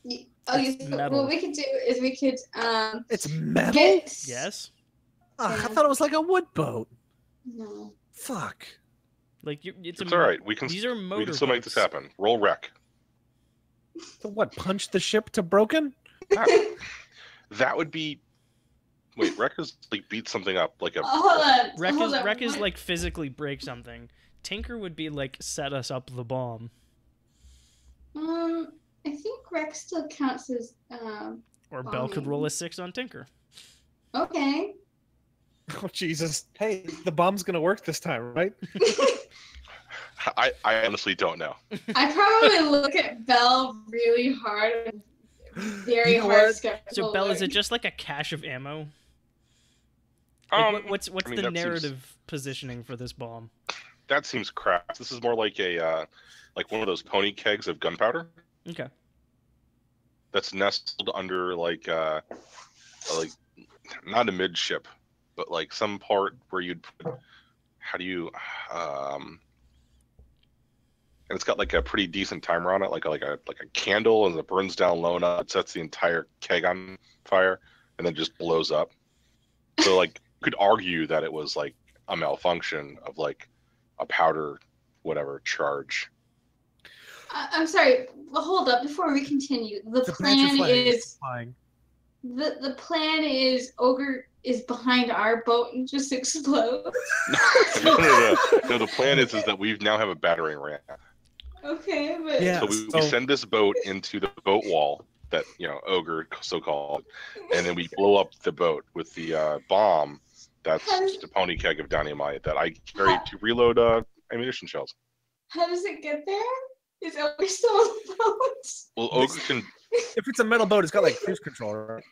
Oh, yes. It's metal. What we could do is we could It's metal? get. Yes, Ah, I thought it was like a wood boat. No. Fuck. like it's It's all right. We can. These are motor We can still make this boats. happen. Roll wreck. So what, punch the ship to broken? That would be. Wait, wreck is like beat something up like a. Hold on. Wreck is like physically break something. Tinker would be like set us up the bomb. I think Rex still counts as Or Belle could Bombing. roll a 6 on Tinker. okay. Oh, Jesus. Hey, the bomb's gonna work this time, right? I honestly don't know. I probably look at Belle really hard and very You know hard what? skeptical. So Belle, is look. it just like a cache of ammo? Like, what's I mean, the that seems- narrative positioning for this bomb? That seems crap. This is more like a like one of those pony kegs of gunpowder Okay. that's nestled under like not a midship, but like some part where you'd put. How do you? And it's got like a pretty decent timer on it, like a candle, and it burns down low enough, it sets the entire keg on fire, and then just blows up. So like, you could argue that it was like a malfunction of like a powder, whatever charge. I'm sorry. Well, hold up before we continue. The The plan badger flag is flying. the plan is Ogre is behind our boat and just explodes. No, the plan is that we now have a battering ram. Okay, but Yeah. So we send this boat into the boat wall that, Ogre so-called, and then we blow up the boat with the bomb that's just a pony keg of dynamite that I carry to reload ammunition shells. How does it get there? Is Ogre still on the boat? Well, Ogre can... If it's a metal boat, it's got like cruise control, right?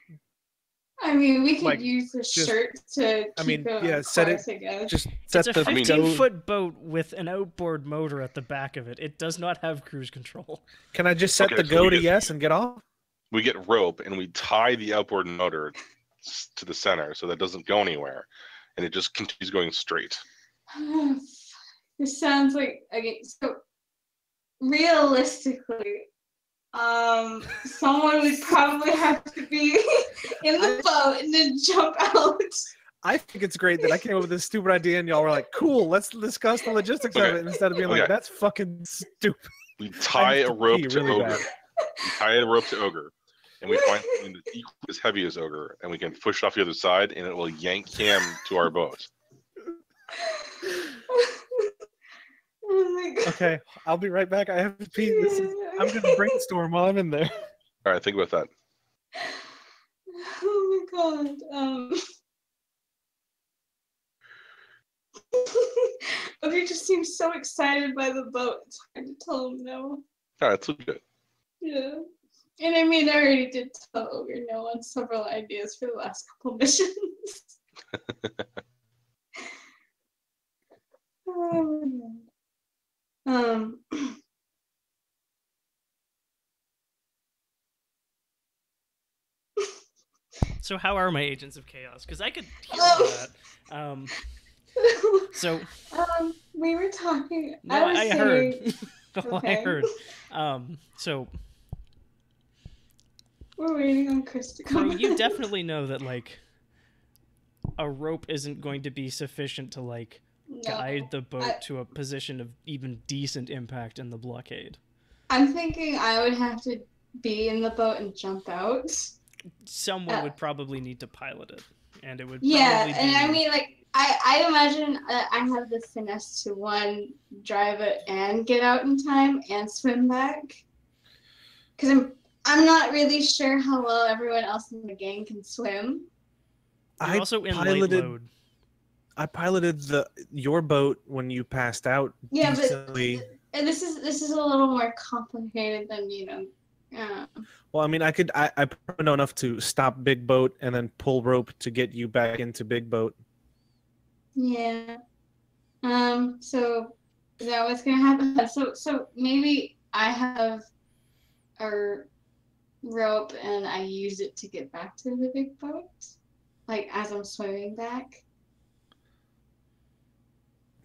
I mean, we could Like, use the just- shirt to keep it on set course, it. I guess. Just set It's a the 15-foot boat with an outboard motor at the back of it. It does not have cruise control. Can I just set Okay, the so go we to get- yes and get off? We get rope and we tie the outboard motor to the center so that it doesn't go anywhere, and it just continues going straight. This sounds like, okay, so realistically, someone would probably have to be in the boat and then jump out. I think it's great that I came up with this stupid idea and y'all were like, "Cool, let's discuss the logistics of Okay. it," instead of being Okay. like, "That's fucking stupid." We tie have a to rope pee to really Ogre. bad. We tie a rope to Ogre, and we find something that's equally as heavy as Ogre, and we can push it off the other side, and it will yank him to our boat. Oh my god. Okay, I'll be right back. I have to pee. I'm gonna brainstorm while I'm in there. All right, think about that. Oh my god. Okay, just seems so excited by the boat. It's hard to tell him no. All right, that's good. Yeah. And I mean, I already did tell Ogre no on several ideas for the last couple missions. Oh my god. So how are my agents of chaos? Because I could hear all that. So We were talking. no, was I saying, heard. All I Okay. heard. So We're waiting on Chris to come. Crow, you definitely know that like a rope isn't going to be sufficient to like guide the boat to a position of even decent impact in the blockade. I'm thinking I would have to be in the boat and jump out. Someone would probably need to pilot it, and it would Yeah, probably and be... I mean, like, I imagine I have the finesse to drive it and get out in time and swim back. Because I'm not really sure how well everyone else in the gang can swim. You're also in light load. I piloted your boat when you passed out. Yeah, decently. but this is a little more complicated than Well, I mean, I probably know enough to stop big boat and then pull rope to get you back into big boat. Yeah. So is that what's gonna happen? So maybe I have a rope and I use it to get back to the big boat, like as I'm swimming back.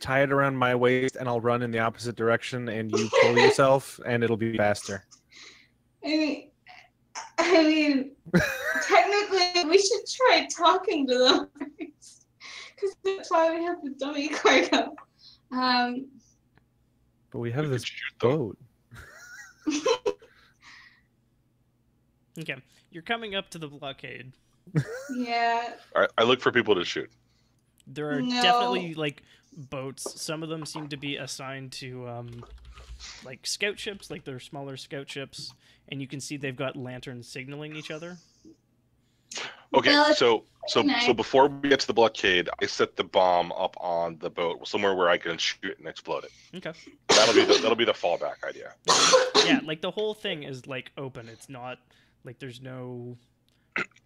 Tie it around my waist and I'll run in the opposite direction and you pull yourself and it'll be faster. I mean, technically we should try talking to them first, because that's why we have the dummy cargo. But we have We this could shoot them. boat. Okay, you're coming up to the blockade. Yeah. All right, I look for people to shoot. There are No. definitely like boats. Some of them seem to be assigned to like scout ships, like they're smaller scout ships, and you can see they've got lanterns signaling each other. Okay, Well, so nice. before we get to the blockade, I set the bomb up on the boat somewhere where I can shoot it and explode it. Okay. That'll be the fallback idea. Yeah, like the whole thing is like open. It's not like there's no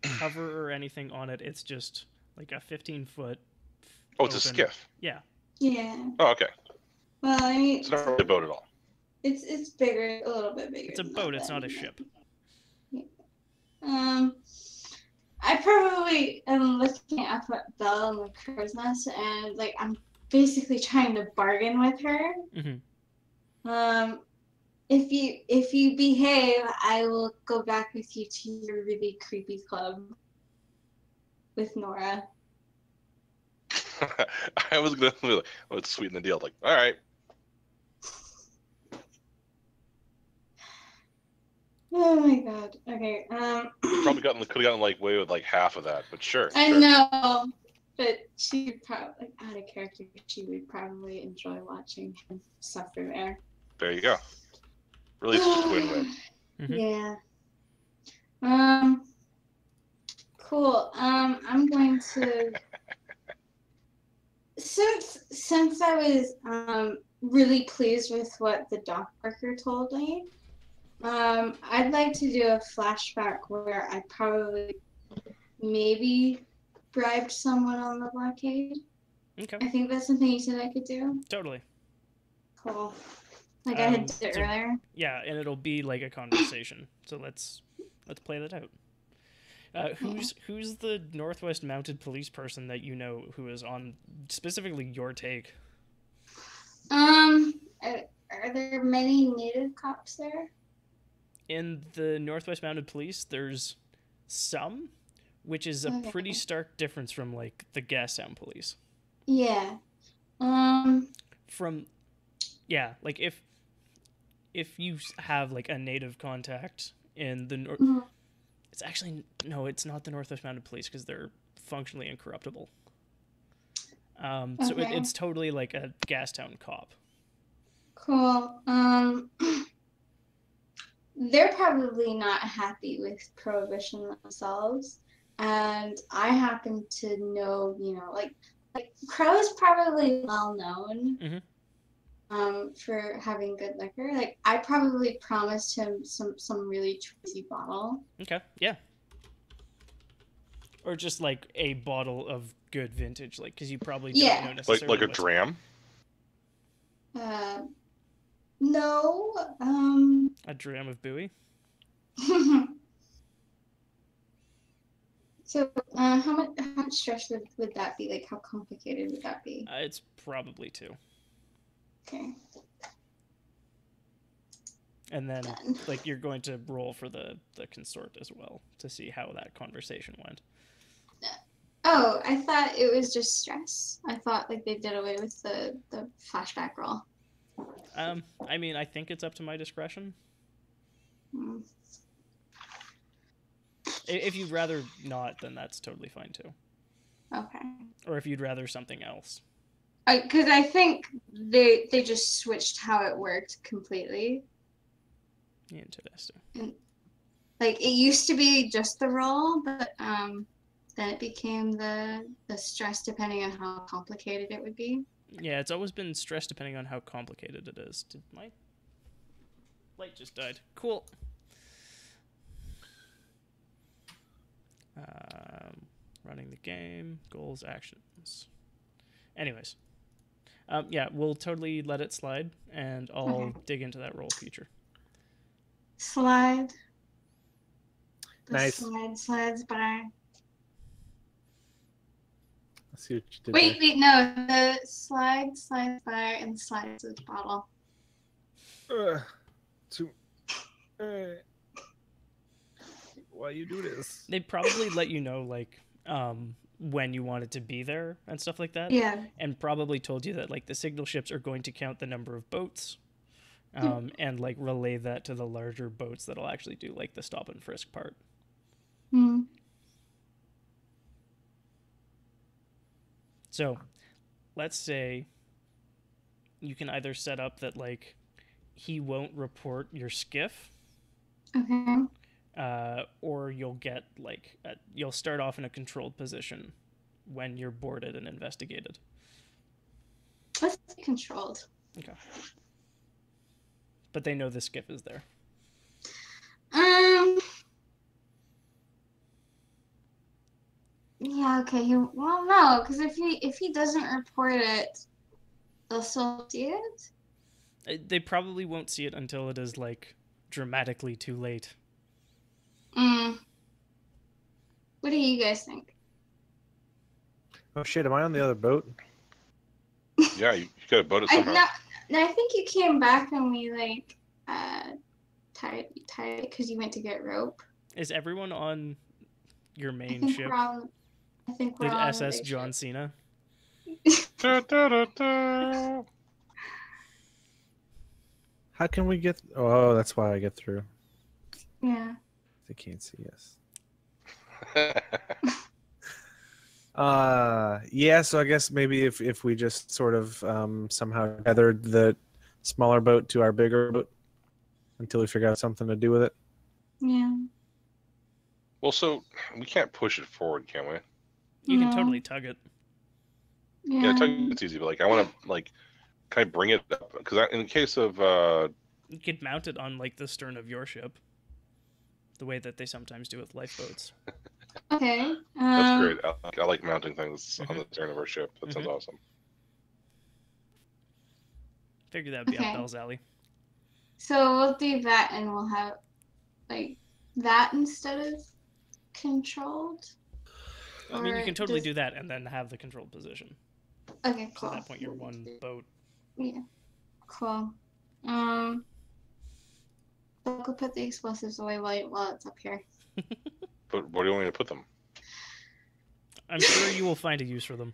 cover or anything on it. It's just like a 15-foot. Oh, it's a open- skiff. Yeah. Yeah. Oh, okay. Well, I mean, It's not really a boat at all. it's bigger, a little bit bigger. It's a than boat. that, It's not a but- ship. I probably am looking up at Belle and the crow's nest, and like I'm basically trying to bargain with her. Mm-hmm. If you behave, I will go back with you to your really creepy club with Nora. I was gonna be like, let's sweeten the deal. Like, all right. Oh my god. Okay. Probably could have gotten like away with like half of that, but sure. I sure. know, but she would probably, like, out of character, she would probably enjoy watching him suffer there. There you go. Really, it's just win-win. Mhm. Yeah. Cool. I'm going to since I was really pleased with what the dock worker told me, I'd like to do a flashback where I probably maybe bribed someone on the blockade. Okay. I think that's something you said I could do. Totally. Cool. Like I had did it so- earlier. Yeah, and it'll be like a conversation. So let's play that out. Who's the Northwest Mounted Police person that you know who is on specifically your take? Are there many native cops there? In the Northwest Mounted Police, there's some, which is a pretty Okay. stark difference from like the Gastown Police. Yeah. From yeah, like if you have like a native contact in the north, Mhm. it's actually no, it's not the Northwest Mounted Police because they're functionally incorruptible. So Okay. it's totally like a Gastown cop. Cool. They're probably not happy with prohibition themselves, and I happen to know, like Crow's probably well known. Mhm. For having good liquor. Like I probably promised him some really choicy bottle. Okay, yeah. Or just like a bottle of good vintage, like because you probably don't know necessarily Like a what's- dram. No. a dram of buoy. So, how much stress would that be? Like, how complicated would that be? It's probably 2. Okay. And then Done. like you're going to roll for the consort as well to see how that conversation went. Oh, I thought it was just stress. I thought like they did away with the flashback roll. I mean, I think it's up to my discretion. Hmm. If you'd rather not, then that's totally fine too. Okay. Or if you'd rather something else. Because I think they just switched how it worked completely. Interesting. Like it used to be just the roll, but then it became the stress depending on how complicated it would be. Yeah, it's always been stress depending on how complicated it is. Did my light just died? Cool. Running the game, goals, actions. Anyways, yeah, we'll totally let it slide, and I'll dig into that roll feature. Slide. The Nice. slide slides by. Let's see what you did Wait, no. The slide slides by and slides the bottle. there. Why you do this? They'd probably let you know, like, when you wanted to be there and stuff like that. Yeah. And probably told you that, like, the signal ships are going to count the number of boats, and, like, relay that to the larger boats that'll actually do, like, the stop and frisk part. Hmm. So, let's say you can either set up that, like, he won't report your skiff, Okay. or you'll get, like, you'll start off in a controlled position when you're boarded and investigated. Let's be controlled. Okay. But they know the skiff is there. Yeah. Okay. Well, no, because if he doesn't report it, they'll still see it. They probably won't see it until it is, like, dramatically too late. What do you guys think? Oh shit! Am I on the other boat? Yeah, you got a boat it I somehow. no, I think you came back and we like tied it because you went to get rope. Is everyone on your I main think ship? we're on. I think we're The on SS big John ship. Cena? Da, da, da, da. How can we get? Oh, that's why I get through. Yeah. They can't see us. Put Yeah, so I guess maybe if we just sort of somehow tethered the smaller boat to our bigger boat until we figure out something to do with it. Yeah. Well, so we can't push it forward, can we? You can No. totally tug it. Yeah, Yeah. it's easy, but like I want to like, can I bring it up? Because in the case of You could mount it on like the stern of your ship, the way that they sometimes do with lifeboats. Okay. that's great. I like mounting things on Mhm. the stern of our ship. That sounds awesome. Figure that'd be up Okay. Bell's alley. So we'll do that, and we'll have like that instead of controlled. I mean, you Or can totally just- do that and then have the controlled position. Okay, So cool. at that point, you're one boat. Yeah. Cool. I'll put the explosives away while it's up here. But where do you want me to put them? I'm sure you will find a use for them.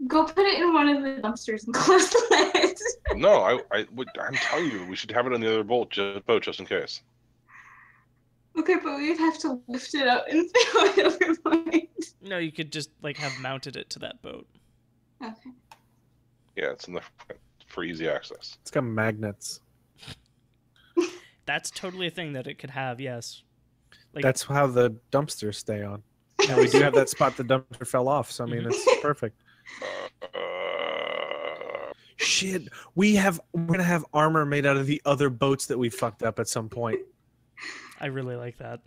Go put it in one of the dumpsters and close the lid. No, I'm telling you, we should have it on the other boat just in case. Okay, but we'd have to lift it up and throw it overboard. No, you could just like have mounted it to that boat. Okay. Yeah, it's in the front for easy access. It's got magnets. That's totally a thing that it could have. Yes. Like, That's how the dumpsters stay on. And we do have that spot the dumpster fell off, so I mean it's perfect. Shit, we're gonna have armor made out of the other boats that we fucked up at some point. I really like that.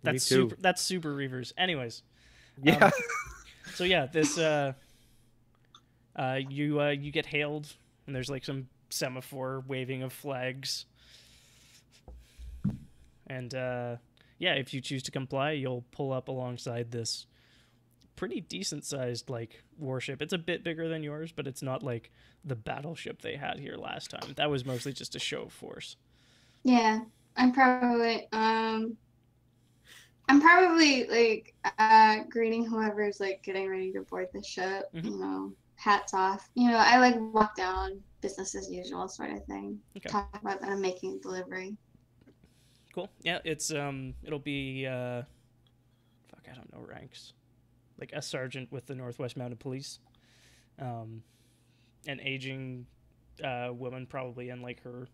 Me That's too. That's super Reavers. Anyways, Yeah. so yeah, this you get hailed, and there's like some semaphore waving of flags, and yeah, if you choose to comply, you'll pull up alongside this pretty decent sized like warship. It's a bit bigger than yours, but it's not like the battleship they had here last time. That was mostly just a show of force. Yeah, I'm probably like greeting whoever's like getting ready to board the ship. Mhm. You know, hats off. You know, I like walk down, business as usual sort of thing. Okay. Talk about that I'm making a delivery. Cool. Yeah, it's it'll be fuck, I don't know ranks. Like a sergeant with the Northwest Mounted Police. An aging woman, probably in like her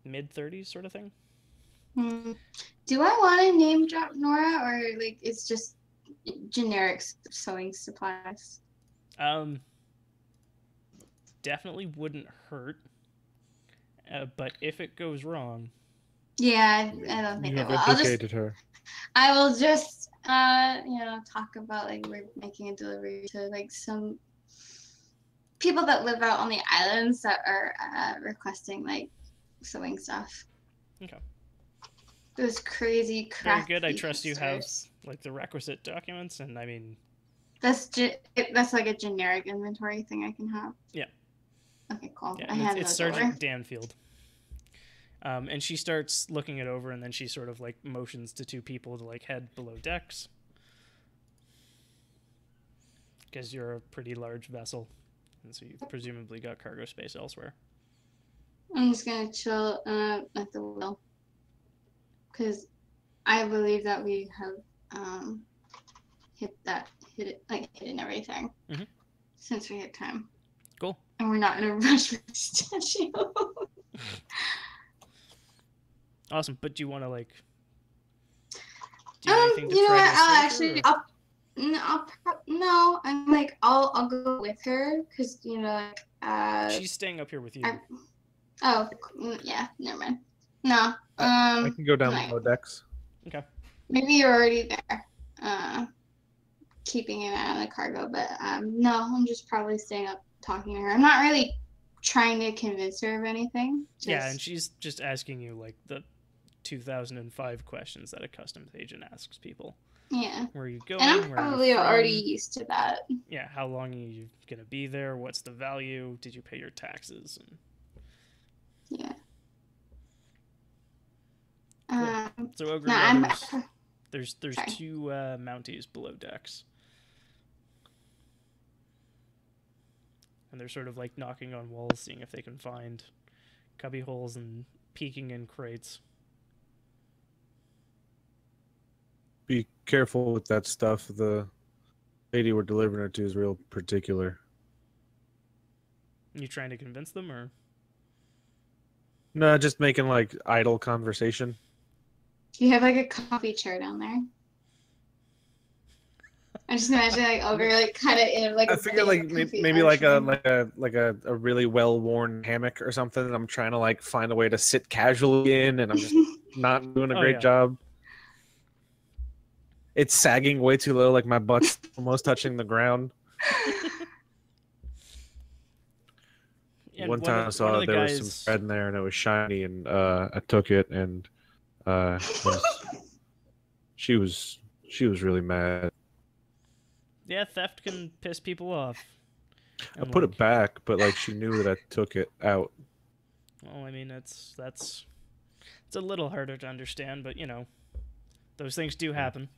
mid-30s sort of thing. Do I want to name drop Nora, or like it's just generic sewing supplies? Definitely wouldn't hurt. But if it goes wrong, Yeah, I don't think You it have will. I'll just, implicated her. I will just, you know, talk about like we're making a delivery to like some people that live out on the islands that are requesting like sewing stuff. okay. Those crazy Very crafty good. I trust you have hipsters. like the requisite documents, and I mean, That's like a generic inventory thing I can have. Yeah. Okay, cool. yeah, I and hand it's those over. Sergeant Danfield. And she starts looking it over, and then she sort of like motions to two people to like head below decks, because you're a pretty large vessel, and so you've presumably got cargo space elsewhere. I'm just gonna chill at the wheel because I believe that we have hit it and everything Mhm. since we had time. Cool. And we're not in a rush with the statue. Awesome. But do you want to like do anything to you know try what? to I'll assist her, actually, or- no. I'm like, I'll go with her because you know, like, She's staying up here with you. yeah, never mind. No, I can go down like, below decks. Okay. maybe you're already there, keeping an eye on the cargo, but no, I'm just probably staying up talking to her. I'm not really trying to convince her of anything. Yeah, and she's just asking you like the 2005 questions that a customs agent asks people. Yeah. Where are you going? And I'm Where are you probably already from? used to that. Yeah, how long are you gonna be there? What's the value? Did you pay your taxes? And Yeah. Cool. So Ogre, No, yeah, I'm. there's Sorry. two Mounties below decks, and they're sort of like knocking on walls, seeing if they can find cubby holes and peeking in crates. careful with that stuff. The lady we're delivering it to is real particular. You trying to convince them, or? No, just making like idle conversation. You have like a coffee chair down there. I'm just imagining like Ogre like kind of in like. I figure like maybe like a really well worn hammock or something. And I'm trying to like find a way to sit casually in, and I'm just not doing a great job. It's sagging way too low, like my butt's almost touching the ground. One time I saw there was some bread in there and it was shiny, and I took it, and she was really mad. Yeah, theft can piss people off. I put it back, but like she knew that I took it out. Well, I mean, it's a little harder to understand, but you know, those things do happen.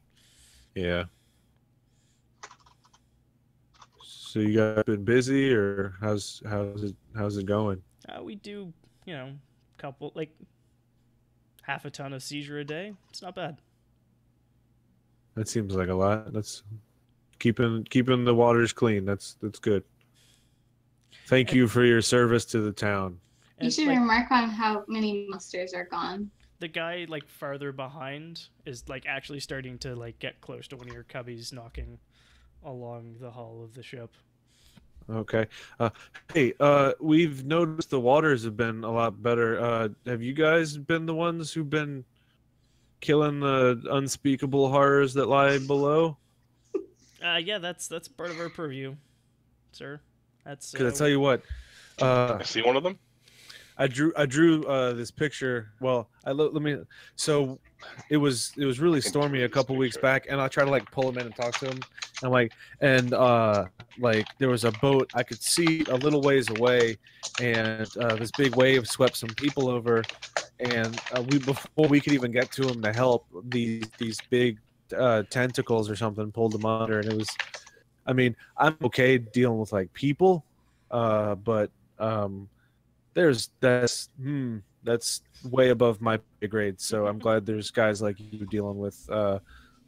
Yeah. So you guys been busy, or how's it going? We do, you know, like half a ton of seizure a day. It's not bad. That seems like a lot. That's keeping the waters clean. That's good. Thank you for your service to the town. You should remark on how many monsters are gone. The guy like farther behind is like actually starting to like get close to one of your cubbies, knocking along the hull of the ship. Okay. Hey, we've noticed the waters have been a lot better. Have you guys been the ones who've been killing the unspeakable horrors that lie below? Yeah, that's part of our purview, sir. That's because I tell you what, I see one of them. I drew this picture. Well, let me. So it was really stormy a couple weeks back, and I tried to like pull him in and talk to him. And like there was a boat I could see a little ways away, and this big wave swept some people over, and before we could even get to them to help, these big tentacles or something pulled them under, and it was. I mean, I'm okay dealing with like people, but that's way above my pay grade. So I'm glad there's guys like you dealing with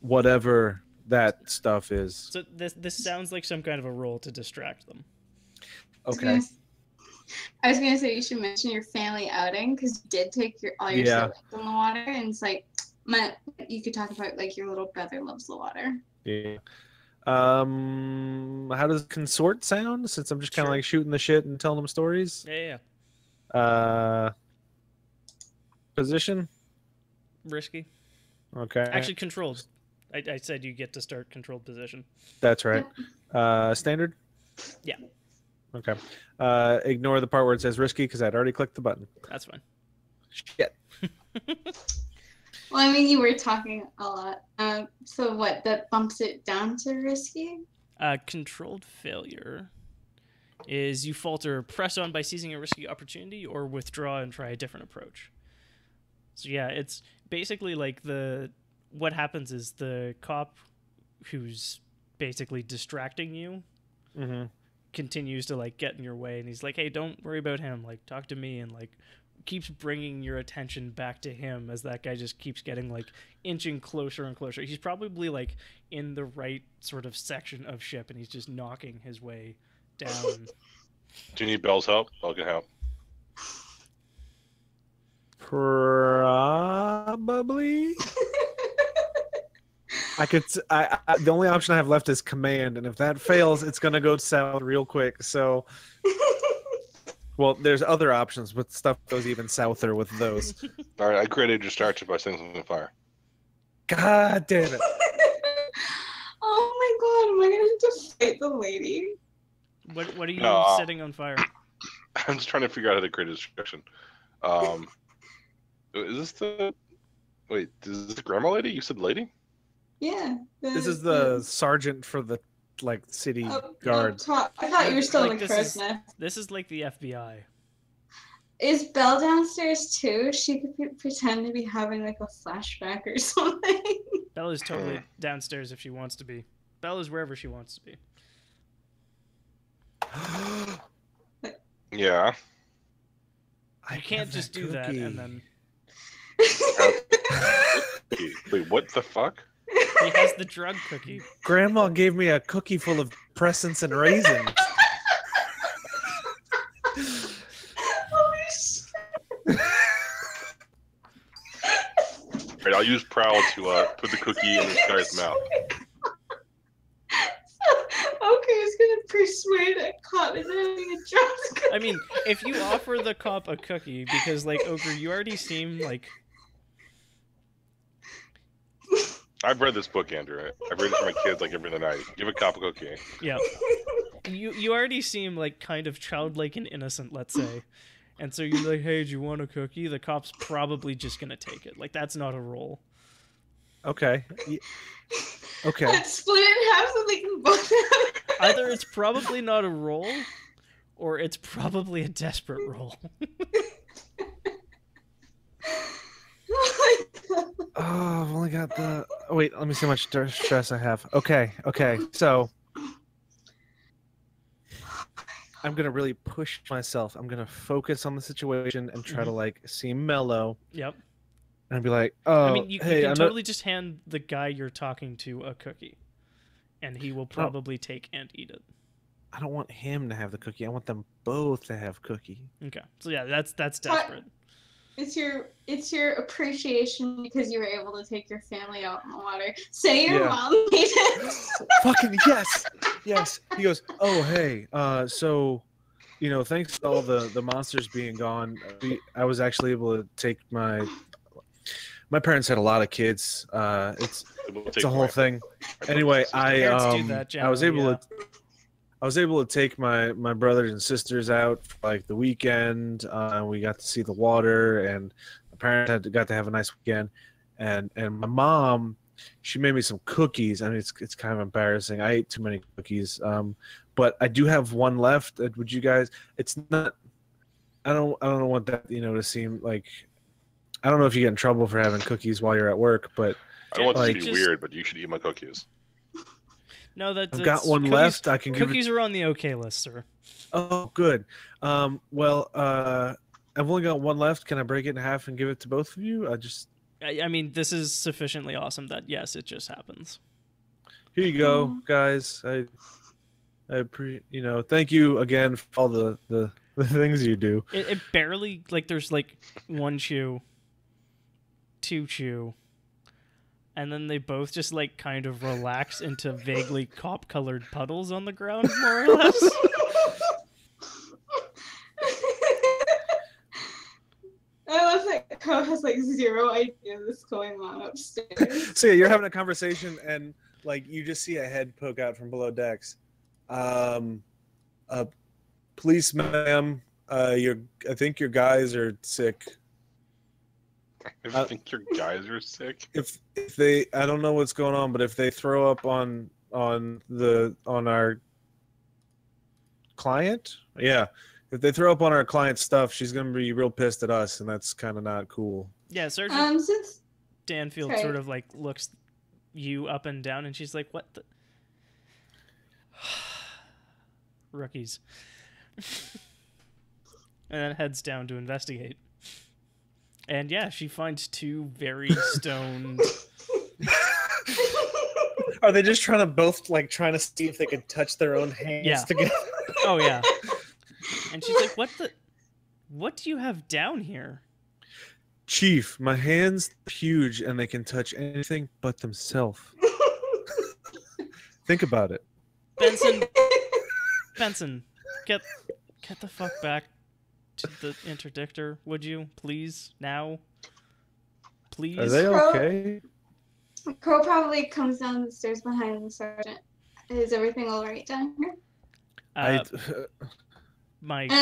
whatever that stuff is. So this sounds like some kind of a role to distract them. Okay. I was gonna say you should mention your family outing because you did take all your siblings in the water, and it's like you could talk about like your little brother loves the water. Yeah. How does consort sound? Since I'm just kind of like shooting the shit and telling them stories. Yeah. Position. Risky. Okay. Actually, controlled. I said you get to start controlled position. That's right. Standard. Yeah. Okay. Ignore the part where it says risky because I'd already clicked the button. That's fine. Shit. Well, I mean, you were talking a lot. So what? That bumps it down to risky? Controlled failure is you falter, press on by seizing a risky opportunity, or withdraw and try a different approach. So yeah, it's basically like what happens is the cop who's basically distracting you continues to like get in your way, and he's like, hey, don't worry about him, like talk to me, and like keeps bringing your attention back to him as that guy just keeps getting like inching closer and closer. He's probably like in the right sort of section of ship, and he's just knocking his way down. Do you need Bell's help? Bell can help. Probably. The only option I have left is command, and if that fails, it's gonna go south real quick. So, well, there's other options, but stuff goes even souther with those. All right, I created a distraction by setting something on fire. God damn it! Oh my god, am I gonna have to fight the lady? What are you setting on fire? I'm just trying to figure out how to create a distraction. Is this the grandma lady? You said lady? Yeah. This is the sergeant for the city guard. I thought you were still in the crow's nest. This is like the FBI. Is Belle downstairs too? She could pretend to be having like a flashback or something. Belle is totally downstairs if she wants to be. Belle is wherever she wants to be. Yeah. I can't just do that and then. Wait, what the fuck? He has the drug cookie. Grandma gave me a cookie full of presents and raisins. Holy shit. Right, I'll use Prowl to put the cookie in this guy's mouth. Okay, he's gonna persuade a cop into having a drug cookie. I mean, if you offer the cop a cookie, because, like, Ogre, you already seem like... I've read this book, Andrew. I've read it for my kids like every other night. Give a cop a cookie. Yeah. You already seem, like, kind of childlike and innocent, let's say. And so you're like, hey, do you want a cookie? The cop's probably just gonna take it. Like, that's not a roll. Okay. Okay. Let's split it in half so they can both have it. Either it's probably not a roll, or it's probably a desperate roll. Oh, I've only got the... Oh, wait, let me see how much stress I have. Okay, so... I'm going to really push myself. I'm going to focus on the situation and try to, like, seem mellow. Yep. And be like, oh, I mean, you hey, can totally just hand the guy you're talking to a cookie. And he will probably take and eat it. I don't want him to have the cookie. I want them both to have cookie. Okay. So yeah, that's desperate. It's your appreciation because you were able to take your family out on the water. Say your mom made it. Fucking yes. He goes, oh hey, so, you know, thanks to all the monsters being gone, I was actually able to take my parents had a lot of kids. It's a whole thing. Anyway, I was able to take my brothers and sisters out for, like, the weekend. We got to see the water, and my parents got to have a nice weekend. And my mom, she made me some cookies. I mean, it's kind of embarrassing. I ate too many cookies. But I do have one left. Would you guys? It's not. I don't want that, you know, to seem like. I don't know if you get in trouble for having cookies while you're at work, but I don't want like, this to be weird, but you should eat my cookies. No, I've got one left. I can give cookies are on the okay list, sir. Oh, good. Well, I've only got one left. Can I break it in half and give it to both of you? I mean, this is sufficiently awesome that yes, it just happens. Here you go, guys. Thank you again for all the things you do. It barely, like, there's like one chew, two chew, and then they both just, like, kind of relax into vaguely cop-colored puddles on the ground, more or less. I love that Crow has, like, zero idea what's going on upstairs. So yeah, you're having a conversation, and, like, you just see a head poke out from below decks. Police, ma'am, I think your guys are sick. I think your guys are sick. If they, I don't know what's going on, but if they throw up on our client, yeah, if they throw up on our client's stuff, she's gonna be real pissed at us, and that's kind of not cool. Yeah, Sergeant Since Danfield sort of, like, looks you up and down, and she's like, "What the rookies?" And then heads down to investigate. And yeah, she finds two very stoned. Are they just trying to see if they can touch their own hands together? Oh yeah. And she's like, what do you have down here? Chief, my hands are huge and they can touch anything but themselves. Think about it. Benson, get the fuck back to the interdictor, would you? Please, now. Please. Are they okay? Crow probably comes down the stairs behind the sergeant. Is everything all right down here? I'm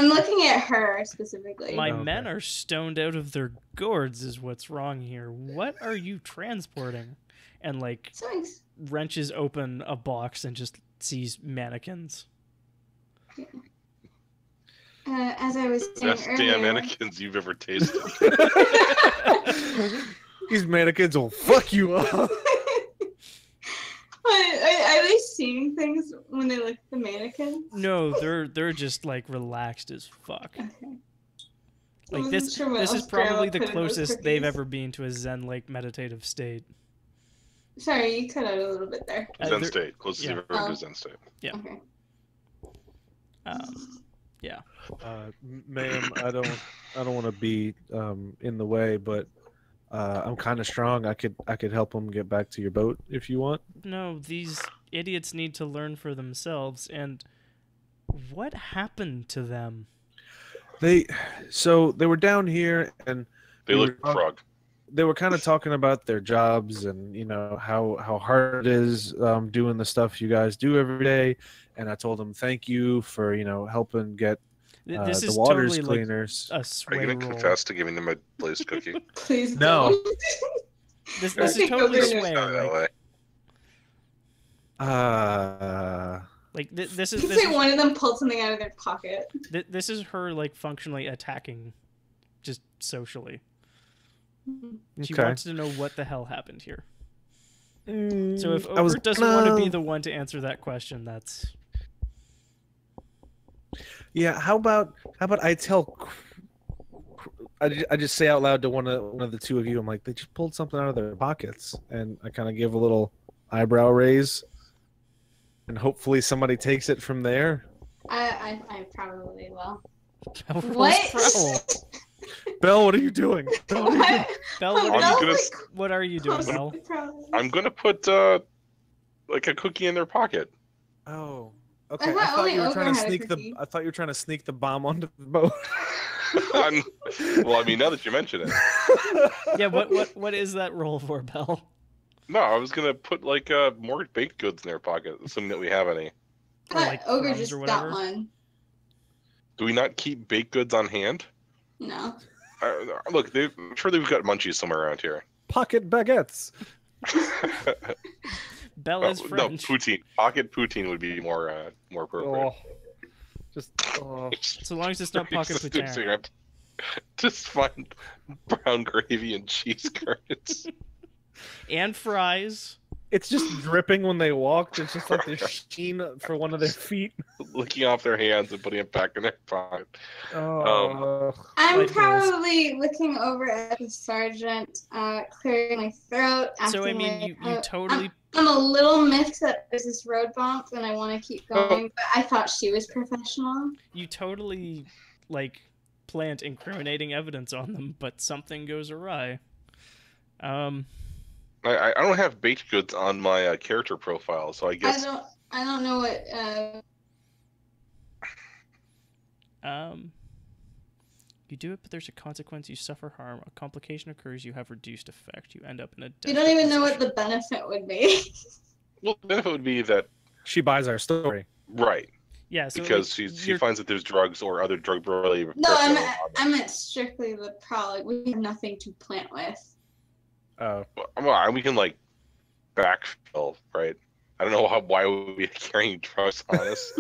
looking at her specifically. My men are stoned out of their gourds is what's wrong here. What are you transporting? And, like, wrenches open a box and just sees mannequins. Yeah. As I was saying Best earlier, damn mannequins you've ever tasted. These mannequins will fuck you up. Are they seeing things when they look at the mannequins? No, they're just, like, relaxed as fuck. Okay. Like, this is probably the closest they've ever been to a Zen-like meditative state. Sorry, you cut out a little bit there. Zen state. Closest yeah. you've ever been to Zen state. Yeah. Okay. Yeah. Ma'am, I don't want to be in the way, but I'm kind of strong. I could help them get back to your boat if you want. No, these idiots need to learn for themselves. And what happened to them? They were down here and They look frog. They were kind of talking about their jobs and how hard it is doing the stuff you guys do every day. And I told them thank you for helping get This the is waters totally cleaners. like a Are sway you gonna roll. confess to giving them a glazed cookie? Please No. don't. This is totally Ogre sway. Not that way. Like this You is could say one of them pulled something out of their pocket. this is her like functionally attacking, just socially. She Okay. wants to know what the hell happened here. So if I was Ogre doesn't want to be gonna- the one to answer that question, that's Yeah, how about I tell I just say out loud to one of the two of you, I'm like, they just pulled something out of their pockets, and I kind of give a little eyebrow raise, and hopefully somebody takes it from there. I probably will. Bell rolls What? prowl. Belle, what are you doing? Belle, what are you doing? Bell, Oh, what, I'm are gonna- you, what are you doing, close Bell? to probably. I'm gonna put like a cookie in their pocket. Oh, okay. I thought only you were Ogre trying to had a sneak cookie. I thought you were trying to sneak the bomb onto the boat. Well, I mean, now that you mention it, Yeah, what is that roll for, Bell? no, I was gonna put like more baked goods in their pocket, assuming that we have any. I Or, thought like, Ogre crumbs just or got whatever? one. Do we not keep baked goods on hand? No. Look, I'm sure they've got munchies somewhere around here. Pocket baguettes. Bell is No, French. poutine. Pocket poutine would be more appropriate. So long as it's not pocket So poutine. you have to just find brown gravy and cheese curds. And fries. It's just dripping when they walk. It's just like this sheen for one of their feet. Licking off their hands and putting it back in their pocket. Oh, I'm Like this. probably looking over at the sergeant, clearing my throat. So I acting mean, like, you totally I'm a little miffed that there's this road bump and I want to keep going, but I thought she was professional. like plant incriminating evidence on them, but something goes awry. I don't have baked goods on my character profile, so I guess I don't know what. You do it, but there's a consequence. You suffer harm. A complication occurs. You have reduced effect. You end up in a. You don't even know what the benefit would be. well, the benefit would be that she buys our story. right Yeah, so because like, she finds that there's drugs or other drug-related. No, I meant strictly the prowl. We have nothing to plant with. Oh, Well, we can like backfill, right? I don't know why we would be carrying drugs on us,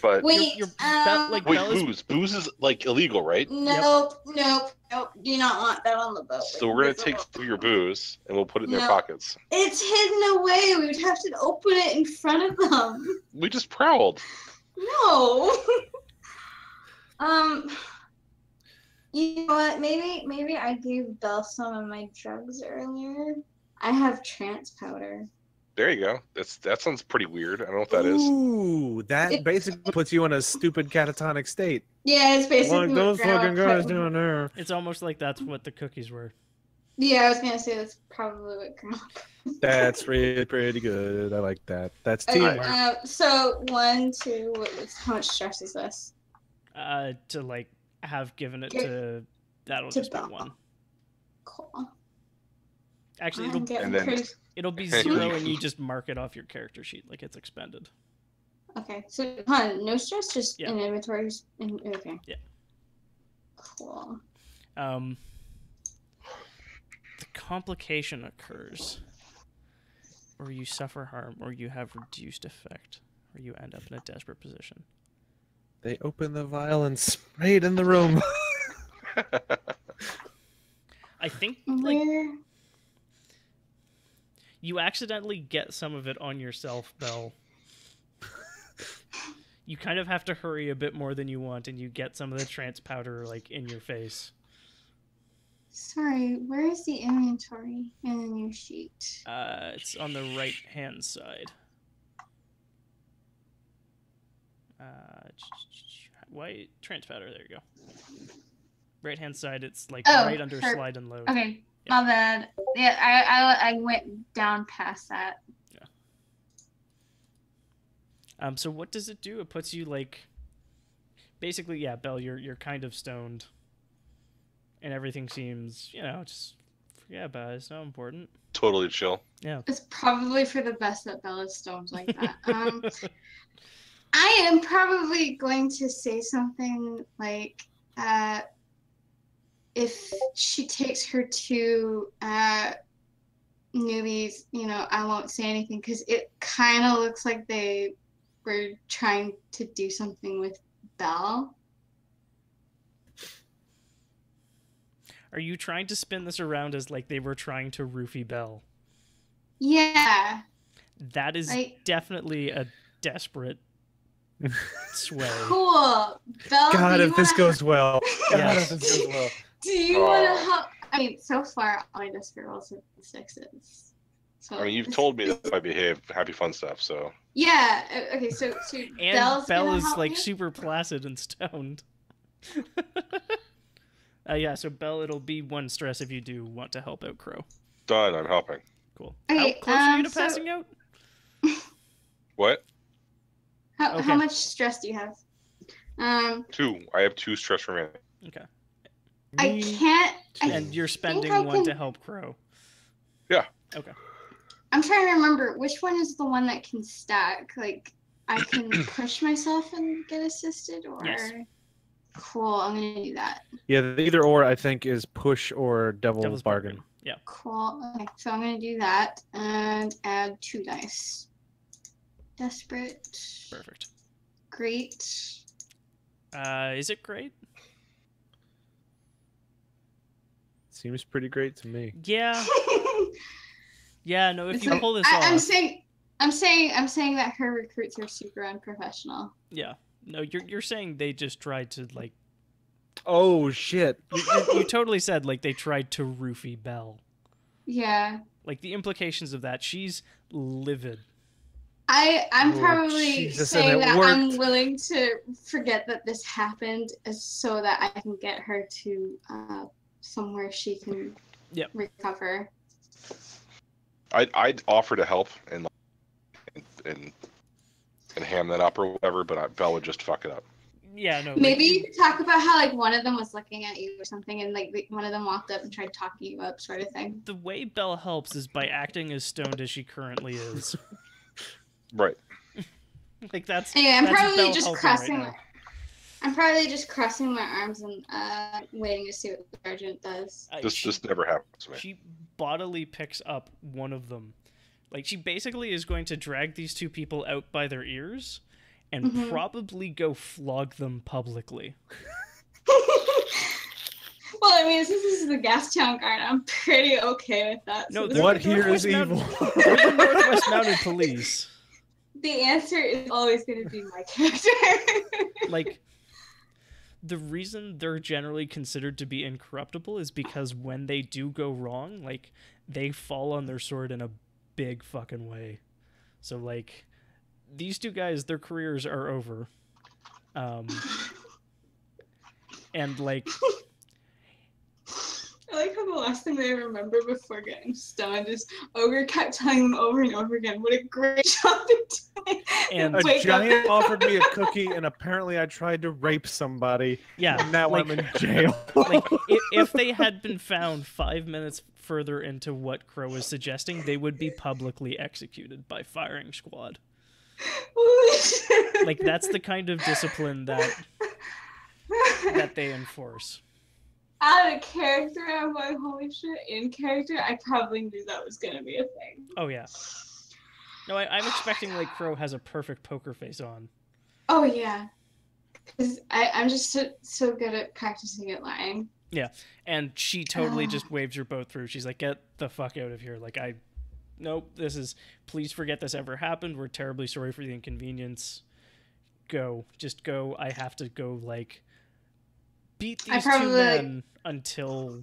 but Wait, you're wait, Bell is- booze is like illegal, right? nope. Do not want that on the boat. So we're gonna take some of your booze and we'll put it in their No. pockets. It's hidden away. We would have to open it in front of them. We just prowled. No. You know what? Maybe I gave Belle some of my drugs earlier. I have trance powder. There you go. That sounds pretty weird. I don't know what that is. Ooh, that It- basically puts you in a stupid catatonic state. Yeah, it's basically Like what those Grandma fucking guys put- doing there. It's almost like that's what the cookies were. Yeah, I was gonna say that's probably what Grandma. That's really pretty good. I like that. That's Okay, teamwork. so 1, 2. How much stress is this? To like have given it Give- to that'll to just be Belle. 1. Cool. Actually, I'm getting And then- pretty. it'll be And 0, you- and you just mark it off your character sheet like it's expended. Okay, so no stress, just Yeah. in inventories. Okay. Yeah. Cool. The complication occurs, or you suffer harm, or you have reduced effect, or you end up in a desperate position. They opened the vial and sprayed in the room. I think like Where? you accidentally get some of it on yourself, Belle. You kind of have to hurry a bit more than you want, and you get some of the trance powder like in your face. Sorry, where is the inventory in the new sheet? It's on the right-hand side. White transpouter. There you go. Right-hand side. It's like right under slide and load. Okay, my bad. Yeah, I went down past that. Yeah. So what does it do? It puts you like, basically, yeah, Belle. You're kind of stoned, and everything seems, just forget about it. It's not important. Totally chill. Yeah. It's probably for the best that Bella's stoned like that. I am probably going to say something like, if she takes her two newbies, I won't say anything because it kind of looks like they were trying to do something with Belle. Are you trying to spin this around as like they were trying to roofie Belle? Yeah. That is definitely a desperate sway. Cool. Belle, God, if this goes well. Yeah. God, if this goes well. Do you want to help? I mean, so far, all my desperate rolls have been sixes. So I mean, you've told me that if I behave, happy fun stuff, so. Yeah. Okay, so And Belle is like me? super placid and stoned. Yeah, so Belle, it'll be 1 stress if you do want to help out Crow. Done, I'm helping. Cool. Okay, How close are you to so- passing out? What? How Okay. much stress do you have? 2. I have 2 stress remaining. Okay. I can't. And you're spending I 1 can- to help Crow. Yeah. Okay. I'm trying to remember which one is the one that can stack. Like, I can push myself and get assisted, or Yes. Cool. I'm gonna do that. Yeah, the either or I think is push or devil's bargain. Yeah. Cool. Okay, so I'm gonna do that and add 2 dice. Desperate. Perfect. Great. Is it great? Seems pretty great to me. Yeah. Yeah, no, if It's you like- pull this I'm off. saying that her recruits are super unprofessional. Yeah. No, you're saying they just tried to like Oh shit! you totally said like they tried to roofie Belle. Yeah. Like the implications of that, she's livid. I'm Oh, probably Jesus, and saying it that I'm worked. willing to forget that this happened so that I can get her to somewhere she can Yep. recover. I'd offer to help and ham that up or whatever, but Belle would just fuck it up. Yeah, no. Maybe you could talk about how like one of them was looking at you or something, and like one of them walked up and tried talking you up, sort of thing. The way Belle helps is by acting as stoned as she currently is. Right. Like that's. Anyway, I'm that's probably Belle just helping crossing. right now. I'm probably just crossing my arms and waiting to see what the sergeant does. This never happens to me. She bodily picks up one of them. Like, she basically is going to drag these 2 people out by their ears and Mhm. probably go flog them publicly. Well, I mean, since this is the Gastown guard, I'm pretty okay with that. No, So they're What the here is Northwest evil? They're the Northwest Mounted Police. the answer is always going to be my character. Like, the reason they're generally considered to be incorruptible is because when they do go wrong, like, they fall on their sword in a big fucking way. So, like, these 2 guys, their careers are over. And, like... I like how the last thing they remember before getting stoned is Ogre kept telling them over and over again what a great job they're doing. And A Wake up. giant offered me a cookie, and apparently I tried to rape somebody. Yeah, And now like- I'm in jail. like if they had been found 5 minutes further into what Crow was suggesting, they would be publicly executed by firing squad. Like, that's the kind of discipline that they enforce. Out of character, I'm like, holy shit. In character, I probably knew that was gonna be a thing. Oh yeah. No, I'm expecting like Crow has a perfect poker face on. Oh yeah, because I'm just so good at practicing at lying. And she totally just waves your boat through. She's like, get the fuck out of here. Like, nope, please forget this ever happened. We're terribly sorry for the inconvenience. Go. Just go. I have to go, like, beat these 2 men until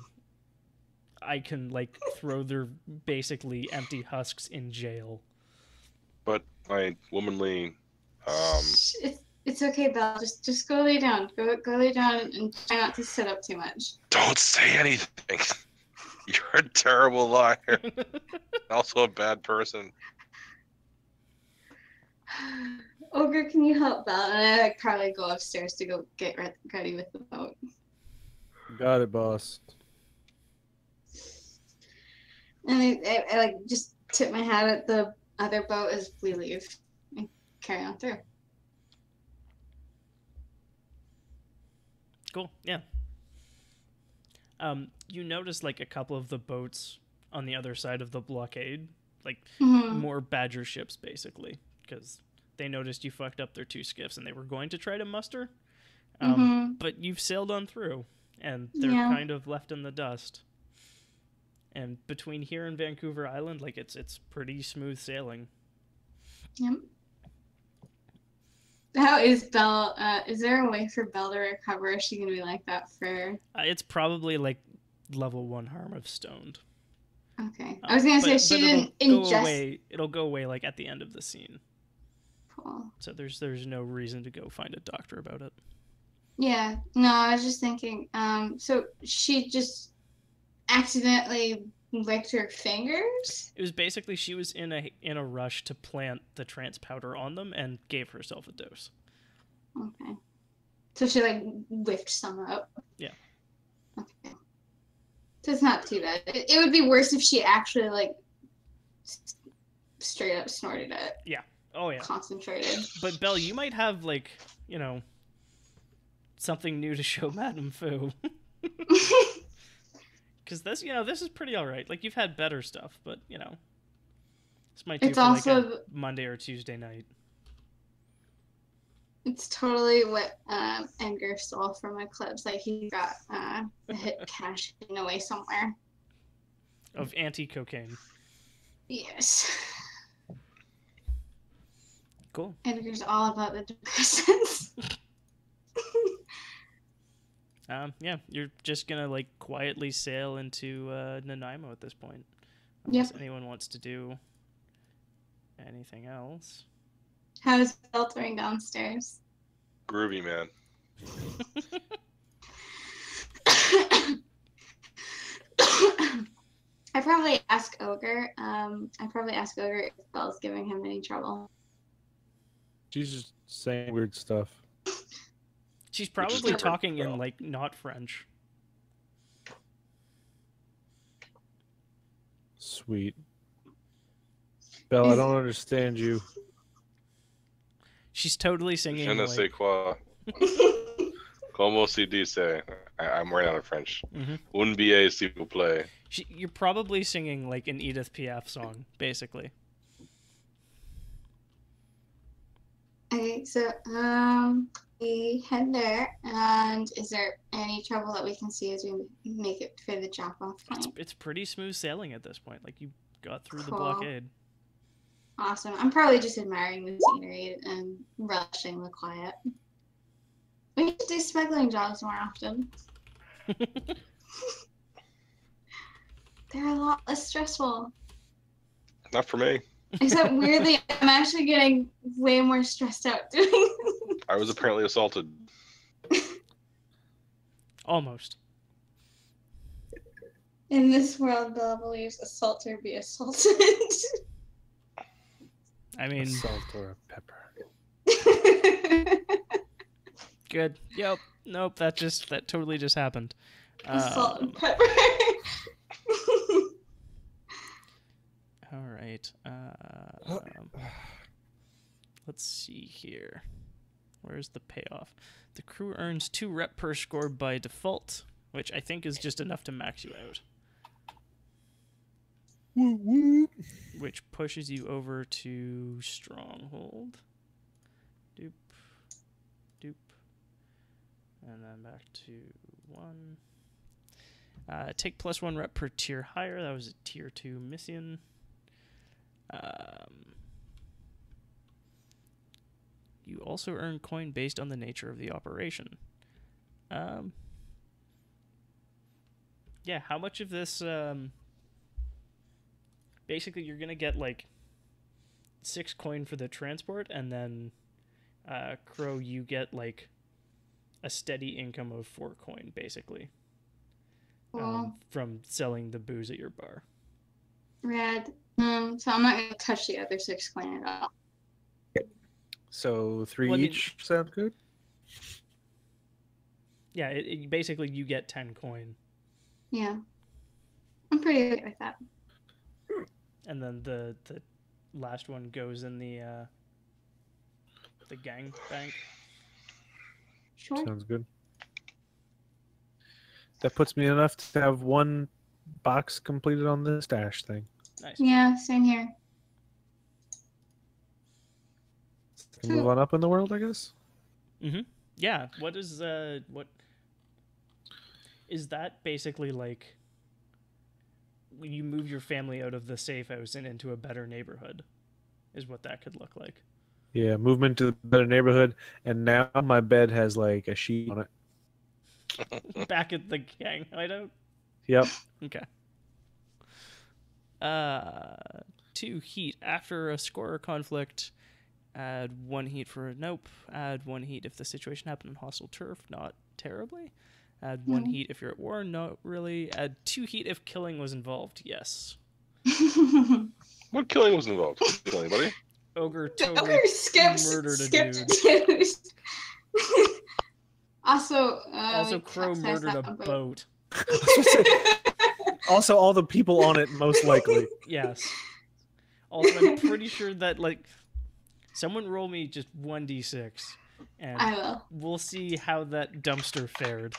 I can like throw their basically empty husks in jail. But my womanly, It's okay, Belle. Just go lay down. Go lay down and try not to sit up too much. don't say anything. You're a terrible liar. Also a bad person. Ogre, can you help Belle? And I like probably go upstairs to go get ready with the boat. Got it, boss. And I like just tip my hat at the other boat as we leave and carry on through. Cool. Yeah. You notice like a couple of the boats on the other side of the blockade, like more Badger ships, basically, because they noticed you fucked up their 2 skiffs and they were going to try to muster. But you've sailed on through, and they're kind of left in the dust. And between here and Vancouver Island, like it's pretty smooth sailing. Yep. How is Belle? Is there a way for Belle to recover? Is she gonna be like that for? It's probably like level 1 harm of stoned. Okay. I was gonna say she didn't ingest. It'll go away like at the end of the scene. Cool. So there's no reason to go find a doctor about it. Yeah. No, I was just thinking. So she just accidentally licked her fingers. It was basically she was in a rush to plant the trance powder on them and gave herself a dose. Okay. So she like whiffed some up. Yeah. Okay. So it's not too bad. It would be worse if she actually like straight up snorted it. Yeah. Oh yeah. Concentrated. But Belle, you might have like, something new to show Madame Fu. Because this is pretty all right. Like, you've had better stuff, but, this might do it's for, also like, a Monday or Tuesday night. It's totally what Edgar stole from my clubs. Like, he got the hit cash hidden away somewhere. Of anti-cocaine. Yes. Cool. Edgar's all about the depressants. Yeah, you're just gonna like quietly sail into Nanaimo at this point, unless anyone wants to do anything else. How is Belle doing downstairs? Groovy, man. I probably ask Ogre. If Belle's giving him any trouble. She's just saying weird stuff. She's probably talking in like not French. Sweet. Belle, I don't understand you. She's totally singing. Je ne sais quoi. Como se dice? I'm wearing out of French. Un billet, s'il vous plaît. You're probably singing like an Edith Piaf song, basically. Okay, so we head there, and is there any trouble that we can see as we make it for the drop-off point? It's pretty smooth sailing at this point. Like, you got through the Cool. blockade. Awesome. I'm probably just admiring the scenery and relishing the quiet. We need to do smuggling jobs more often. They're a lot less stressful. Not for me. Except weirdly, I'm actually getting way more stressed out doing them. I was apparently assaulted. Almost. In this world, Belle believes assault or be assaulted. I mean, Salt or a pepper. good. Yep. Nope. That totally just happened. Assault and pepper. All right. Let's see here. Where's the payoff? The crew earns 2 rep per score by default, which I think is just enough to max you out. Woo woo. Which pushes you over to Stronghold. Doop. Doop. And then back to 1. Take +1 rep per tier higher. That was a tier 2 mission. You also earn coin based on the nature of the operation. Yeah, how much of this, basically you're going to get like 6 coin for the transport, and then Crow, you get like a steady income of 4 coin, basically, Cool. from selling the booze at your bar. Rad. So I'm not gonna touch the other 6 coin at all. So 3 Well, I mean- each sound good? Yeah, basically you get 10 coin, Yeah. I'm pretty good with that. and then the last one goes in the gang bank. Sure. Sounds good. That puts me enough to have 1 box completed on the stash thing. Nice. Yeah, same here. Can move on up in the world, I guess. Mm-hmm. Yeah. What is what is that basically like? When you move your family out of the safe house and into a better neighborhood, is what that could look like. Yeah, movement to the better neighborhood, and now my bed has like a sheet on it. Back at the gang hideout. Yep. Okay. 2 heat after a scorer conflict. Add 1 heat for a nope. Add 1 heat if the situation happened on hostile turf, not terribly. Add 1 heat if you're at war, not really. Add 2 heat if killing was involved, yes. What killing was involved? Kill anybody? Ogre The totally ogre skipped murdered a dude. Also, Also, Crow murdered a boat. Also, all the people on it, most likely. Yes. Also, I'm pretty sure that, like, someone roll me just 1d6, and I will. we'll see how that dumpster fared.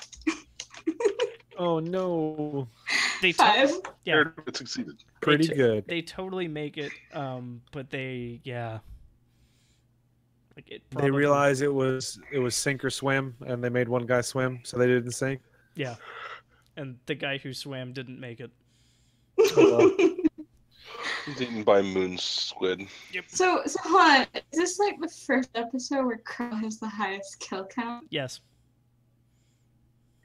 Oh no. They 5. yeah, It succeeded. Pretty good. they totally make it, but they, yeah. Like, it They probably, realized it was sink or swim, and they made 1 guy swim, so they didn't sink. Yeah. And the guy who swam didn't make it. He's eaten by moon squid. So hold on. Is this like the first episode where Crow has the highest kill count? Yes.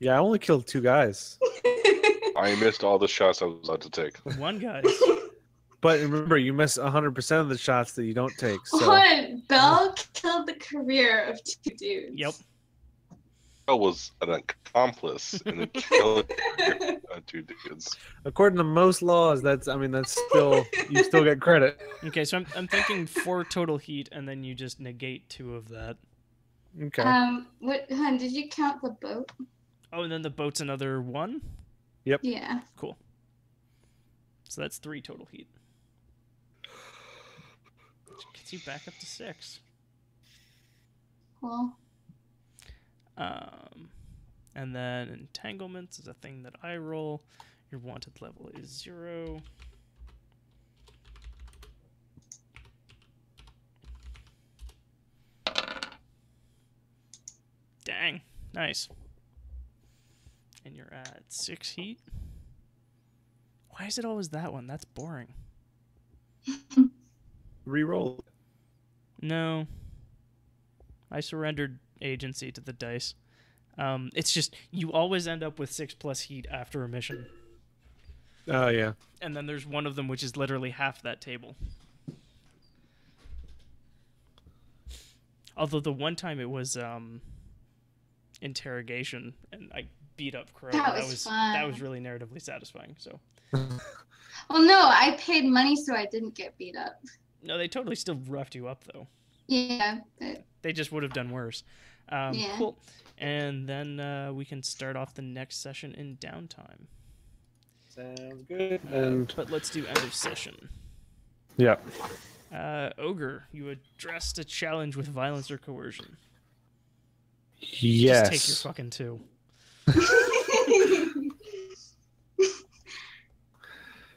Yeah, I only killed 2 guys. I missed all the shots I was allowed to take. 1 guy. But remember, you miss 100% of the shots that you don't take. So Hold on. Belle killed the career of 2 dudes. Yep. I was an accomplice in the killing of 2 dudes. according to most laws, that's still you still get credit. Okay, so I'm thinking 4 total heat, and then you just negate 2 of that. Okay. Hun, did you count the boat? Oh, and then the boat's another 1? Yeah. Cool. So that's 3 total heat. Which gets you back up to 6. Cool. And then entanglements is a thing that I roll. Your wanted level is 0. Dang. Nice. And you're at 6 heat. Why is it always that one? That's boring. Reroll. No. I surrendered agency to the dice. It's just, you always end up with 6+ heat after a mission. Oh yeah. And then there's one of them which is literally half that table. Although the one time it was interrogation, and I beat up Crow. That was fun. That was really narratively satisfying. So Well, no, I paid money so I didn't get beat up. no, they totally still roughed you up though. Yeah. But, They just would have done worse. Yeah. Cool. And then we can start off the next session in downtime. Sounds good. And But let's do end of session. yeah. Ogre, you addressed a challenge with violence or coercion. Yes. Just take your fucking 2.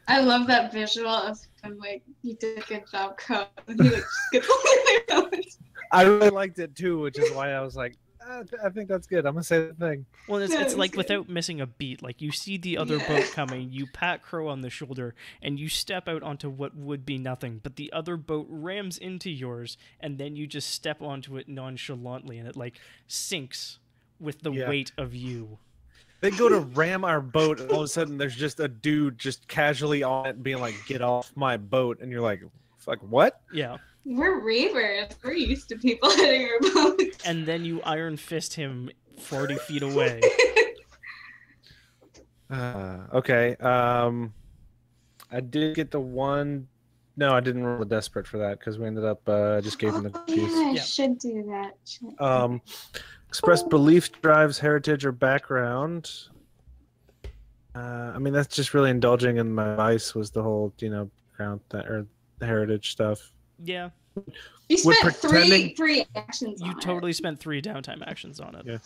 I love that visual of him, like, you did a good job, Crow. And he, like, just gets all the I really liked it too, which is why I was like, I think that's good. I'm gonna say the thing. Well, it's, Yeah, it's it like was good. without missing a beat. Like, you see the other Yeah. boat coming, you pat Crow on the shoulder, and you step out onto what would be nothing. But the other boat rams into yours, and then you just step onto it nonchalantly, and it, like, sinks with the Yeah. weight of you. They go to ram our boat, and all of a sudden there's just a dude just casually on it being like, "Get off my boat," and you're like, "Fuck, what?" Yeah. We're reavers. We're used to people hitting our boats. And then you iron fist him 40 feet away. Okay. I did get the one. No, I didn't roll a desperate for that because we ended up just gave him the piece. Yeah, I Yeah. should do that. Express belief drives heritage or background. I mean, that's just really indulging in my vice was the whole, background or the heritage stuff. Yeah. You Would spent pretending- three actions on You totally spent 3 downtime actions on it. Yeah.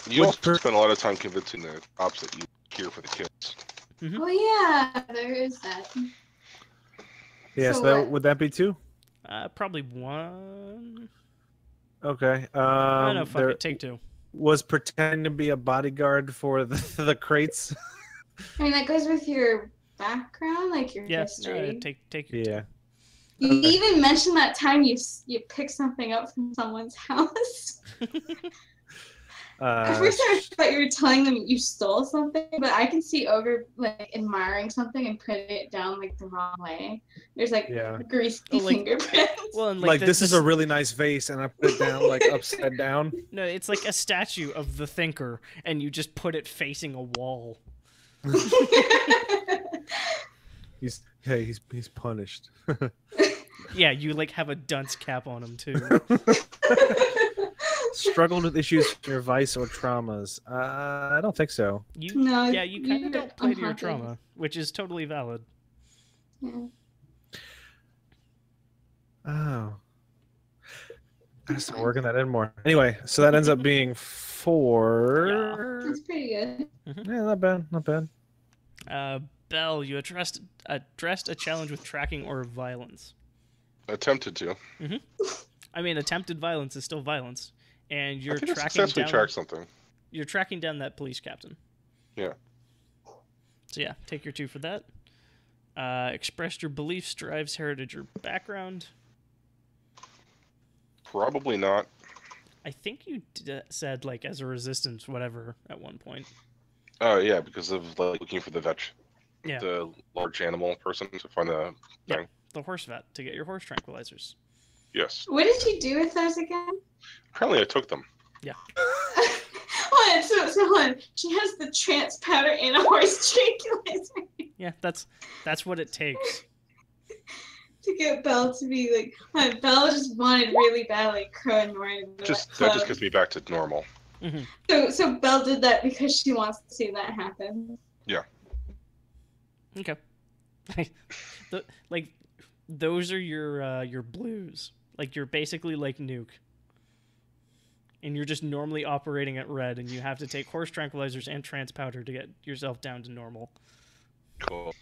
You also spend a lot of time convincing the cops that you care for the kids. it. Oh yeah, there is that. Yes, So that what? would that be 2? Probably 1. Okay. I don't know, fuck there it, take 2. was pretending to be a bodyguard for the crates. I mean, that goes with your background, like your Yeah, history. take your Yeah. You even mentioned that time you picked something up from someone's house. At first, I thought you were telling them you stole something, but I can see Ogre like admiring something and putting it down like the wrong way. There's like greasy fingerprints. Well, and like this is a really nice vase, and I put it down like upside down. No, it's like a statue of the thinker, and you just put it facing a wall. He's punished. Yeah, you like have a dunce cap on him too. Struggled with issues from your vice or traumas. I don't think so. You No, you kind you're of don't play to your unhappy. trauma, which is totally valid. Yeah. Oh. I have to work on that in more. Anyway, so that ends up being 4. That's pretty good. Yeah, not bad, not bad. Belle, you addressed a challenge with tracking or violence. Attempted to. I mean, attempted violence is still violence, and you're I think I tracking successfully down. tracked something. You're tracking down that police captain. Yeah. So yeah, take your 2 for that. Expressed your beliefs, drives, heritage, or background. Probably not. I think you said like as a resistance, whatever, at one point. Oh yeah, because of like looking for the Yeah. the large animal person to find the thing. The horse vet to get your horse tranquilizers. Yes. What did you do with those again? Apparently, I took them. Yeah. Hold on, so hold on. She has the trance powder and a horse tranquilizer Yeah, that's what it takes. to get Belle to be like. Belle just wanted really badly Crow and Nora to That club. just gets me back to normal. So Belle did that because she wants to see that happen. Yeah. Okay. Like those are your blues. Like you're basically like Nuke. And you're just normally operating at red, and you have to take horse tranquilizers and trance powder to get yourself down to normal. Cool.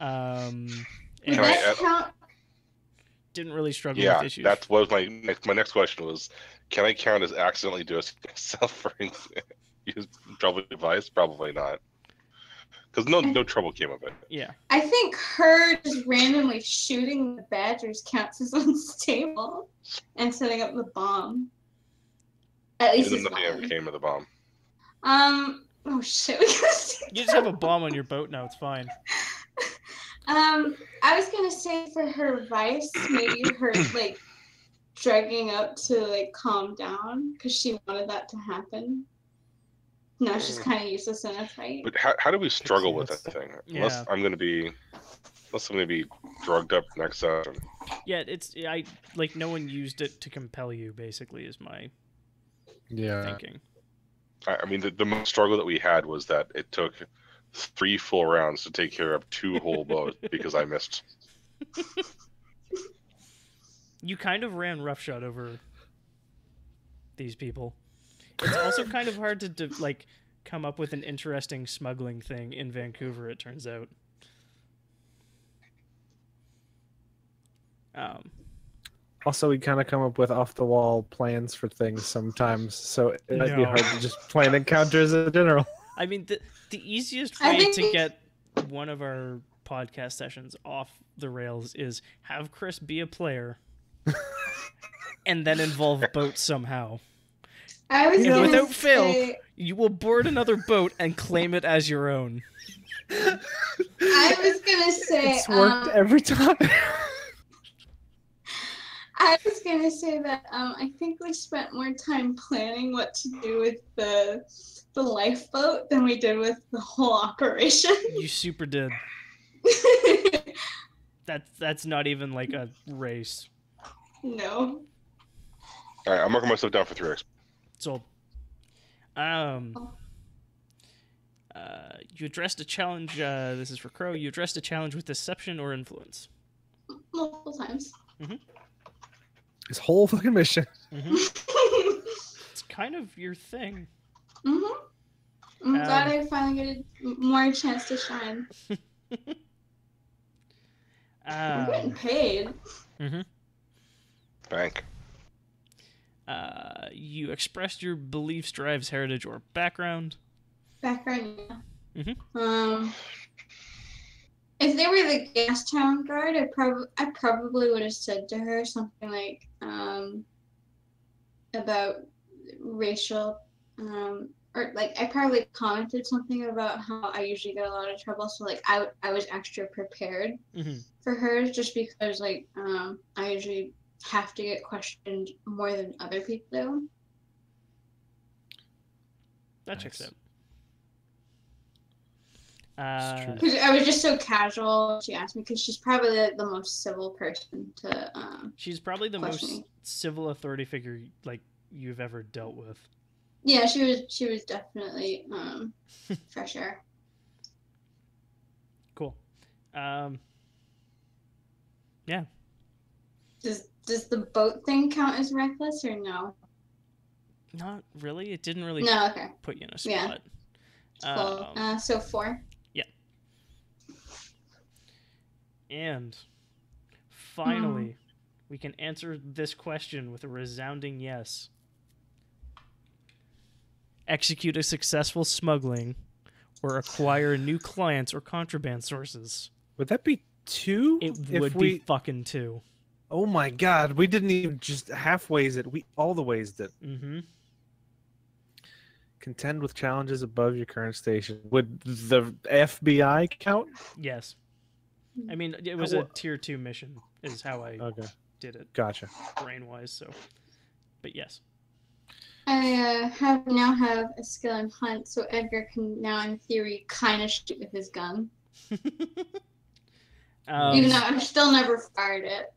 Would And that count? didn't really struggle Yeah, with issues. that was my next question was, can I count as accidentally doing myself for use trouble device? Probably not. Because no trouble came of it. Yeah. I think her just randomly shooting the badgers counts as unstable and setting up the bomb. At least Even it's nothing ever mine. came of the bomb. Oh shit. We gotta see You just have a bomb on your boat now. It's fine. I was gonna say for her vice, maybe her like drugging up to like calm down because she wanted that to happen. No, she's kind of useless in a fight. But how do we struggle with that thing? Unless Yeah. I'm gonna be drugged up next session. Yeah, no one used it to compel you. Basically, is my thinking. I mean, the most struggle that we had was that it took 3 full rounds to take care of 2 whole boats because I missed. You kind of ran roughshod over these people. It's also kind of hard to like come up with an interesting smuggling thing in Vancouver. It turns out. Also, we kind of come up with off-the-wall plans for things sometimes, so it might be hard to just plan encounters in general. I mean, the easiest I way think to get one of our podcast sessions off the rails is have Chris be a player and then involve boats somehow. I was gonna Without say, fail, you will board another boat and claim it as your own. I was gonna say, It's worked every time. I was gonna say that I think we spent more time planning what to do with the lifeboat than we did with the whole operation. You super did. That's not even like a race. No. All right, I'm marking myself down for 3x. Sold. You addressed a challenge. This is for Crow. You addressed a challenge with deception or influence. Multiple times. His whole fucking mission. It's kind of your thing. I'm glad I finally get more chance to shine. I'm getting paid. Bank. You expressed your beliefs, drives, heritage, or background. Background, yeah. If they were the Gastown guard, I probably would have said to her something like about racial, or like I probably commented something about how I usually get a lot of trouble. So like I was extra prepared for her, just because like I usually have to get questioned more than other people do. That checks out. Because I was just so casual. She asked me because she's probably the most civil person to. She's probably the most me. civil authority figure like you've ever dealt with. Yeah, she was definitely for sure. Cool. Yeah. Does the boat thing count as reckless or no? Not really. It didn't really No, okay. put you in a spot. Cool. So 4. Yeah. And finally, we can answer this question with a resounding yes. Execute a successful smuggling or acquire new clients or contraband sources. Would that be 2? It would be fucking 2. Oh my god, we didn't even just halfways it. We all the ways did. Contend with challenges above your current station. Would the FBI count? Yes. I mean, it was a tier 2 mission, is how I did it. Gotcha. Brain-wise, so. But yes. I now have a skill in hunt, so Edgar can now, in theory, kind of shoot with his gun. Even though I've still never fired it.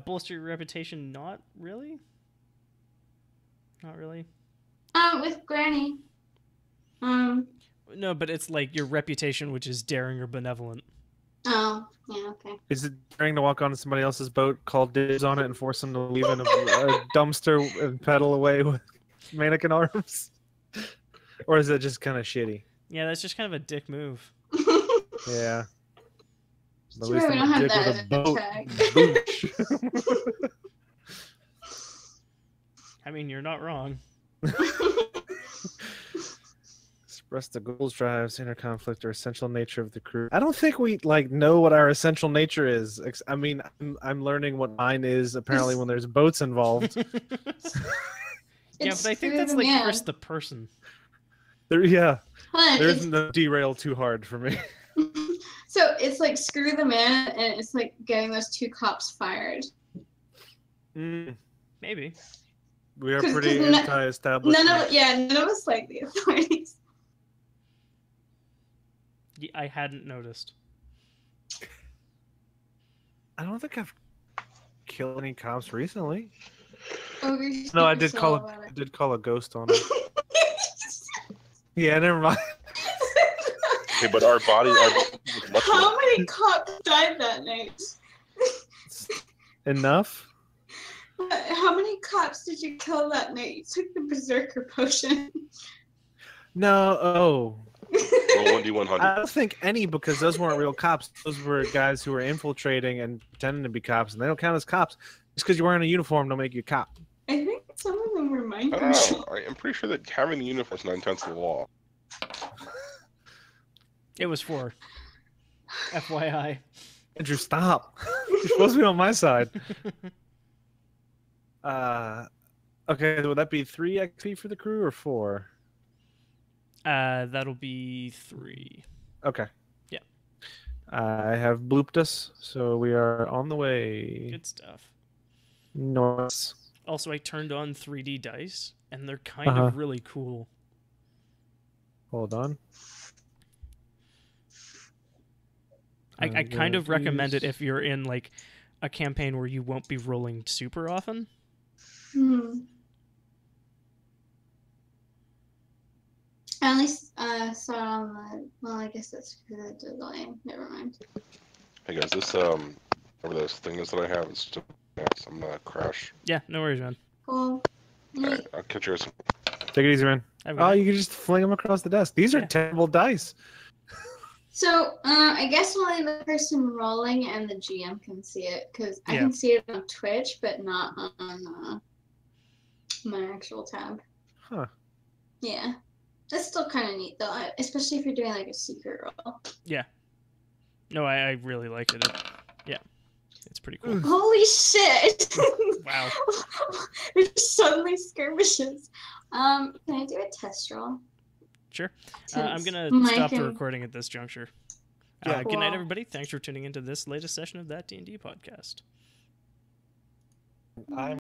Bolster your reputation? Not really. Not really. With Granny. No, but it's like your reputation, which is daring or benevolent. Oh, yeah, okay. Is it daring to walk onto somebody else's boat, call dibs on it, and force them to leave in a dumpster and pedal away with mannequin arms? Or is it just kind of shitty? Yeah, that's just kind of a dick move. Yeah. At Sure, least we I'm don't a have dick that with a as boat. a Boosh. I mean, you're not wrong. Express the goals, drives, inner conflict, or essential nature of the crew. I don't think we know what our essential nature is. I mean, I'm learning what mine is apparently when there's boats involved. Yeah, but I think that's like Chris the person. There isn't a derail too hard for me. So it's like screw the man, and it's like getting those 2 cops fired. Maybe. We are pretty anti-establishment. None of us like the authorities. Yeah, I hadn't noticed. I don't think I've killed any cops recently. Ogre's No, I super did slow call about it. I did call a ghost on him. Yeah, never mind. Okay, but our body are much How many cops died that night? Enough? How many cops did you kill that night? You took the berserker potion. No, roll 1d100. I don't think any, because those weren't real cops. Those were guys who were infiltrating and pretending to be cops, and they don't count as cops. Just because you're wearing a uniform don't make you a cop. I think some of them were mind I don't know. control. I'm pretty sure that having the uniform is not against the law. It was 4. FYI. Andrew, stop. You're supposed to be on my side. Okay, would that be 3 XP for the crew or 4? That'll be 3. Okay. Yeah. I have blooped us, so we are on the way. Good stuff. Nice. Also, I turned on 3D dice, and they're kind of really cool. Hold on. I kind of recommend it if you're in like a campaign where you won't be rolling super often. I only saw it on the. Well, I guess that's because of the delay. Never mind. Hey guys, this whatever this thing is that I have, it's just I'm gonna crash. Yeah, no worries, man. Cool. Alright, I'll catch you guys. Take it easy, man. Oh, you can just fling them across the desk. These are terrible dice. So, I guess only the person rolling and the GM can see it, because I can see it on Twitch, but not on my actual tab. Huh. Yeah. That's still kind of neat, though, especially if you're doing, like, a secret roll. Yeah. No, I really liked it. Yeah. It's pretty cool. Holy shit! Wow. There's suddenly skirmishes. Can I do a test roll? Sure. I'm going to stop the recording at this juncture. Yeah, Good night, everybody. Thanks for tuning into this latest session of That D&D podcast. I'm